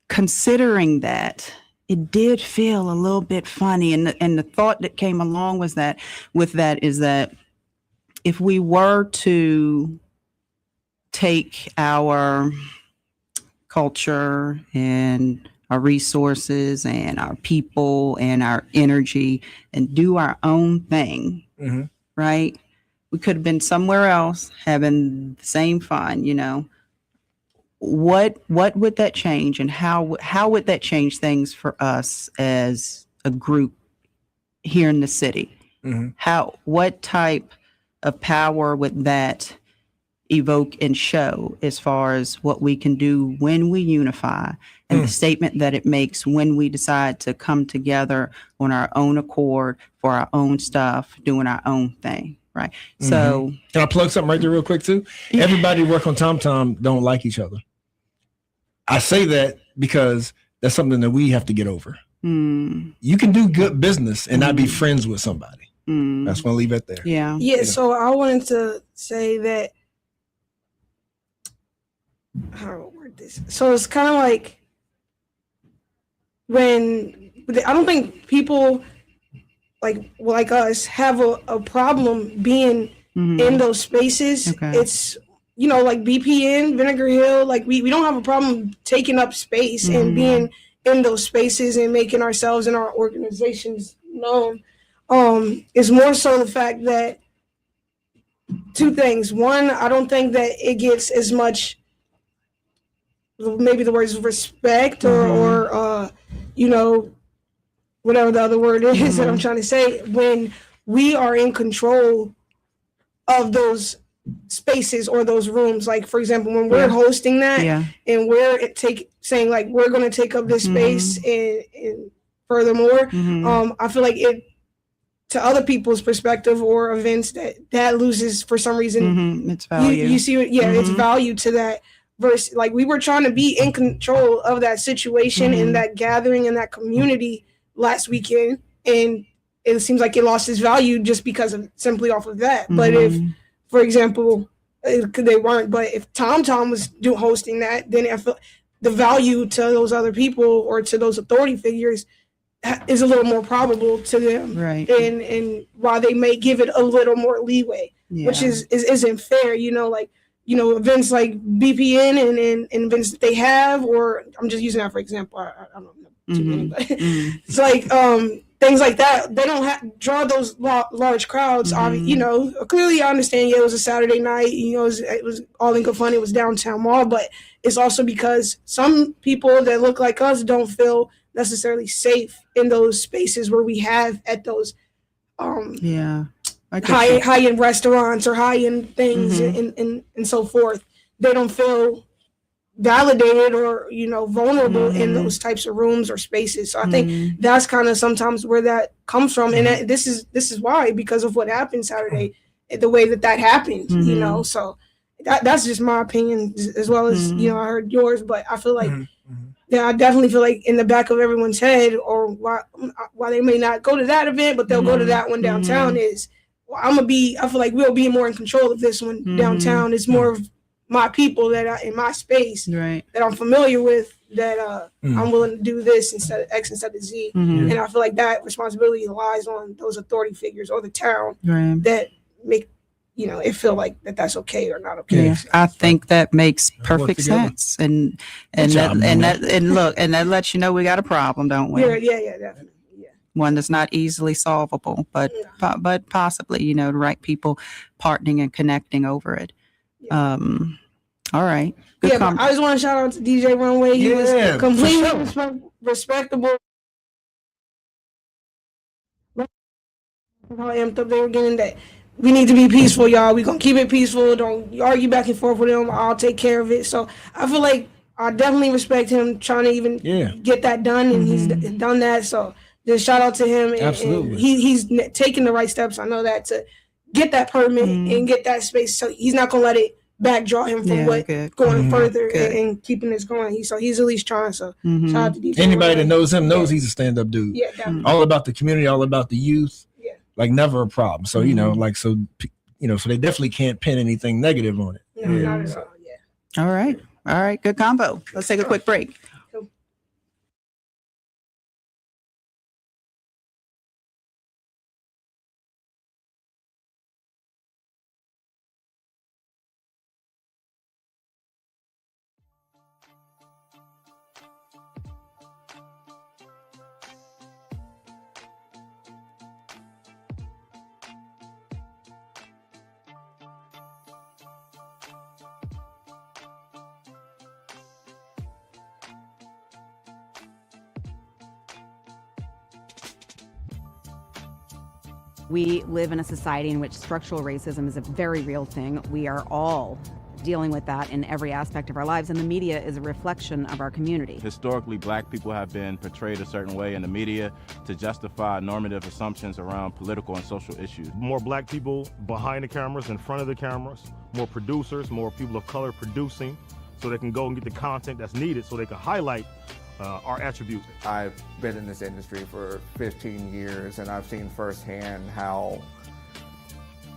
[SPEAKER 8] considering that, it did feel a little bit funny. And the thought that came along with that is that if we were to take our culture and our resources and our people and our energy and do our own thing, right? We could have been somewhere else having the same fun, What would that change, and how would that change things for us as a group here in the city? What type of power would that evoke and show as far as what we can do when we unify, and the statement that it makes when we decide to come together on our own accord for our own stuff, doing our own thing? Right. So
[SPEAKER 5] can I plug something right there real quick too? Everybody who work on Tom Tom don't like each other. I say that because that's something that we have to get over. You can do good business and not be friends with somebody. That's gonna leave it there.
[SPEAKER 2] Yeah. So I wanted to say that, how do I word this? So it's kind of like I don't think people like us have a problem being in those spaces. It's like BPN, Vinegar Hill, we don't have a problem taking up space and being in those spaces and making ourselves and our organizations known. It's more so the fact that two things. One, I don't think that it gets as much, maybe the word is respect or whatever the other word is that I'm trying to say, when we are in control of those spaces or those rooms. Like, for example, when we're hosting that and we're saying we're going to take up this space and furthermore, I feel like it, to other people's perspective or events, that loses for some reason
[SPEAKER 8] its value.
[SPEAKER 2] You see, it's value to that. Versus, we were trying to be in control of that situation and that gathering and that community last weekend, and it seems like it lost its value just because of simply off of that. But if, for example, they weren't, but if Tom Tom was hosting that, then I feel the value to those other people or to those authority figures is a little more probable to them,
[SPEAKER 8] right?
[SPEAKER 2] And while they may give it a little more leeway, which isn't fair, events like BPN and events that they have, or I'm just using that for example. I don't know too many, but it's things like that. They don't draw those large crowds. Clearly I understand. It was a Saturday night. It was all in good fun. It was downtown mall, but it's also because some people that look like us don't feel necessarily safe in those spaces where we have at those high-end restaurants or high-end things and so forth, they don't feel validated or vulnerable in those types of rooms or spaces. So I think that's kind of sometimes where that comes from, and this is why, because of what happened Saturday, the way that happened. So that's just my opinion, as well as I heard yours, but I feel like I definitely feel like in the back of everyone's head, or why they may not go to that event, but they'll go to that one downtown, is I feel like we'll be more in control of this one downtown. It's more of my people that are in my space that I'm familiar with, that I'm willing to do this instead of X instead of Z. And I feel like that responsibility lies on those authority figures or the town that make it feel like that's okay or not okay.
[SPEAKER 8] Yeah, I think that makes perfect sense. And that lets you know we got a problem, don't we?
[SPEAKER 2] Yeah, definitely.
[SPEAKER 8] One that's not easily solvable, but possibly, the right people partnering and connecting over it. All right.
[SPEAKER 2] But I just want to shout out to DJ Runway. He was completely respectable. How amped up they were getting that. We need to be peaceful, y'all. We're going to keep it peaceful. Don't argue back and forth with him. I'll take care of it. So I feel like I definitely respect him trying to even get that done, and he's done that. So just shout out to him.
[SPEAKER 5] Absolutely.
[SPEAKER 2] And he's taking the right steps. I know that, to get that permit and get that space. So he's not going to let it backdraw him from going further and keeping this going. He's at least trying. So shout out to DJ.
[SPEAKER 5] Anybody that knows him knows he's a stand-up dude.
[SPEAKER 2] Yeah, definitely.
[SPEAKER 5] All about the community, all about the youth. Yeah. Like never a problem. So so they definitely can't pin anything negative on it.
[SPEAKER 2] No, not at all. Yeah.
[SPEAKER 8] All right. Good combo. Let's take a quick break.
[SPEAKER 6] We live in a society in which structural racism is a very real thing. We are all dealing with that in every aspect of our lives, and the media is a reflection of our community.
[SPEAKER 11] Historically, black people have been portrayed a certain way in the media to justify normative assumptions around political and social issues.
[SPEAKER 12] More black people behind the cameras, in front of the cameras, more producers, more people of color producing, so they can go and get the content that's needed so they can highlight our attributes.
[SPEAKER 13] I've been in this industry for 15 years, and I've seen firsthand how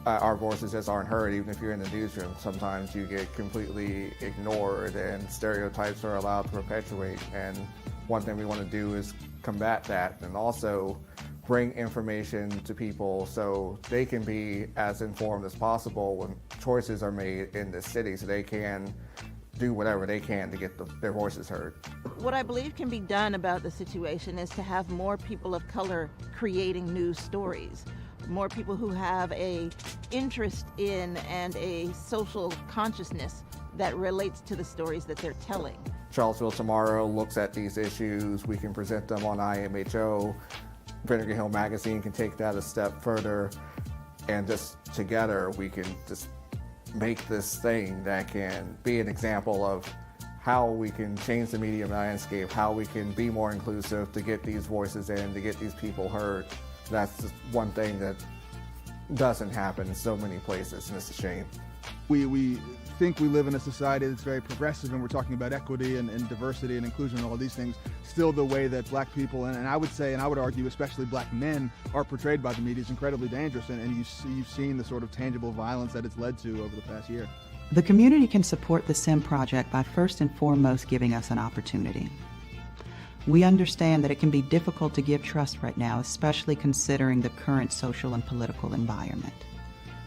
[SPEAKER 13] our voices just aren't heard. Even if you're in the newsroom, sometimes you get completely ignored and stereotypes are allowed to perpetuate. And one thing we want to do is combat that, and also bring information to people so they can be as informed as possible when choices are made in this city, so they can do whatever they can to get their voices heard.
[SPEAKER 14] What I believe can be done about the situation is to have more people of color creating news stories, more people who have a interest in and a social consciousness that relates to the stories that they're telling.
[SPEAKER 13] Charlottesville Tomorrow looks at these issues. We can present them on IMHO. Vinegar Hill Magazine can take that a step further, and just together we can just make this thing that can be an example of how we can change the media landscape, how we can be more inclusive to get these voices in, to get these people heard. That's just one thing that doesn't happen in so many places, and it's a shame.
[SPEAKER 15] We think we live in a society that's very progressive, and we're talking about equity and diversity and inclusion and all these things. Still, the way that black people, and I would say, and I would argue especially black men, are portrayed by the media is incredibly dangerous, and you've seen the sort of tangible violence that it's led to over the past year.
[SPEAKER 8] The community can support the SIM project by first and foremost giving us an opportunity. We understand that it can be difficult to give trust right now, especially considering the current social and political environment.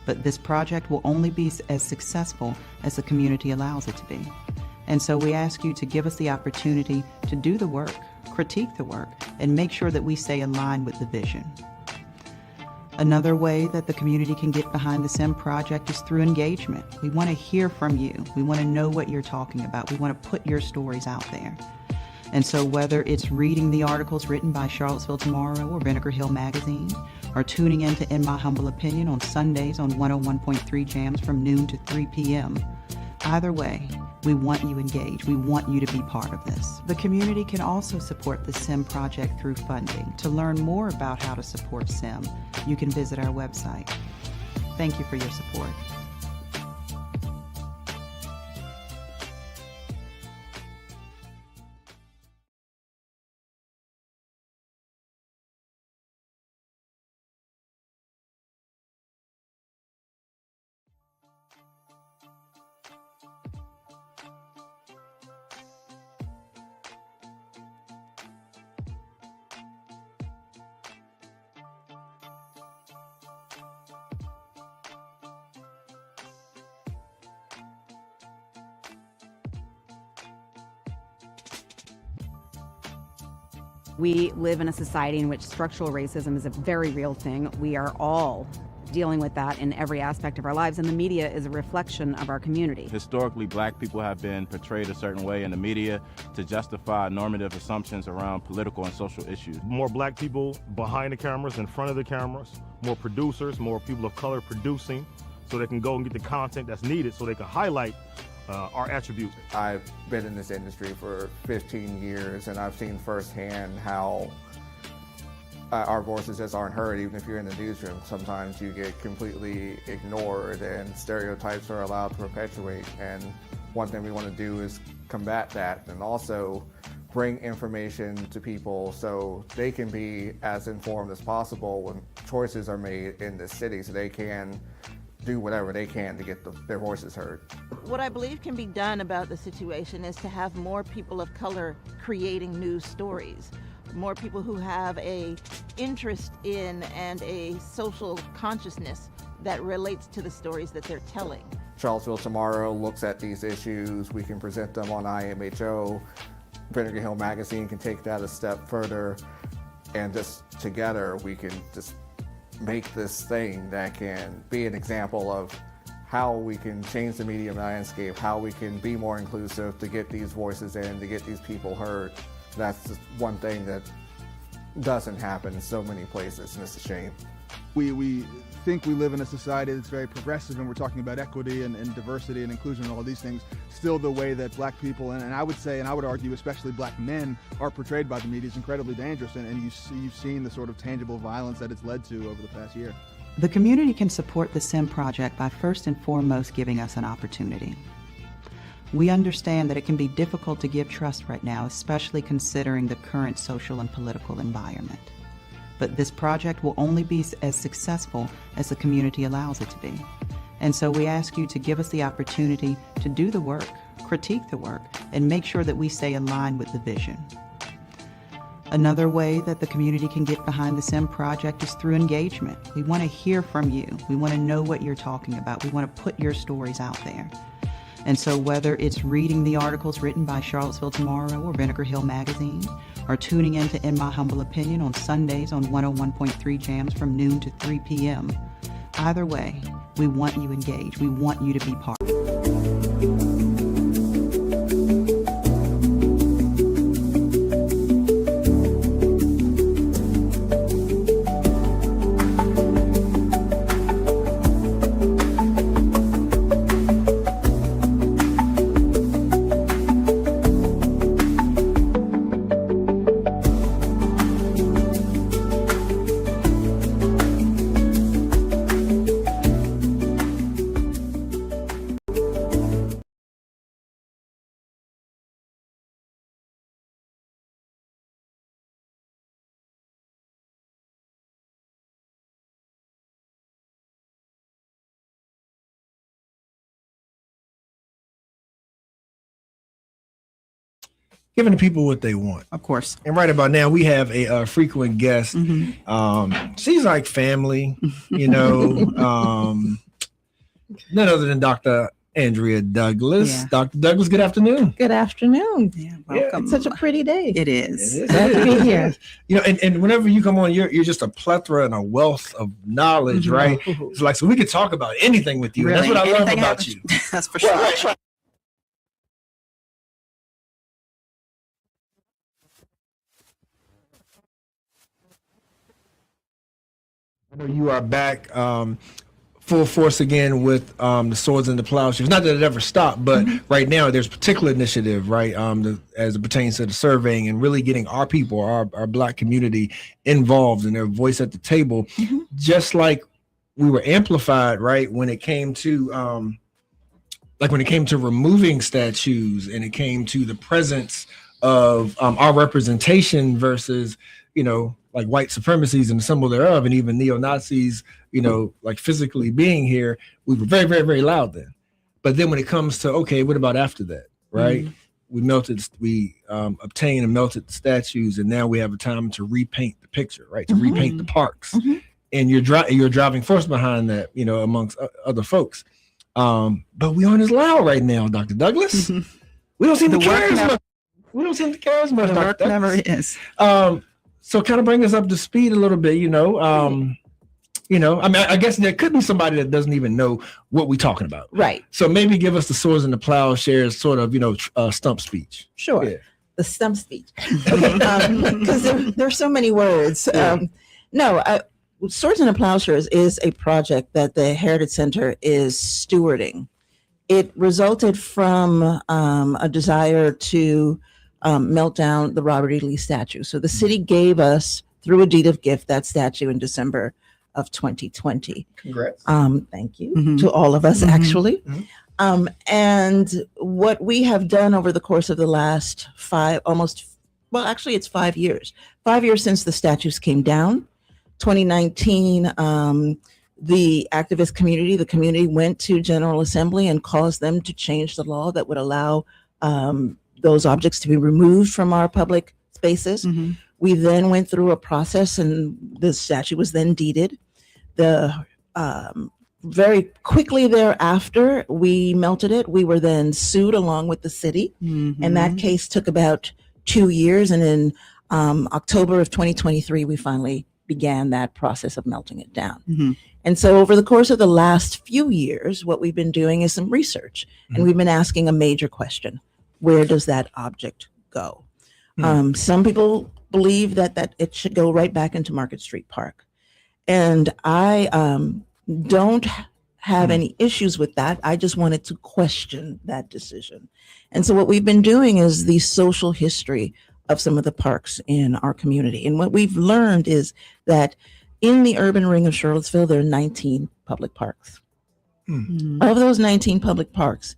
[SPEAKER 8] But this project will only be as successful as the community allows it to be. And so we ask you to give us the opportunity to do the work, critique the work, and make sure that we stay aligned with the vision. Another way that the community can get behind the SIM project is through engagement. We want to hear from you. We want to know what you're talking about. We want to put your stories out there. And so whether it's reading the articles written by Charlottesville Tomorrow or Vinegar Hill Magazine, or tuning in to In My Humble Opinion on Sundays on 101.3 Jams from noon to 3 p.m., either way, we want you engaged. We want you to be part of this. The community can also support the SIM project through funding. To learn more about how to support SIM, you can visit our website. Thank you for your support.
[SPEAKER 6] We live in a society in which structural racism is a very real thing. We are all dealing with that in every aspect of our lives, and the media is a reflection of our community.
[SPEAKER 11] Historically, black people have been portrayed a certain way in the media to justify normative assumptions around political and social issues.
[SPEAKER 12] More black people behind the cameras, in front of the cameras, more producers, more people of color producing, so they can go and get the content that's needed so they can highlight our attributes.
[SPEAKER 13] I've been in this industry for 15 years, and I've seen firsthand how our voices just aren't heard. Even if you're in the newsroom, sometimes you get completely ignored and stereotypes are allowed to perpetuate. And one thing we want to do is combat that, and also bring information to people so they can be as informed as possible when choices are made in this city, so they can do whatever they can to get their voices heard.
[SPEAKER 14] What I believe can be done about the situation is to have more people of color creating news stories, more people who have a interest in and a social consciousness that relates to the stories that they're telling.
[SPEAKER 13] Charlottesville Tomorrow looks at these issues. We can present them on IMHO. Vinegar Hill Magazine can take that a step further, and just together we can just make this thing that can be an example of how we can change the media landscape, how we can be more inclusive to get these voices in, to get these people heard. That's just one thing that doesn't happen in so many places, and it's a shame.
[SPEAKER 15] We think we live in a society that's very progressive, and we're talking about equity and diversity and inclusion and all these things. Still, the way that black people, and I would say, and I would argue especially black men, are portrayed by the media is incredibly dangerous, and you've seen the sort of tangible violence that it's led to over the past year.
[SPEAKER 8] The community can support the SIM project by first and foremost giving us an opportunity. We understand that it can be difficult to give trust right now, especially considering the current social and political environment. But this project will only be as successful as the community allows it to be. And so we ask you to give us the opportunity to do the work, critique the work, and make sure that we stay in line with the vision. Another way that the community can get behind the SIM project is through engagement. We want to hear from you. We want to know what you're talking about. We want to put your stories out there. And so whether it's reading the articles written by Charlottesville Tomorrow or Vinegar Hill Magazine, or tuning in to In My Humble Opinion on Sundays on 101.3 Jams from noon to 3 p.m., either way, we want you engaged. We want you to be part.
[SPEAKER 5] Giving the people what they want.
[SPEAKER 8] Of course.
[SPEAKER 5] And right about now, we have a frequent guest. She's like family, you know, none other than Dr. Andrea Douglas.
[SPEAKER 8] Yeah.
[SPEAKER 5] Dr. Douglas, good afternoon.
[SPEAKER 16] Good afternoon.
[SPEAKER 8] Yeah, welcome.
[SPEAKER 16] It's such a pretty day.
[SPEAKER 8] It is.
[SPEAKER 16] Glad to be here.
[SPEAKER 5] You know, and whenever you come on, you're just a plethora and a wealth of knowledge, right? It's like, so we could talk about anything with you.
[SPEAKER 8] Really?
[SPEAKER 5] And that's what I love
[SPEAKER 8] Anything
[SPEAKER 5] about
[SPEAKER 8] happens.
[SPEAKER 5] you.
[SPEAKER 8] That's for sure.
[SPEAKER 5] know you are back full force again with the Swords and the Plowshares. Not that it ever stopped, but right now there's a particular initiative, right, as it pertains to the surveying and really getting our people, our Black community involved and their voice at the table, just like we were amplified, right, when it came to removing statues and it came to the presence of our representation versus, like white supremacy is a symbol thereof, and even neo-Nazis, like physically being here, we were very, very, very loud then. But then when it comes to, okay, what about after that, right? We obtained and melted the statues, and now we have a time to repaint the picture, right? To repaint the parks. And you're a driving force behind that, amongst other folks. But we aren't as loud right now, Dr. Douglas. We don't seem to care as much. We don't seem to care as much.
[SPEAKER 8] The work never is.
[SPEAKER 5] So kind of bring us up to speed a little bit, I mean, I guess there could be somebody that doesn't even know what we're talking about.
[SPEAKER 17] Right.
[SPEAKER 5] So maybe give us the Swords and the Plowshares sort of, stump speech.
[SPEAKER 17] Sure.
[SPEAKER 5] Yeah.
[SPEAKER 17] The stump speech. Because there's so many words. Swords and the Plowshares is a project that the Heritage Center is stewarding. It resulted from a desire to melt down the Robert E. Lee statue. So the city gave us, through a deed of gift, that statue in December of 2020.
[SPEAKER 5] Congrats.
[SPEAKER 17] Thank you to all of us, actually. And what we have done over the course of the last it's 5 years. 5 years since the statues came down. 2019, the activist community, the community went to General Assembly and caused them to change the law that would allow those objects to be removed from our public spaces. We then went through a process, and the statue was then deeded. Very quickly thereafter, we melted it. We were then sued along with the city, and that case took about 2 years. And in October of 2023, we finally began that process of melting it down. And so over the course of the last few years, what we've been doing is some research, and we've been asking a major question: where does that object go? Some people believe that it should go right back into Market Street Park. And I don't have any issues with that. I just wanted to question that decision. And so what we've been doing is the social history of some of the parks in our community. And what we've learned is that in the urban ring of Charlottesville, there are 19 public parks. Of those 19 public parks,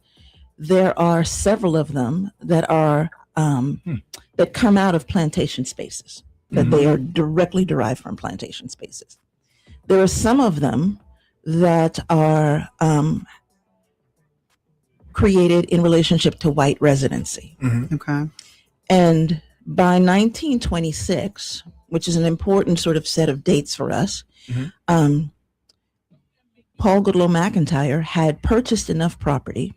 [SPEAKER 17] there are several of them that are that come out of plantation spaces, that they are directly derived from plantation spaces. There are some of them that are created in relationship to white residency.
[SPEAKER 8] Okay.
[SPEAKER 17] And by 1926, which is an important sort of set of dates for us, Paul Goodloe McIntyre had purchased enough property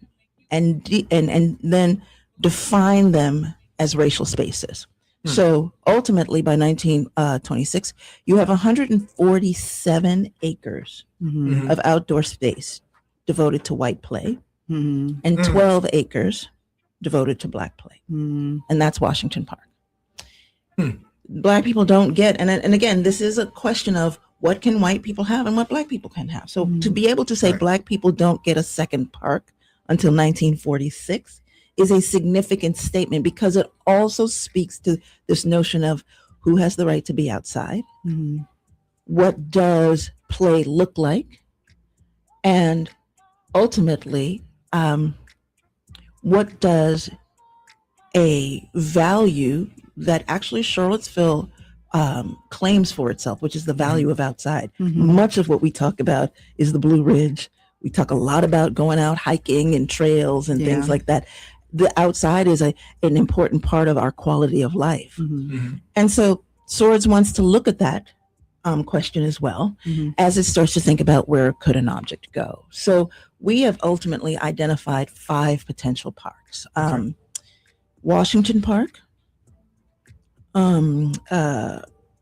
[SPEAKER 17] and then defined them as racial spaces. So ultimately, by 1926, you have 147 acres of outdoor space devoted to white play and 12 acres devoted to Black play. And that's Washington Park. Black people don't get, and again, this is a question of what can white people have and what Black people can have. So to be able to say Black people don't get a second park until 1946 is a significant statement, because it also speaks to this notion of who has the right to be outside, what does play look like, and ultimately, what does a value that actually Charlottesville claims for itself, which is the value of outside. Much of what we talk about is the Blue Ridge. We talk a lot about going out hiking and trails and things like that. The outside is an important part of our quality of life. And so Swords wants to look at that question as well, as it starts to think about where could an object go. So we have ultimately identified 5 potential parks. Washington Park,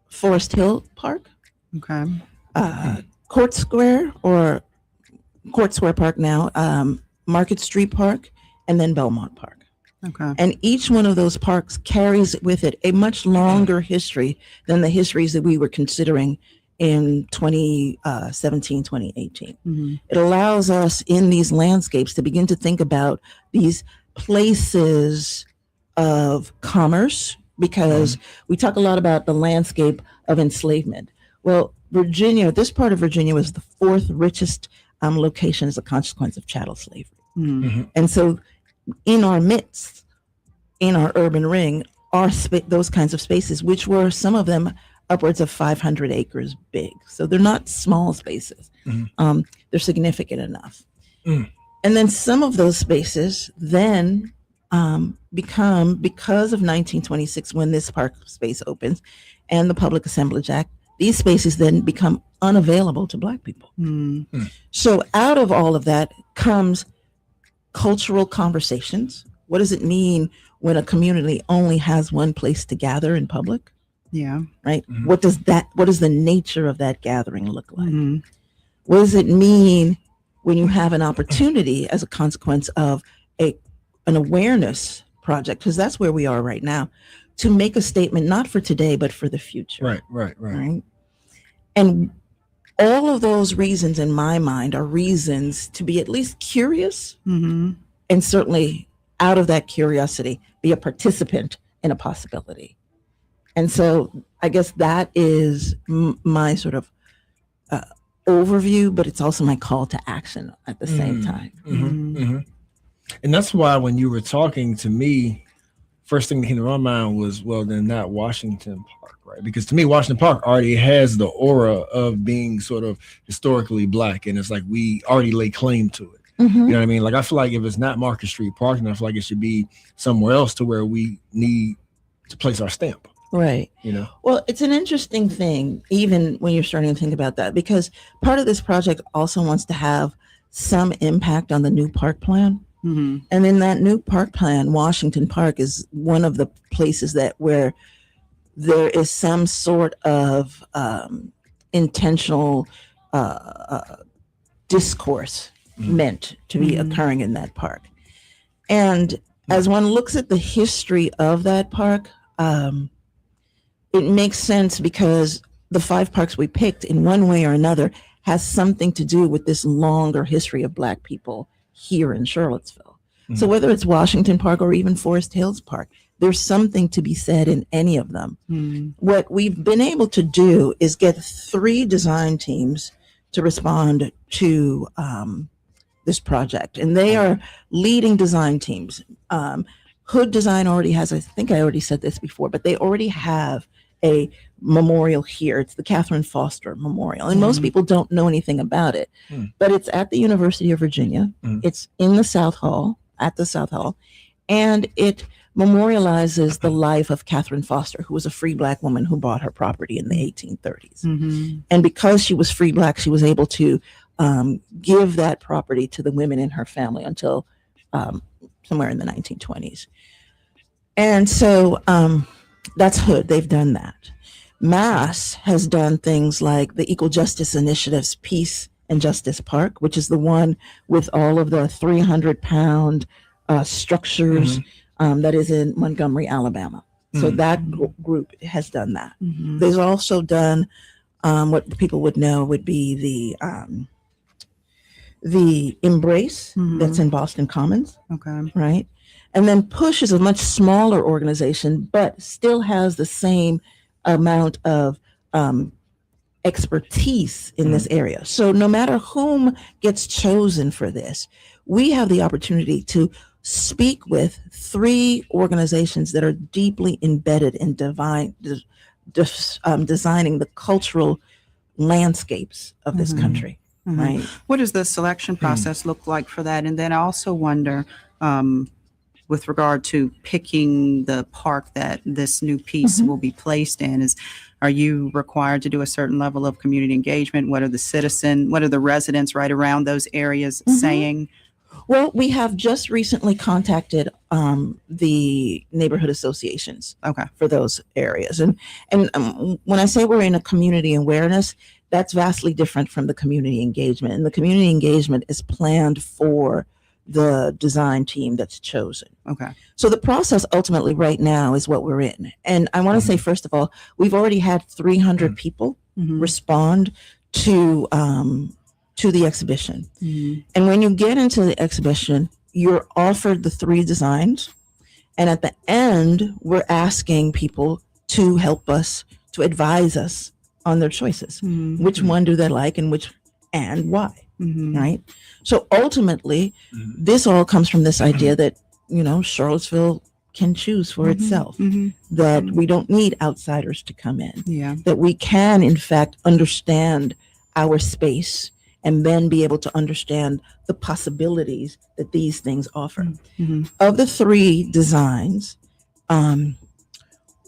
[SPEAKER 17] Forest Hill Park, Court Square Park now, Market Street Park, and then Belmont Park. And each one of those parks carries with it a much longer history than the histories that we were considering in 2017, 2018. It allows us in these landscapes to begin to think about these places of commerce, because we talk a lot about the landscape of enslavement. Well, Virginia, this part of Virginia was the fourth richest location as a consequence of chattel slavery. And so in our midst, in our urban ring, are those kinds of spaces, which were some of them upwards of 500 acres big. So they're not small spaces. They're significant enough. And then some of those spaces then become, because of 1926, when this park space opens and the Public Assemblage Act, these spaces then become unavailable to Black people. So out of all of that comes cultural conversations. What does it mean when a community only has one place to gather in public?
[SPEAKER 8] Yeah.
[SPEAKER 17] Right. What does the nature of that gathering look like? What does it mean when you have an opportunity as a consequence of an awareness project, because that's where we are right now, to make a statement, not for today, but for the future. Right. And all of those reasons in my mind are reasons to be at least curious, and certainly out of that curiosity, be a participant in a possibility. And so I guess that is my sort of overview, but it's also my call to action at the same time.
[SPEAKER 5] And that's why when you were talking to me, first thing that came to my mind was, well, then not Washington Park, right? Because to me, Washington Park already has the aura of being sort of historically Black, and it's like we already lay claim to it. You know what I mean? Like, I feel like if it's not Market Street Park, then I feel like it should be somewhere else to where we need to place our stamp.
[SPEAKER 17] Right.
[SPEAKER 5] You know?
[SPEAKER 17] Well, it's an interesting thing, even when you're starting to think about that, because part of this project also wants to have some impact on the new park plan. And in that new park plan, Washington Park is one of the places where there is some sort of intentional discourse meant to be occurring in that park. And as one looks at the history of that park, it makes sense, because the 5 parks we picked in one way or another has something to do with this longer history of Black people here in Charlottesville. So whether it's Washington Park or even Forest Hills Park, there's something to be said in any of them. What we've been able to do is get 3 design teams to respond to this project, and they are leading design teams. Hood Design already has, I think I already said this before, but they already have a memorial here. It's the Catherine Foster Memorial, and most people don't know anything about it, but it's at the University of Virginia. It's in the South Hall, at the South Hall, and it memorializes the life of Catherine Foster, who was a free Black woman who bought her property in the 1830s. And because she was free Black, she was able to give that property to the women in her family until somewhere in the 1920s. And so that's Hood. They've done that. Mass has done things like the Equal Justice Initiative's Peace and Justice Park, which is the one with all of the 300-pound structures that is in Montgomery, Alabama. So that group has done that. They've also done what people would know would be the Embrace that's in Boston Commons. Right. And then Push is a much smaller organization, but still has the same amount of expertise in this area. So no matter whom gets chosen for this, we have the opportunity to speak with 3 organizations that are deeply embedded in designing the cultural landscapes of this country. Right.
[SPEAKER 8] What does the selection process look like for that? And then I also wonder, with regard to picking the park that this new piece will be placed in, are you required to do a certain level of community engagement? What are the residents right around those areas saying?
[SPEAKER 17] Well, we have just recently contacted the neighborhood associations for those areas. And when I say we're in a community awareness, that's vastly different from the community engagement. And the community engagement is planned for the design team that's chosen. So the process ultimately right now is what we're in. And I want to say, first of all, we've already had 300 people respond to the exhibition. And when you get into the exhibition, you're offered the 3 designs. And at the end, we're asking people to help us, to advise us on their choices. Which one do they like and why, right? So ultimately, this all comes from this idea that, Charlottesville can choose for itself, that we don't need outsiders to come in, that we can, in fact, understand our space and then be able to understand the possibilities that these things offer. Of the 3 designs,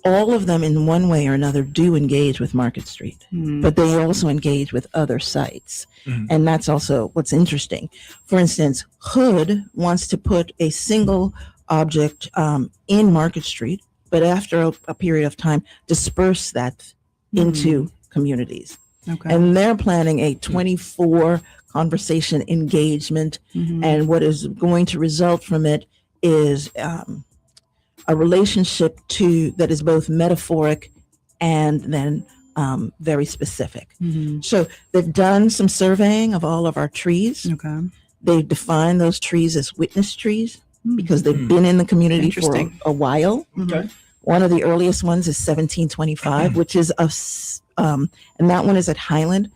[SPEAKER 17] all of them in one way or another do engage with Market Street, but they also engage with other sites. And that's also what's interesting. For instance, Hood wants to put a single object in Market Street, but after a period of time, disperse that into communities. And they're planning a 24 conversation engagement. And what is going to result from it is a relationship that is both metaphoric and then very specific. So they've done some surveying of all of our trees. They've defined those trees as witness trees because they've been in the community for a while. One of the earliest ones is 1725, which is and that one is at Highland.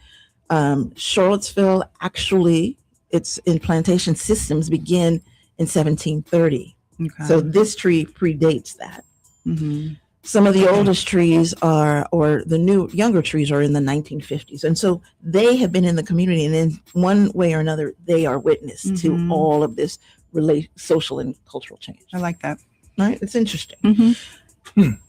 [SPEAKER 17] Charlottesville, actually, its implantation systems begin in 1730. So this tree predates that. Some of the oldest trees or the younger trees are in the 1950s. And so they have been in the community, and in one way or another, they are witness to all of this social and cultural change.
[SPEAKER 8] I like that.
[SPEAKER 17] Right? It's interesting.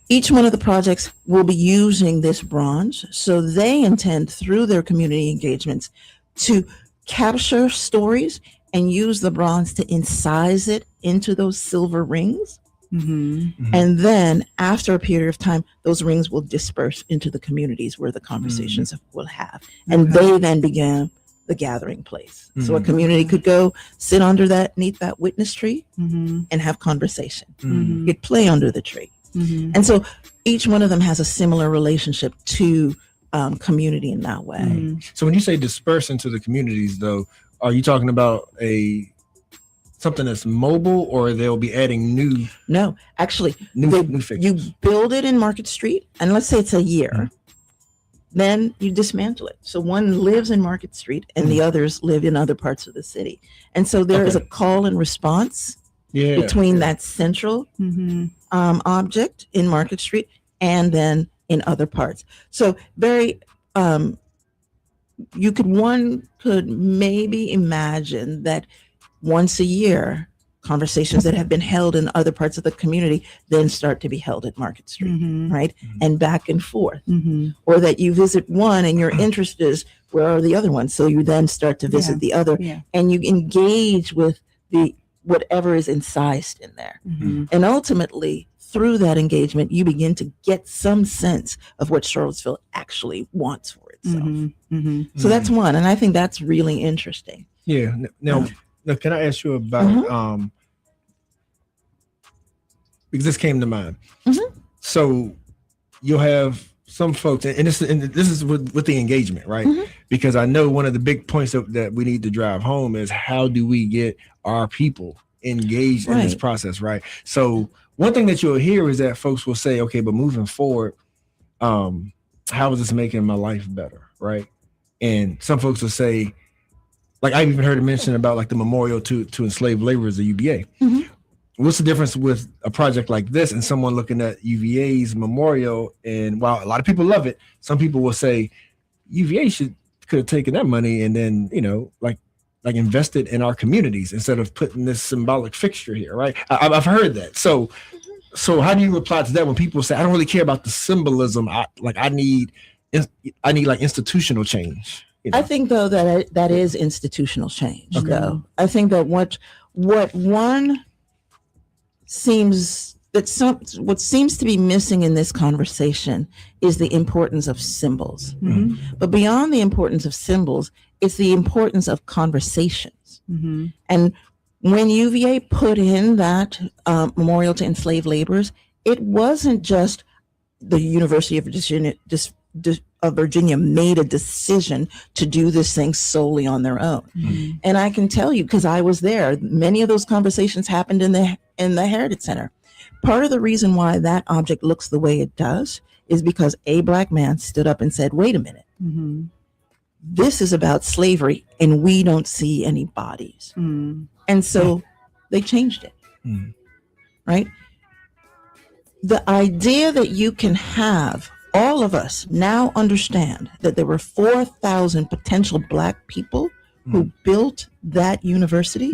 [SPEAKER 17] Each one of the projects will be using this bronze. So they intend through their community engagements to capture stories and use the bronze to incise it into those silver rings. And then after a period of time, those rings will disperse into the communities where the conversations will have. And they then begin the gathering place. So a community could go sit underneath that witness tree and have conversation. You could play under the tree. And so each one of them has a similar relationship to community in that way.
[SPEAKER 5] So when you say disperse into the communities, though, are you talking about something that's mobile, or they'll be adding new?
[SPEAKER 17] No, actually,
[SPEAKER 5] new fixtures.
[SPEAKER 17] You build it in Market Street, and let's say it's a year. Then you dismantle it. So one lives in Market Street, and the others live in other parts of the city. And so there is a call and response between that central object in Market Street and then in other parts. So one could maybe imagine that once a year, conversations that have been held in other parts of the community then start to be held at Market Street, right? And back and forth. Or that you visit one and your interest is, where are the other ones? So you then start to visit the other, and you engage with whatever is incised in there. And ultimately, through that engagement, you begin to get some sense of what Charlottesville actually wants for itself. So that's one, and I think that's really interesting.
[SPEAKER 5] Yeah. Now, can I ask you about because this came to mind. So you'll have some folks, and this is with the engagement, right? Because I know one of the big points that we need to drive home is how do we get our people engaged in this process, right? So one thing that you'll hear is that folks will say, okay, but moving forward, how is this making my life better, right? And some folks will say, like I've even heard it mentioned about like the memorial to enslaved laborers, the UVA. What's the difference with a project like this and someone looking at UVA's memorial? And while a lot of people love it, some people will say UVA could have taken that money and then, like invested in our communities instead of putting this symbolic fixture here, right? I've heard that. So how do you reply to that when people say, I don't really care about the symbolism. I need like institutional change.
[SPEAKER 17] I think though that is institutional change. Though I think that what seems to be missing in this conversation is the importance of symbols. But beyond the importance of symbols, it's the importance of conversations. And when UVA put in that memorial to enslaved laborers, it wasn't just the University of Virginia of Virginia made a decision to do this thing solely on their own. And I can tell you, because I was there, many of those conversations happened in the Heritage Center. Part of the reason why that object looks the way it does is because a Black man stood up and said, wait a minute, this is about slavery and we don't see any bodies. And so they changed it, right? The idea that you can have all of us now understand that there were 4,000 potential Black people who built that university,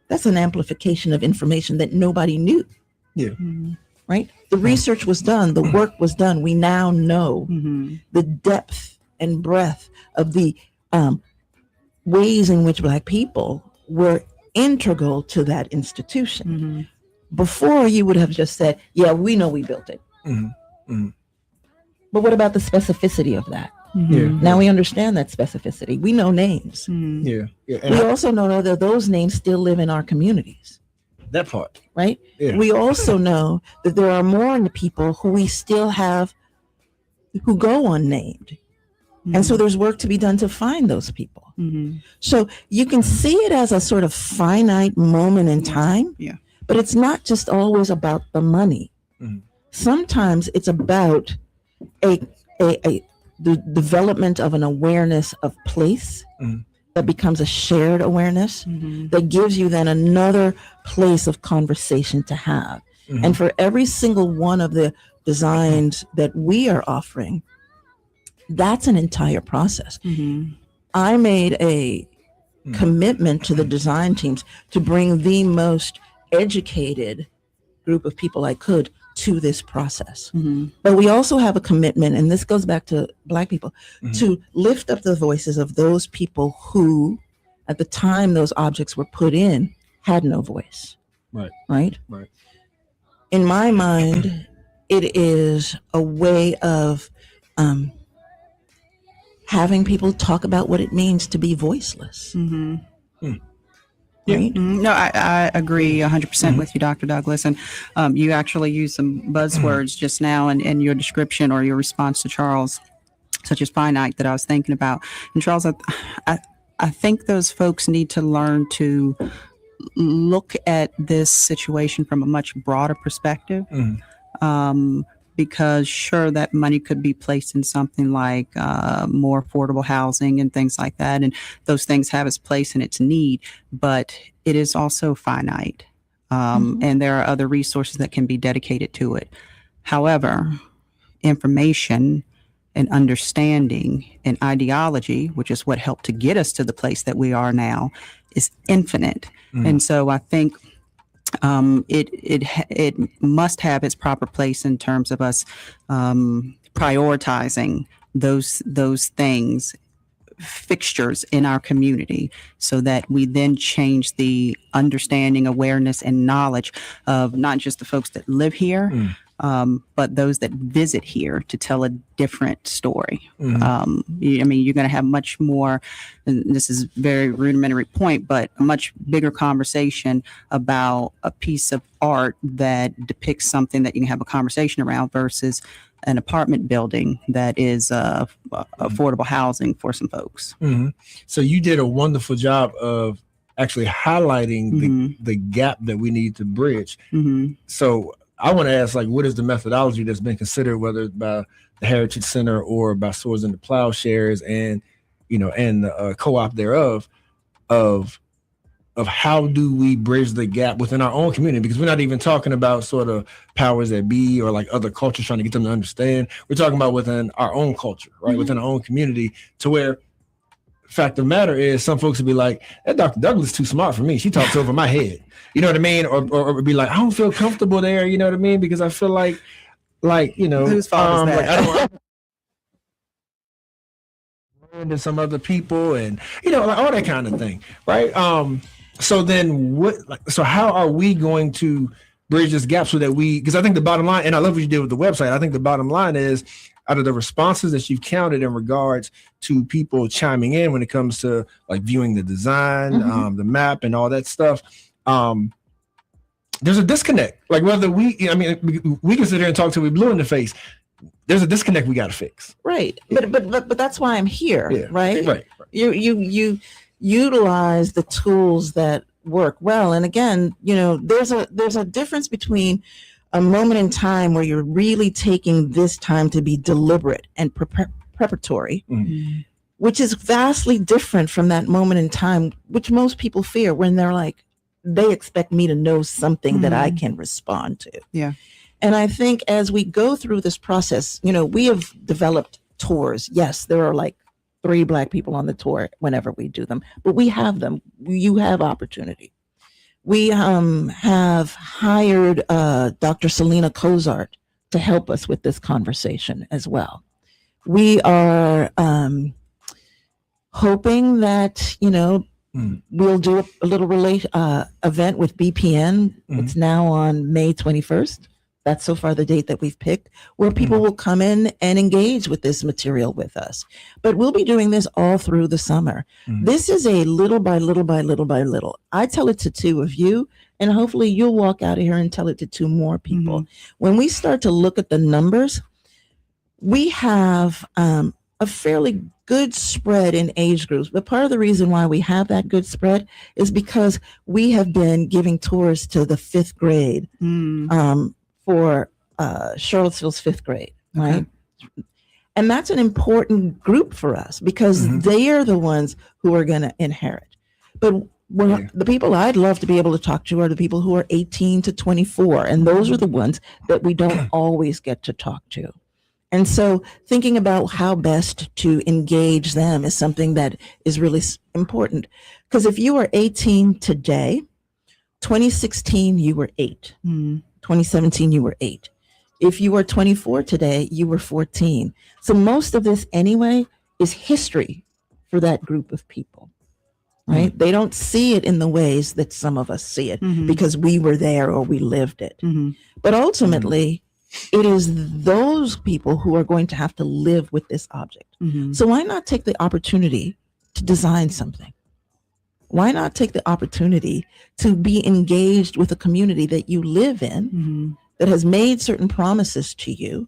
[SPEAKER 17] that's an amplification of information that nobody knew.
[SPEAKER 5] Yeah.
[SPEAKER 17] Right? The research was done, the work was done. We now know the depth and breadth of the ways in which Black people were integral to that institution. Before, you would have just said, yeah, we know we built it. But what about the specificity of that? Now we understand that specificity. We know names.
[SPEAKER 5] Yeah.
[SPEAKER 17] We also know that those names still live in our communities.
[SPEAKER 5] That part.
[SPEAKER 17] Right?
[SPEAKER 5] Yeah.
[SPEAKER 17] We also know that there are more people who we still have who go unnamed. And so there's work to be done to find those people. So you can see it as a sort of finite moment in time, but it's not just always about the money. Sometimes it's about the development of an awareness of place that becomes a shared awareness that gives you then another place of conversation to have. And for every single one of the designs that we are offering, that's an entire process. I made a commitment to the design teams to bring the most educated group of people I could to this process. But we also have a commitment, and this goes back to Black people, to lift up the voices of those people who, at the time those objects were put in, had no voice. Right? In my mind, it is a way of having people talk about what it means to be voiceless. Right?
[SPEAKER 8] No, I agree 100% with you, Dr. Douglas. And you actually used some buzzwords just now in your description or your response to Charles, such as finite, that I was thinking about. And Charles, I think those folks need to learn to look at this situation from a much broader perspective. Because sure, that money could be placed in something like more affordable housing and things like that. And those things have its place and its need, but it is also finite. And there are other resources that can be dedicated to it. However, information and understanding and ideology, which is what helped to get us to the place that we are now, is infinite. And so I think it must have its proper place in terms of us prioritizing those things, fixtures in our community, so that we then change the understanding, awareness, and knowledge of not just the folks that live here, but those that visit here to tell a different story. I mean, you're going to have much more, and this is a very rudimentary point, but a much bigger conversation about a piece of art that depicts something that you can have a conversation around versus an apartment building that is affordable housing for some folks.
[SPEAKER 5] So you did a wonderful job of actually highlighting the gap that we need to bridge. So I want to ask, like, what is the methodology that's been considered, whether it's by the Heritage Center or by Swords and the Plowshares and, and the co-op thereof, of how do we bridge the gap within our own community? Because we're not even talking about sort of powers that be or like other cultures trying to get them to understand. We're talking about within our own culture, right? Within our own community, to where fact of the matter is some folks would be like, that Dr. Douglas is too smart for me. She talks over my head. You know what I mean? Or be like, I don't feel comfortable there. You know what I mean? Because I feel like,
[SPEAKER 8] whose fault is that?
[SPEAKER 5] Like, I don't and some other people and, like all that kind of thing. Right. So then so how are we going to bridge this gap so that because I think the bottom line, and I love what you did with the website, I think the bottom line is, out of the responses that you've counted in regards to people chiming in when it comes to like viewing the design, the map and all that stuff, there's a disconnect. Like whether we can sit here and talk till we blue in the face. there's a disconnect we got to fix.
[SPEAKER 17] Right. But that's why I'm here.
[SPEAKER 5] Yeah.
[SPEAKER 17] Right.
[SPEAKER 5] Right.
[SPEAKER 17] You utilize the tools that work well. And again, there's a difference between a moment in time where you're really taking this time to be deliberate and preparatory, which is vastly different from that moment in time, which most people fear when they're like, they expect me to know something that I can respond to.
[SPEAKER 8] Yeah.
[SPEAKER 17] And I think as we go through this process, we have developed tours. Yes, there are like 3 Black people on the tour whenever we do them, but we have them. You have opportunity. We have hired Dr. Selena Cozart to help us with this conversation as well. We are hoping that, we'll do a little event with BPN. It's now on May 21st. That's so far the date that we've picked, where people will come in and engage with this material with us. But we'll be doing this all through the summer. This is a little by little by little by little. I tell it to 2 of you, and hopefully you'll walk out of here and tell it to 2 more people. When we start to look at the numbers, we have a fairly good spread in age groups. But part of the reason why we have that good spread is because we have been giving tours to the 5th grade. For Charlottesville's 5th grade, right? Okay. And that's an important group for us because they are the ones who are going to inherit. But the people I'd love to be able to talk to are the people who are 18 to 24. And those are the ones that we don't always get to talk to. And so thinking about how best to engage them is something that is really important. Because if you are 18 today, 2016, you were 8. 2017, you were 8. If you are 24 today, you were 14. So most of this anyway is history for that group of people, right? They don't see it in the ways that some of us see it because we were there or we lived it. But ultimately, it is those people who are going to have to live with this object. So why not take the opportunity to design something? Why not take the opportunity to be engaged with a community that you live in that has made certain promises to you,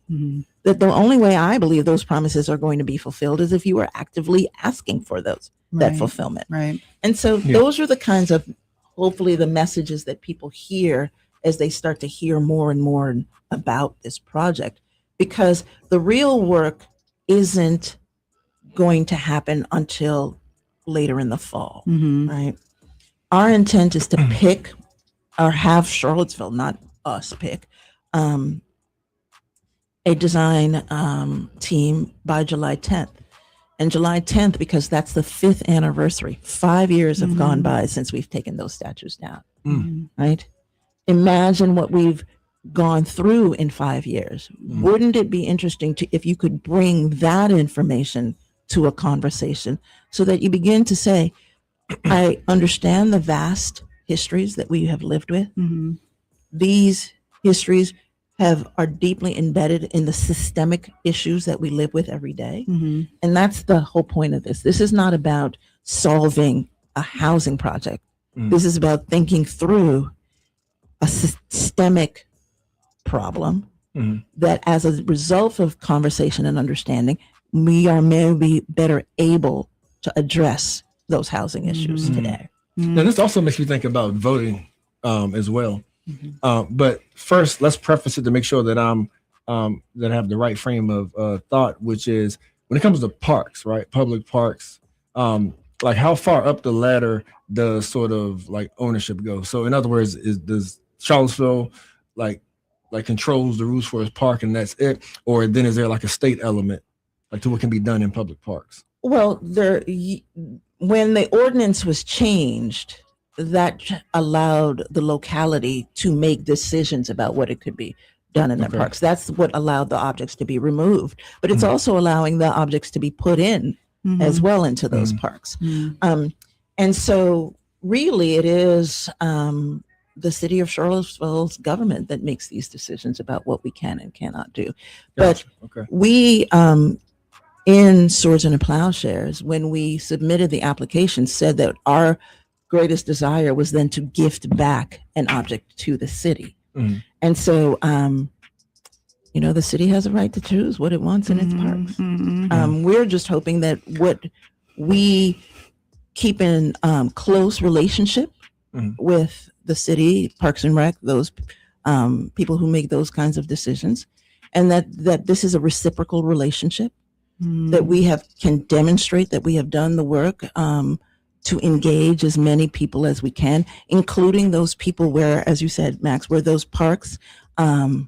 [SPEAKER 17] that the only way I believe those promises are going to be fulfilled is if you are actively asking for that fulfillment.
[SPEAKER 8] Right.
[SPEAKER 17] And so those are the kinds of, hopefully, the messages that people hear as they start to hear more and more about this project, because the real work isn't going to happen until later in the fall, right? Our intent is to pick or have Charlottesville, not us, pick a design team by July 10th. And July 10th, because that's the 5th anniversary. 5 years have gone by since we've taken those statues down, right? Imagine what we've gone through in 5 years. Wouldn't it be interesting if you could bring that information to a conversation so that you begin to say, I understand the vast histories that we have lived with. These histories are deeply embedded in the systemic issues that we live with every day. And that's the whole point of this. This is not about solving a housing project. This is about thinking through a systemic problem that as a result of conversation and understanding, we are maybe better able to address those housing issues today.
[SPEAKER 5] Now, this also makes me think about voting as well. But first, let's preface it to make sure that that I have the right frame of thought, which is when it comes to parks, right? Public parks, like how far up the ladder does sort of like ownership go? So in other words, does Charlottesville like controls the rules for its park and that's it? Or then is there like a state element like to what can be done in public parks?
[SPEAKER 17] Well, when the ordinance was changed, that allowed the locality to make decisions about what it could be done in the parks. That's what allowed the objects to be removed. But it's also allowing the objects to be put in as well into those parks. And so really it is the city of Charlottesville's government that makes these decisions about what we can and cannot do. But we, in Swords and Plowshares, when we submitted the application, said that our greatest desire was then to gift back an object to the city. And so the city has a right to choose what it wants in its parks. We're just hoping that what we keep in close relationship with the city, Parks and Rec, those people who make those kinds of decisions, and that this is a reciprocal relationship, that we can demonstrate that we have done the work to engage as many people as we can, including those people where, as you said, Max, where those parks, all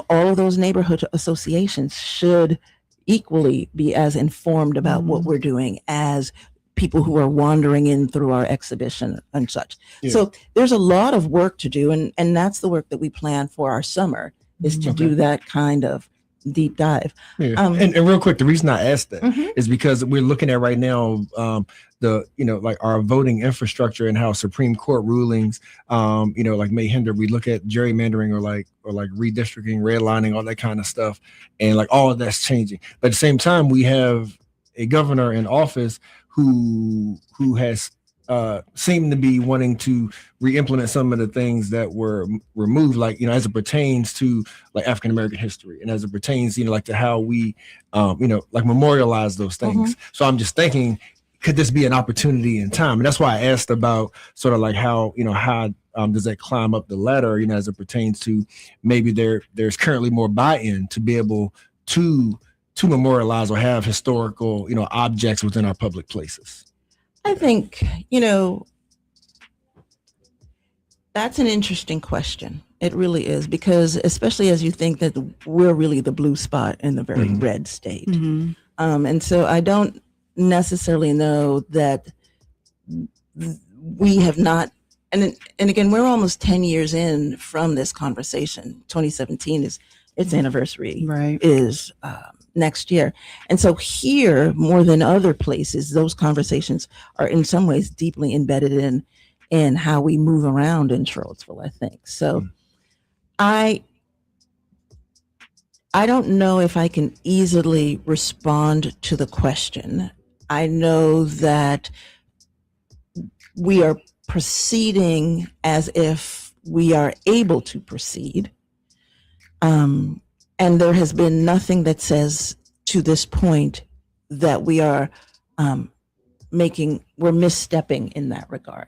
[SPEAKER 17] of those neighborhood associations should equally be as informed about what we're doing as people who are wandering in through our exhibition and such. Yeah. So there's a lot of work to do, and that's the work that we plan for our summer, is to do that kind of deep dive.
[SPEAKER 5] Yeah. And real quick, the reason I asked that is because we're looking at right now like our voting infrastructure and how Supreme Court rulings like may hinder. We look at gerrymandering or redistricting, redlining, all that kind of stuff, and like all of that's changing. But at the same time, we have a governor in office who has seemed to be wanting to re-implement some of the things that were removed, like, as it pertains to like African American history, and as it pertains, like to how we, like memorialize those things. So I'm just thinking, could this be an opportunity in time? And that's why I asked about sort of like how, how does that climb up the ladder, as it pertains to maybe there's currently more buy-in to be able to memorialize or have historical, objects within our public places.
[SPEAKER 17] I think, that's an interesting question. It really is, because especially as you think that we're really the blue spot in the very red state. And so I don't necessarily know that we have not, and again, we're almost 10 years in from this conversation. 2017 is its anniversary, is next year. And so here, more than other places, those conversations are in some ways deeply embedded in how we move around in Charlottesville, I think. So I don't know if I can easily respond to the question. I know that we are proceeding as if we are able to proceed. And there has been nothing that says to this point that we are we're misstepping in that regard.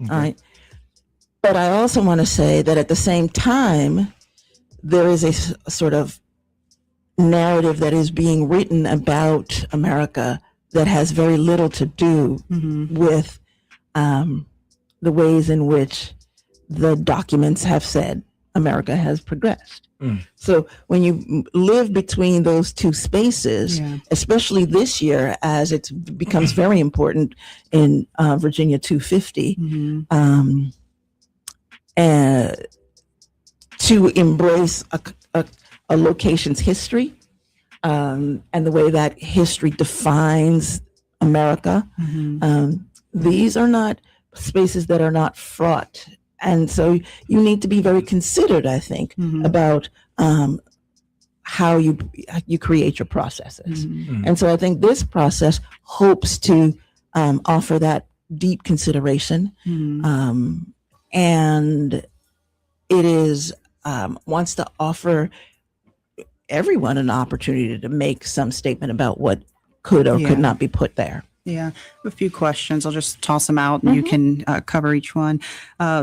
[SPEAKER 17] All right. But I also want to say that at the same time, there is a sort of narrative that is being written about America that has very little to do with the ways in which the documents have said America has progressed. So when you live between those two spaces, especially this year, as it becomes very important in Virginia 250, and to embrace a location's history, and the way that history defines America, these are not spaces that are not fraught. And so you need to be very considered, I think, about how you create your processes. And so I think this process hopes to offer that deep consideration. And it is wants to offer everyone an opportunity to make some statement about what could or could not be put there.
[SPEAKER 8] Yeah, a few questions. I'll just toss them out and you can cover each one.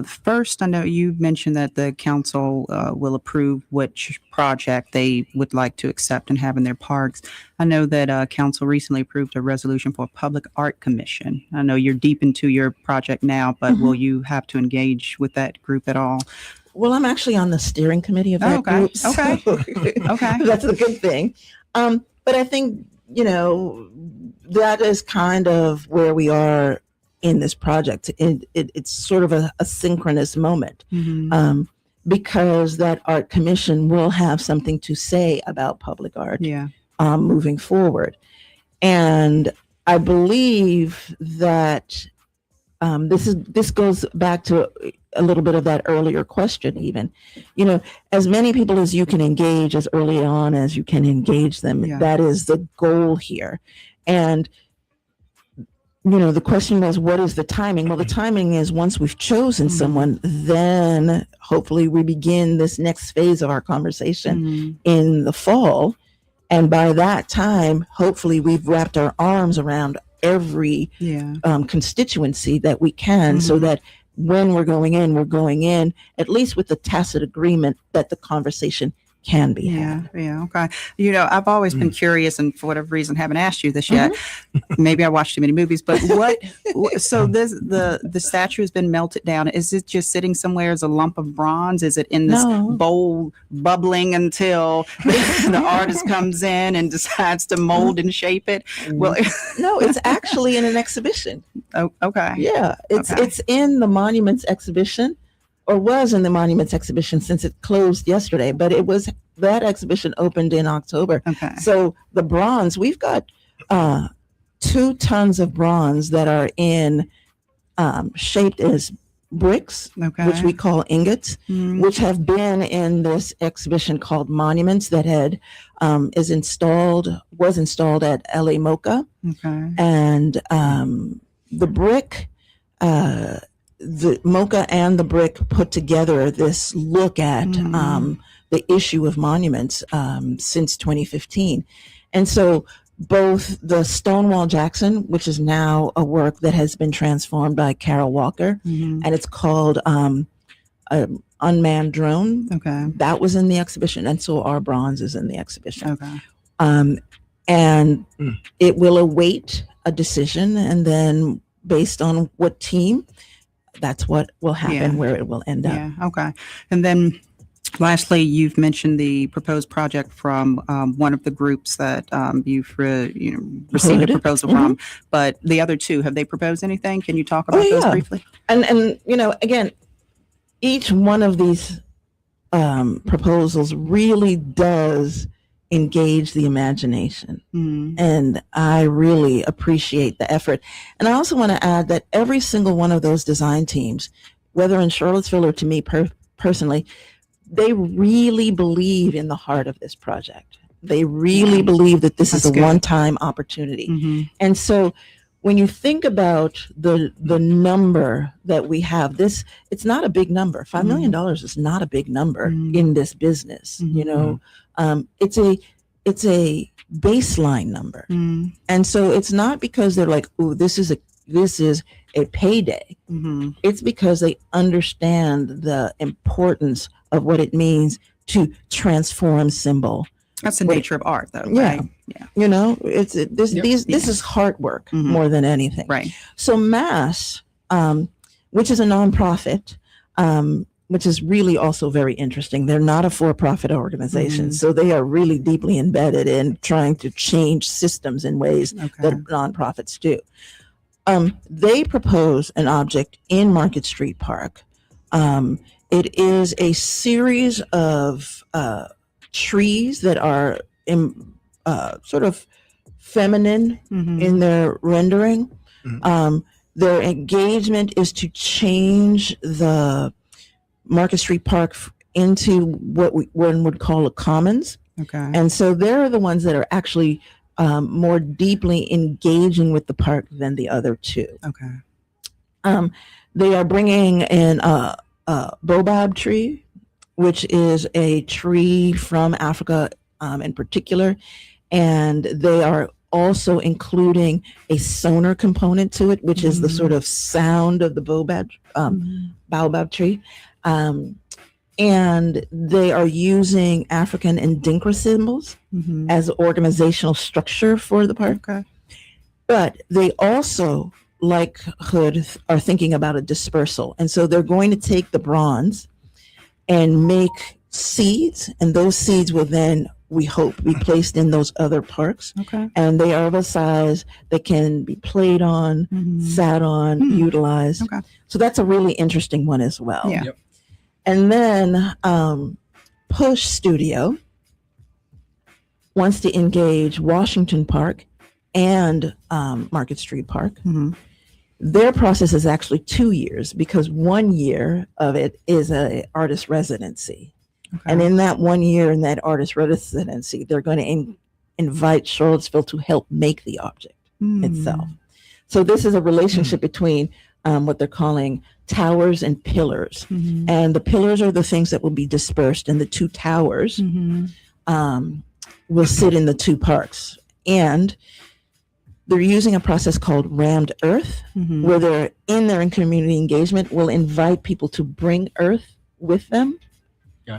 [SPEAKER 8] First, I know you mentioned that the council will approve which project they would like to accept and have in their parks. I know that council recently approved a resolution for a public art commission. I know you're deep into your project now, but will you have to engage with that group at all?
[SPEAKER 17] Well, I'm actually on the steering committee of that group. So
[SPEAKER 8] Okay.
[SPEAKER 17] That's a good thing. But I think, that is kind of where we are in this project. It's sort of a synchronous moment, because that art commission will have something to say about public art moving forward. And I believe that this goes back to a little bit of that earlier question even. As many people as you can engage as early on as you can engage them, that is the goal here. And the question was, what is the timing? Well, the timing is once we've chosen someone, then hopefully we begin this next phase of our conversation in the fall. And by that time, hopefully we've wrapped our arms around every constituency that we can, so that when we're going in at least with the tacit agreement that the conversation can be had.
[SPEAKER 8] Yeah, okay. I've always been curious, and for whatever reason haven't asked you this yet. Maybe I watched too many movies, but so the statue has been melted down. Is it just sitting somewhere as a lump of bronze? Is it in this bowl bubbling until the artist comes in and decides to mold and shape it? Well,
[SPEAKER 17] no, it's actually in an exhibition.
[SPEAKER 8] Oh, okay.
[SPEAKER 17] Yeah, it's in the Monuments exhibition, or was in the Monuments exhibition since it closed yesterday, but that exhibition opened in October.
[SPEAKER 8] Okay.
[SPEAKER 17] So the bronze, we've got 2 tons of bronze that are shaped as bricks, which we call ingots, which have been in this exhibition called Monuments that was installed at LA MoCA.
[SPEAKER 8] Okay.
[SPEAKER 17] And the brick, the MoCA and the brick put together this look at the issue of monuments since 2015. And so both the Stonewall Jackson, which is now a work that has been transformed by Carol Walker, and it's called Unmanned Drone.
[SPEAKER 8] Okay.
[SPEAKER 17] That was in the exhibition, and so our bronze is in the exhibition.
[SPEAKER 8] Okay.
[SPEAKER 17] And it will await a decision, and then based on what team, that's what will happen, where it will end up.
[SPEAKER 8] Yeah, okay. And then lastly, you've mentioned the proposed project from one of the groups that you've received a proposal from, but the other 2, have they proposed anything? Can you talk about those briefly?
[SPEAKER 17] And again, each one of these proposals really does engage the imagination. And I really appreciate the effort. And I also want to add that every single one of those design teams, whether in Charlottesville or to me personally, they really believe in the heart of this project. They really believe that this is a one-time opportunity. And so when you think about the number that we have, it's not a big number. $5 million is not a big number in this business. It's a baseline number. And so it's not because they're like, "Ooh, this is a payday." It's because they understand the importance of what it means to transform symbol.
[SPEAKER 8] That's the nature of art, though,
[SPEAKER 17] yeah.
[SPEAKER 8] right? Yeah.
[SPEAKER 17] This is heart work more than anything.
[SPEAKER 8] Right.
[SPEAKER 17] So MASS, which is a nonprofit, which is really also very interesting. They're not a for-profit organization, so they are really deeply embedded in trying to change systems in ways that nonprofits do. They propose an object in Market Street Park. It is a series of trees that are sort of feminine in their rendering. Their engagement is to change the Market Street Park into what one would call a commons.
[SPEAKER 8] Okay.
[SPEAKER 17] And so they're the ones that are actually more deeply engaging with the park than the other 2.
[SPEAKER 8] Okay.
[SPEAKER 17] They are bringing in a baobab tree, which is a tree from Africa in particular, and they are also including a sonar component to it, which is the sort of sound of the baobab tree. And they are using African and Dinkra symbols as organizational structure for the park.
[SPEAKER 8] Okay.
[SPEAKER 17] But they also, like Hood, are thinking about a dispersal. And so they're going to take the bronze and make seeds, and those seeds will then, we hope, be placed in those other parks.
[SPEAKER 8] Okay.
[SPEAKER 17] And they are of a size that can be played on, sat on, utilized.
[SPEAKER 8] Okay.
[SPEAKER 17] So that's a really interesting one as well.
[SPEAKER 8] Yeah. Yep.
[SPEAKER 17] And then Push Studio wants to engage Washington Park and Market Street Park. Their process is actually 2 years because 1 year of it is an artist residency. Okay. And in that 1 year in that artist residency, they're going to invite Charlottesville to help make the object itself. So this is a relationship between what they're calling towers and pillars. And the pillars are the things that will be dispersed, and the two towers will sit in the two parks. And they're using a process called rammed earth, where they're in community engagement, will invite people to bring earth with them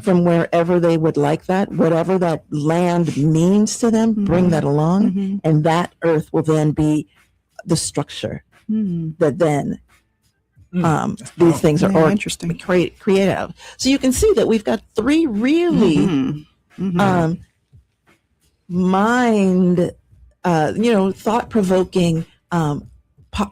[SPEAKER 17] from wherever they would like that, whatever that land means to them, bring that along. And that earth will then be the structure that then these things are
[SPEAKER 8] interesting
[SPEAKER 17] created out of. So you can see that we've got three really mind thought-provoking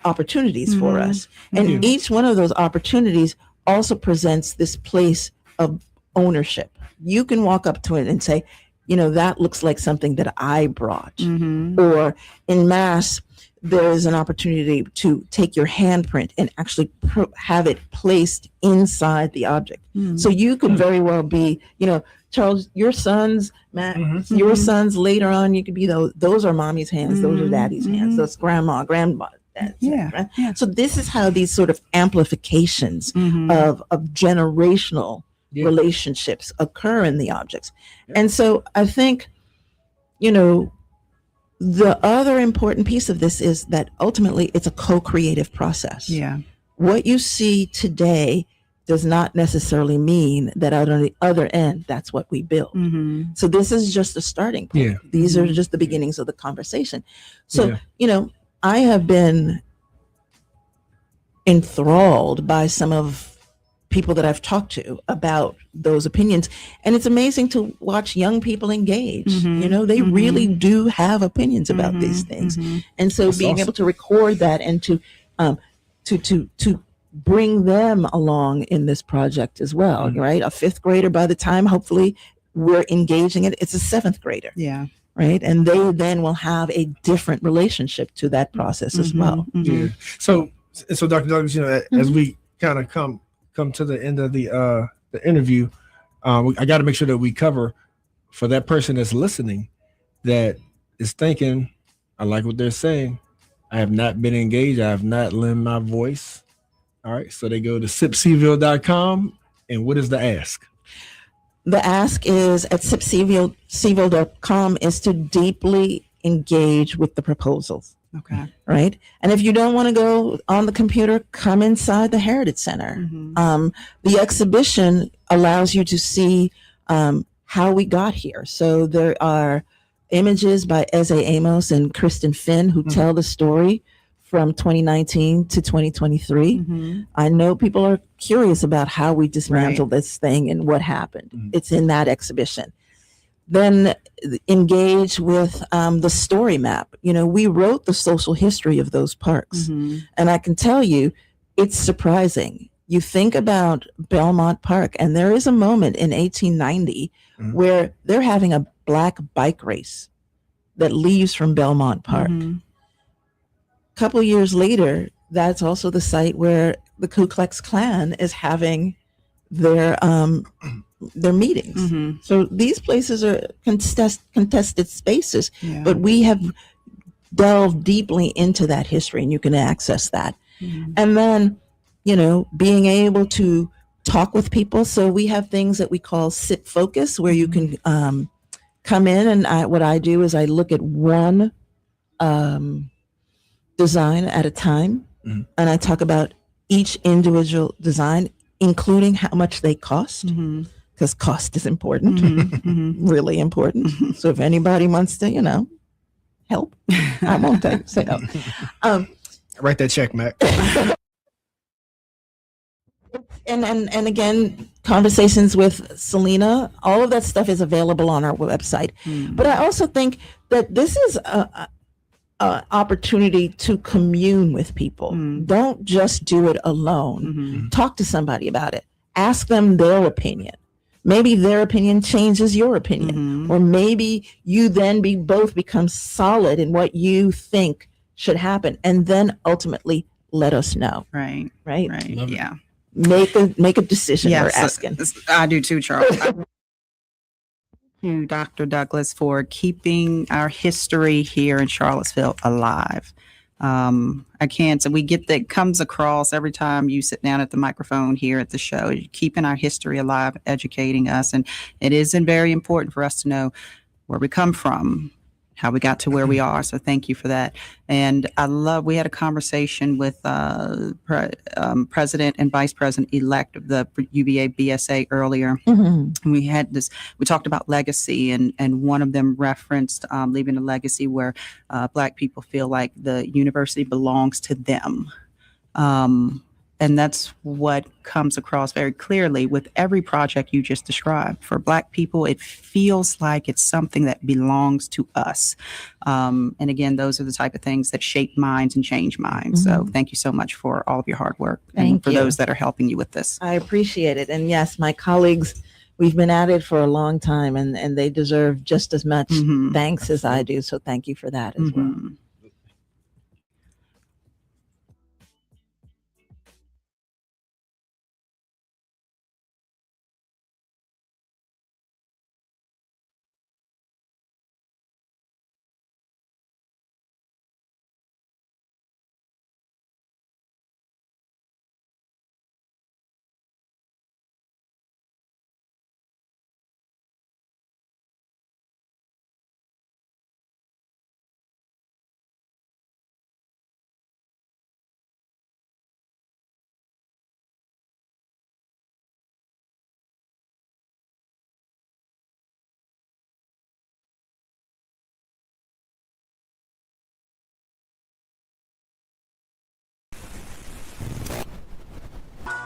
[SPEAKER 17] opportunities for us, and each one of those opportunities also presents this place of ownership. You can walk up to it and say, that looks like something that I brought. Or in mass, there is an opportunity to take your handprint and actually have it placed inside the object. So you could very well be, Charles, your sons, Matt, your sons later on, you could be those are mommy's hands, those are daddy's hands, those grandma, dad's hands, right? So this is how these sort of amplifications of generational relationships occur in the objects. And so I think, the other important piece of this is that ultimately it's a co-creative process. What you see today does not necessarily mean that out on the other end, that's what we build. So this is just a starting point. These are just the beginnings of the conversation. So, I have been enthralled by some of people that I've talked to about those opinions. And it's amazing to watch young people engage. They really do have opinions about these things. And so being able to record that and to bring them along in this project as well, right? A fifth grader, by the time hopefully we're engaging it, it's a seventh grader. Right. And they then will have a different relationship to that process as well.
[SPEAKER 5] So Dr. Douglas, as we kind of come to the end of the interview, I got to make sure that we cover for that person that's listening that is thinking, I like what they're saying. I have not been engaged. I have not lent my voice. All right. So they go to sipcville.com. And what is the ask?
[SPEAKER 17] The ask is at sipcville.com is to deeply engage with the proposals.
[SPEAKER 8] Okay.
[SPEAKER 17] Right. And if you don't want to go on the computer, come inside the Heritage Center. The exhibition allows you to see how we got here. So there are images by Eze Amos and Kristen Finn who tell the story from 2019 to 2023. I know people are curious about how we dismantled this thing and what happened. It's in that exhibition. Then engage with the story map. We wrote the social history of those parks. And I can tell you, it's surprising. You think about Belmont Park, and there is a moment in 1890 where they're having a black bike race that leaves from Belmont Park. Couple years later, that's also the site where the Ku Klux Klan is having their meetings. So these places are contested spaces, but we have delved deeply into that history, and you can access that. And then, being able to talk with people. So we have things that we call Sip Focus, where you can come in, and what I do is I look at one design at a time, and I talk about each individual design, including how much they cost, because cost is important, really important. So if anybody wants to, help, I won't say no.
[SPEAKER 5] Write that check, Mac.
[SPEAKER 17] And again, conversations with Selena, all of that stuff is available on our website. But I also think that this is a opportunity to commune with people. Don't just do it alone. Talk to somebody about it. Ask them their opinion. Maybe their opinion changes your opinion, or maybe you then both become solid in what you think should happen, and then ultimately let us know.
[SPEAKER 8] Right.
[SPEAKER 17] Yeah. Make a decision. We're asking.
[SPEAKER 8] I do too, Charles. Thank you, Dr. Douglas, for keeping our history here in Charlottesville alive. I can't. So we get that comes across every time you sit down at the microphone here at the show, keeping our history alive, educating us. And it is very important for us to know where we come from, how we got to where we are. So thank you for that. And we had a conversation with President and Vice President-elect of the UVA BSA earlier.
[SPEAKER 17] Mm-hmm.
[SPEAKER 8] We talked about legacy, and one of them referenced leaving a legacy where Black people feel like the university belongs to them. And that's what comes across very clearly with every project you just described. For Black people, it feels like it's something that belongs to us. And again, those are the type of things that shape minds and change minds.
[SPEAKER 17] Mm-hmm.
[SPEAKER 8] So thank you so much for all of your hard work
[SPEAKER 17] Thank
[SPEAKER 8] for
[SPEAKER 17] you.
[SPEAKER 8] those that are helping you with this.
[SPEAKER 17] I appreciate it. And yes, my colleagues, we've been at it for a long time, and they deserve just as much thanks as I do. So thank you for that as well.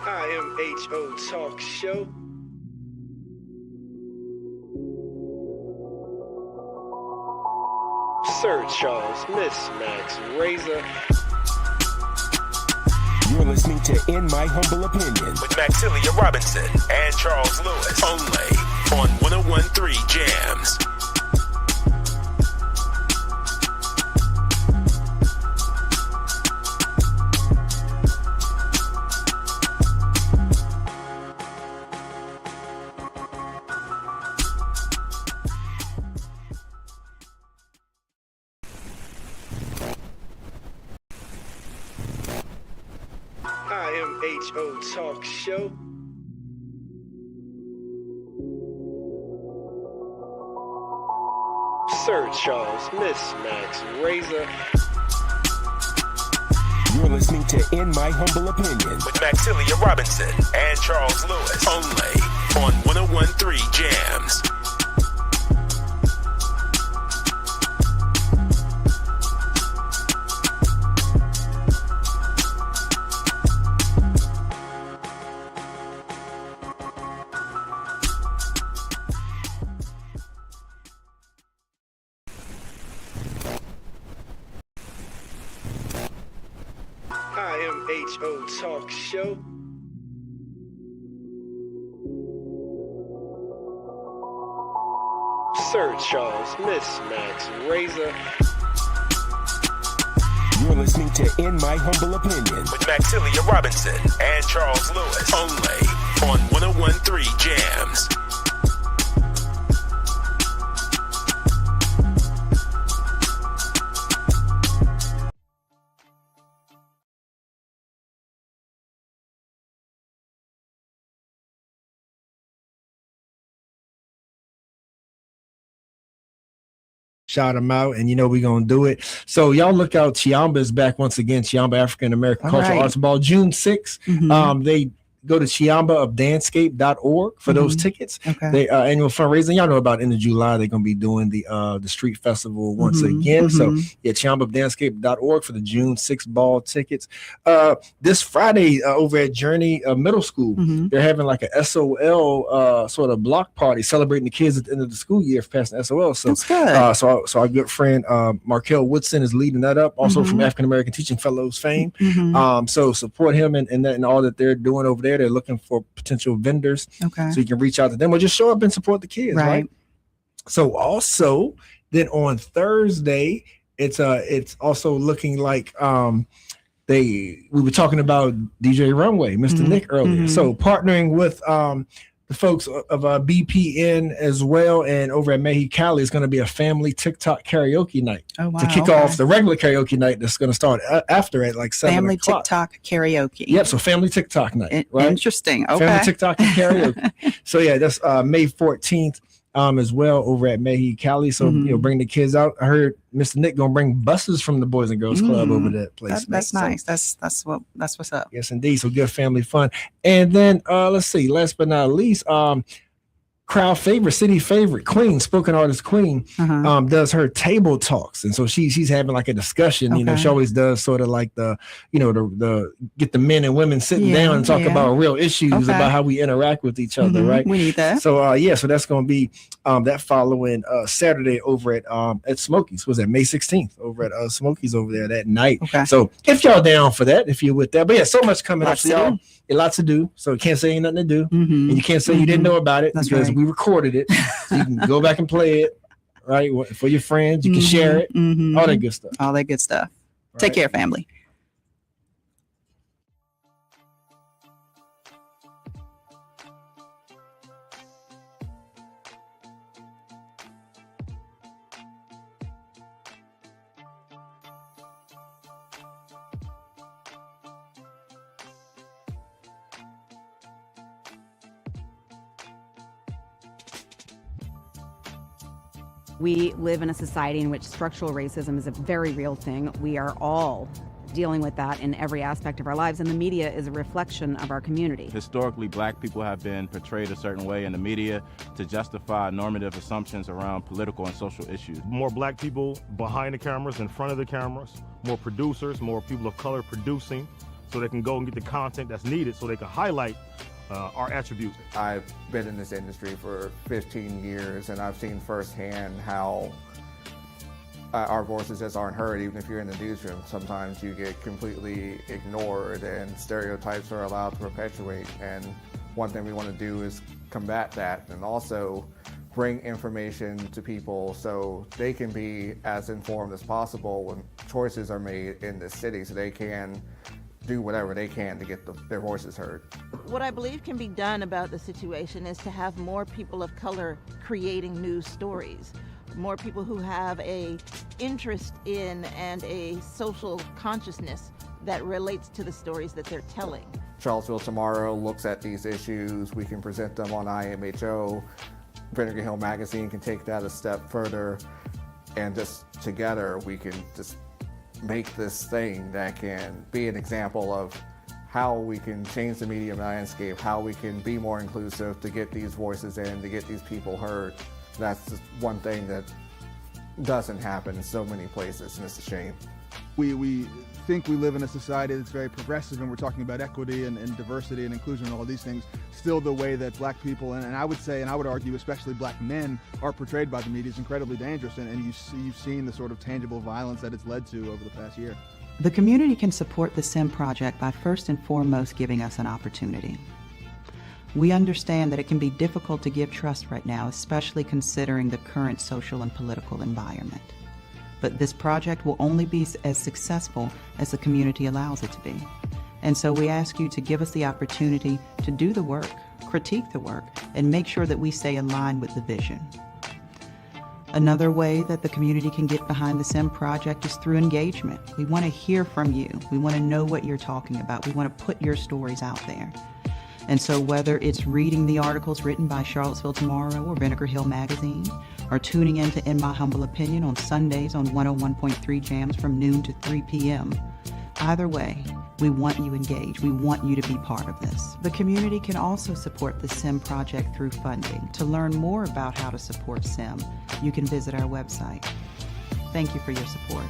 [SPEAKER 3] IMHO Talk Show. Sir Charles, Miss Max, Razor.
[SPEAKER 4] You're listening to In My Humble Opinion with Maxilia Robinson and Charles Lewis. Only on 101.3 Jams.
[SPEAKER 3] IMHO Talk Show. Sir Charles, Miss Max, Razor.
[SPEAKER 4] You're listening to In My Humble Opinion with Maxilia Robinson and Charles Lewis. Only on 101.3 Jams.
[SPEAKER 3] IMHO Talk Show. Sir Charles, Miss Max, Razor.
[SPEAKER 4] You're listening to In My Humble Opinion with Maxilia Robinson and Charles Lewis. Only on 101.3 Jams.
[SPEAKER 5] Shout them out, and we're gonna do it. So y'all look out. Chiamba is back once again. Chiamba African American Cultural Arts Ball, June 6th. They go to chiambaofdanscape.org for those tickets. They annual fundraising. Y'all know about end of July. They're gonna be doing the street festival once again. So yeah, chiambaofdanscape.org for the June 6th ball tickets. This Friday over at Journey Middle School, they're having like a SOL sort of block party celebrating the kids at the end of the school year for passing SOL. So
[SPEAKER 8] that's good.
[SPEAKER 5] So our good friend Markel Woodson is leading that up, also from African American Teaching Fellows fame. So support him and all that they're doing over there. They're looking for potential vendors, so you can reach out to them or just show up and support the kids, right? So also then on Thursday, it's also looking like we were talking about DJ Runway, Mr. Nick earlier. So partnering with the folks of BPN as well, and over at Mexicali is going to be a family TikTok karaoke night to kick off the regular karaoke night that's going to start after at like 7
[SPEAKER 8] Family
[SPEAKER 5] o'clock.
[SPEAKER 8] TikTok karaoke.
[SPEAKER 5] Yep, so family TikTok night, right?
[SPEAKER 8] Interesting. Okay.
[SPEAKER 5] Family TikTok and karaoke. So yeah, that's May 14th as well over at Mexicali. So bring the kids out. I heard Mr. Nick gonna bring buses from the Boys and Girls Club over that place.
[SPEAKER 8] That's nice. That's what's up.
[SPEAKER 5] Yes, indeed. So good family fun. And then let's see, last but not least, crowd favorite, city favorite, Queen, spoken artist Queen, does her table talks. And so she's having like a discussion, she always does sort of like the get the men and women sitting down and talk about real issues about how we interact with each other, right?
[SPEAKER 8] We need that.
[SPEAKER 5] So so that's going to be that following Saturday over at Smokies. Was that May 16th over at Smokies over there that night? Okay. So if y'all down for that, if you're with that, but yeah, so much coming up. So y'all, lots to do. So you can't say ain't nothing to do, and you can't say you didn't know about it because we recorded it. So you can go back and play it, right? For your friends, you can share it, all that good stuff.
[SPEAKER 8] All that good stuff. Right. Take care, family.
[SPEAKER 6] We live in a society in which structural racism is a very real thing. We are all dealing with that in every aspect of our lives, and the media is a reflection of our community.
[SPEAKER 11] Historically, black people have been portrayed a certain way in the media to justify normative assumptions around political and social issues.
[SPEAKER 12] More black people behind the cameras, in front of the cameras, more producers, more people of color producing, so they can go and get the content that's needed so they can highlight our attributes.
[SPEAKER 13] I've been in this industry for 15 years, and I've seen firsthand how our voices just aren't heard. Even if you're in the newsroom, sometimes you get completely ignored and stereotypes are allowed to perpetuate. And one thing we want to do is combat that and also bring information to people so they can be as informed as possible when choices are made in this city, so they can do whatever they can to get their voices heard.
[SPEAKER 14] What I believe can be done about the situation is to have more people of color creating news stories, more people who have a interest in and a social consciousness that relates to the stories that they're telling.
[SPEAKER 13] Charlottesville Tomorrow looks at these issues. We can present them on IMHO. Vinegar Hill Magazine can take that a step further, and just together we can just make this thing that can be an example of how we can change the media landscape, how we can be more inclusive to get these voices in, to get these people heard. That's just one thing that doesn't happen in so many places, and it's a shame.
[SPEAKER 15] We think we live in a society that's very progressive, and we're talking about equity and diversity and inclusion and all these things. Still, the way that black people, and I would say, and I would argue especially black men, are portrayed by the media is incredibly dangerous, and you've seen the sort of tangible violence that it's led to over the past year.
[SPEAKER 8] The community can support the SIM project by first and foremost giving us an opportunity. We understand that it can be difficult to give trust right now, especially considering the current social and political environment. But this project will only be as successful as the community allows it to be. And so we ask you to give us the opportunity to do the work, critique the work, and make sure that we stay in line with the vision. Another way that the community can get behind the SIM project is through engagement. We want to hear from you. We want to know what you're talking about. We want to put your stories out there. And so whether it's reading the articles written by Charlottesville Tomorrow or Vinegar Hill Magazine, or tuning in to In My Humble Opinion on Sundays on 101.3 Jams from noon to 3 p.m., either way, we want you engaged. We want you to be part of this. The community can also support the SIM project through funding. To learn more about how to support SIM, you can visit our website. Thank you for your support.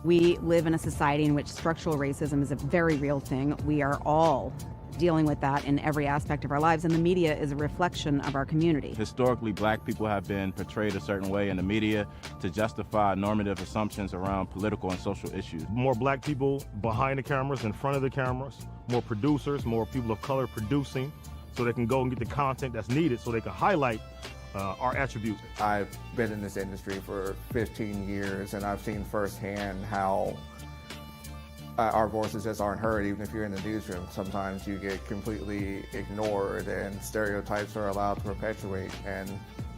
[SPEAKER 6] We live in a society in which structural racism is a very real thing. We are all dealing with that in every aspect of our lives, and the media is a reflection of our community.
[SPEAKER 11] Historically, black people have been portrayed a certain way in the media to justify normative assumptions around political and social issues.
[SPEAKER 12] More black people behind the cameras, in front of the cameras, more producers, more people of color producing, so they can go and get the content that's needed so they can highlight our attributes.
[SPEAKER 13] I've been in this industry for 15 years, and I've seen firsthand how our voices just aren't heard. Even if you're in the newsroom, sometimes you get completely ignored and stereotypes are allowed to perpetuate. And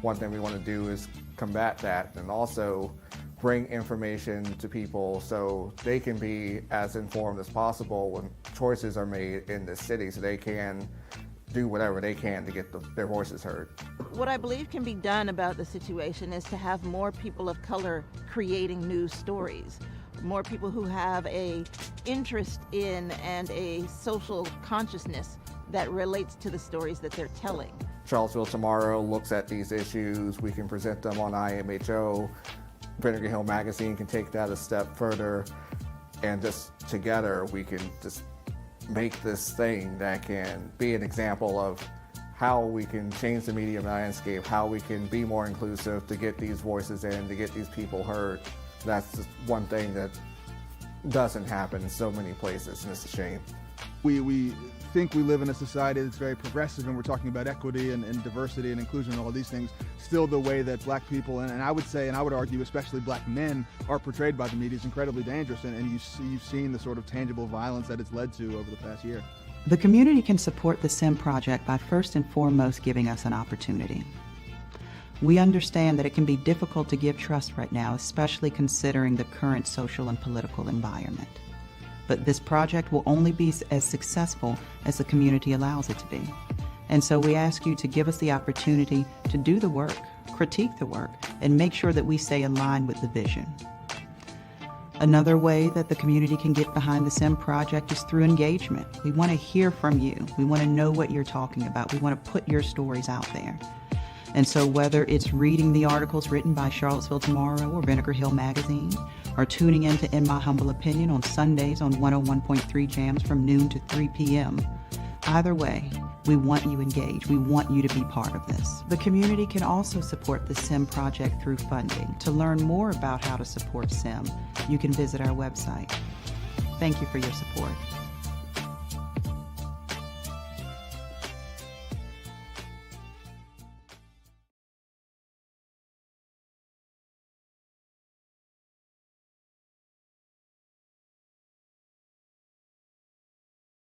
[SPEAKER 13] one thing we want to do is combat that and also bring information to people so they can be as informed as possible when choices are made in the city, so they can do whatever they can to get their voices heard.
[SPEAKER 14] What I believe can be done about the situation is to have more people of color creating news stories. More people who have a interest in and a social consciousness that relates to the stories that they're telling.
[SPEAKER 13] Charlottesville Tomorrow looks at these issues. We can present them on IMHO. Vinegar Hill Magazine can take that a step further, and just together we can just make this thing that can be an example of how we can change the media landscape, how we can be more inclusive to get these voices in, to get these people heard. That's just one thing that doesn't happen in so many places, and it's a shame.
[SPEAKER 15] We think we live in a society that's very progressive, and we're talking about equity and diversity and inclusion and all these things. Still, the way that black people, and I would say, and I would argue especially black men, are portrayed by the media is incredibly dangerous, and you've seen the sort of tangible violence that it's led to over the past year.
[SPEAKER 8] The community can support the SIM project by first and foremost giving us an opportunity. We understand that it can be difficult to give trust right now, especially considering the current social and political environment. But this project will only be as successful as the community allows it to be. And so we ask you to give us the opportunity to do the work, critique the work, and make sure that we stay in line with the vision. Another way that the community can get behind the SIM project is through engagement. We want to hear from you. We want to know what you're talking about. We want to put your stories out there. And so whether it's reading the articles written by Charlottesville Tomorrow or Vinegar Hill Magazine, or tuning in to In My Humble Opinion on Sundays on 101.3 Jams from noon to 3 p.m., either way, we want you engaged. We want you to be part of this. The community can also support the SIM project through funding. To learn more about how to support SIM, you can visit our website. Thank you for your support.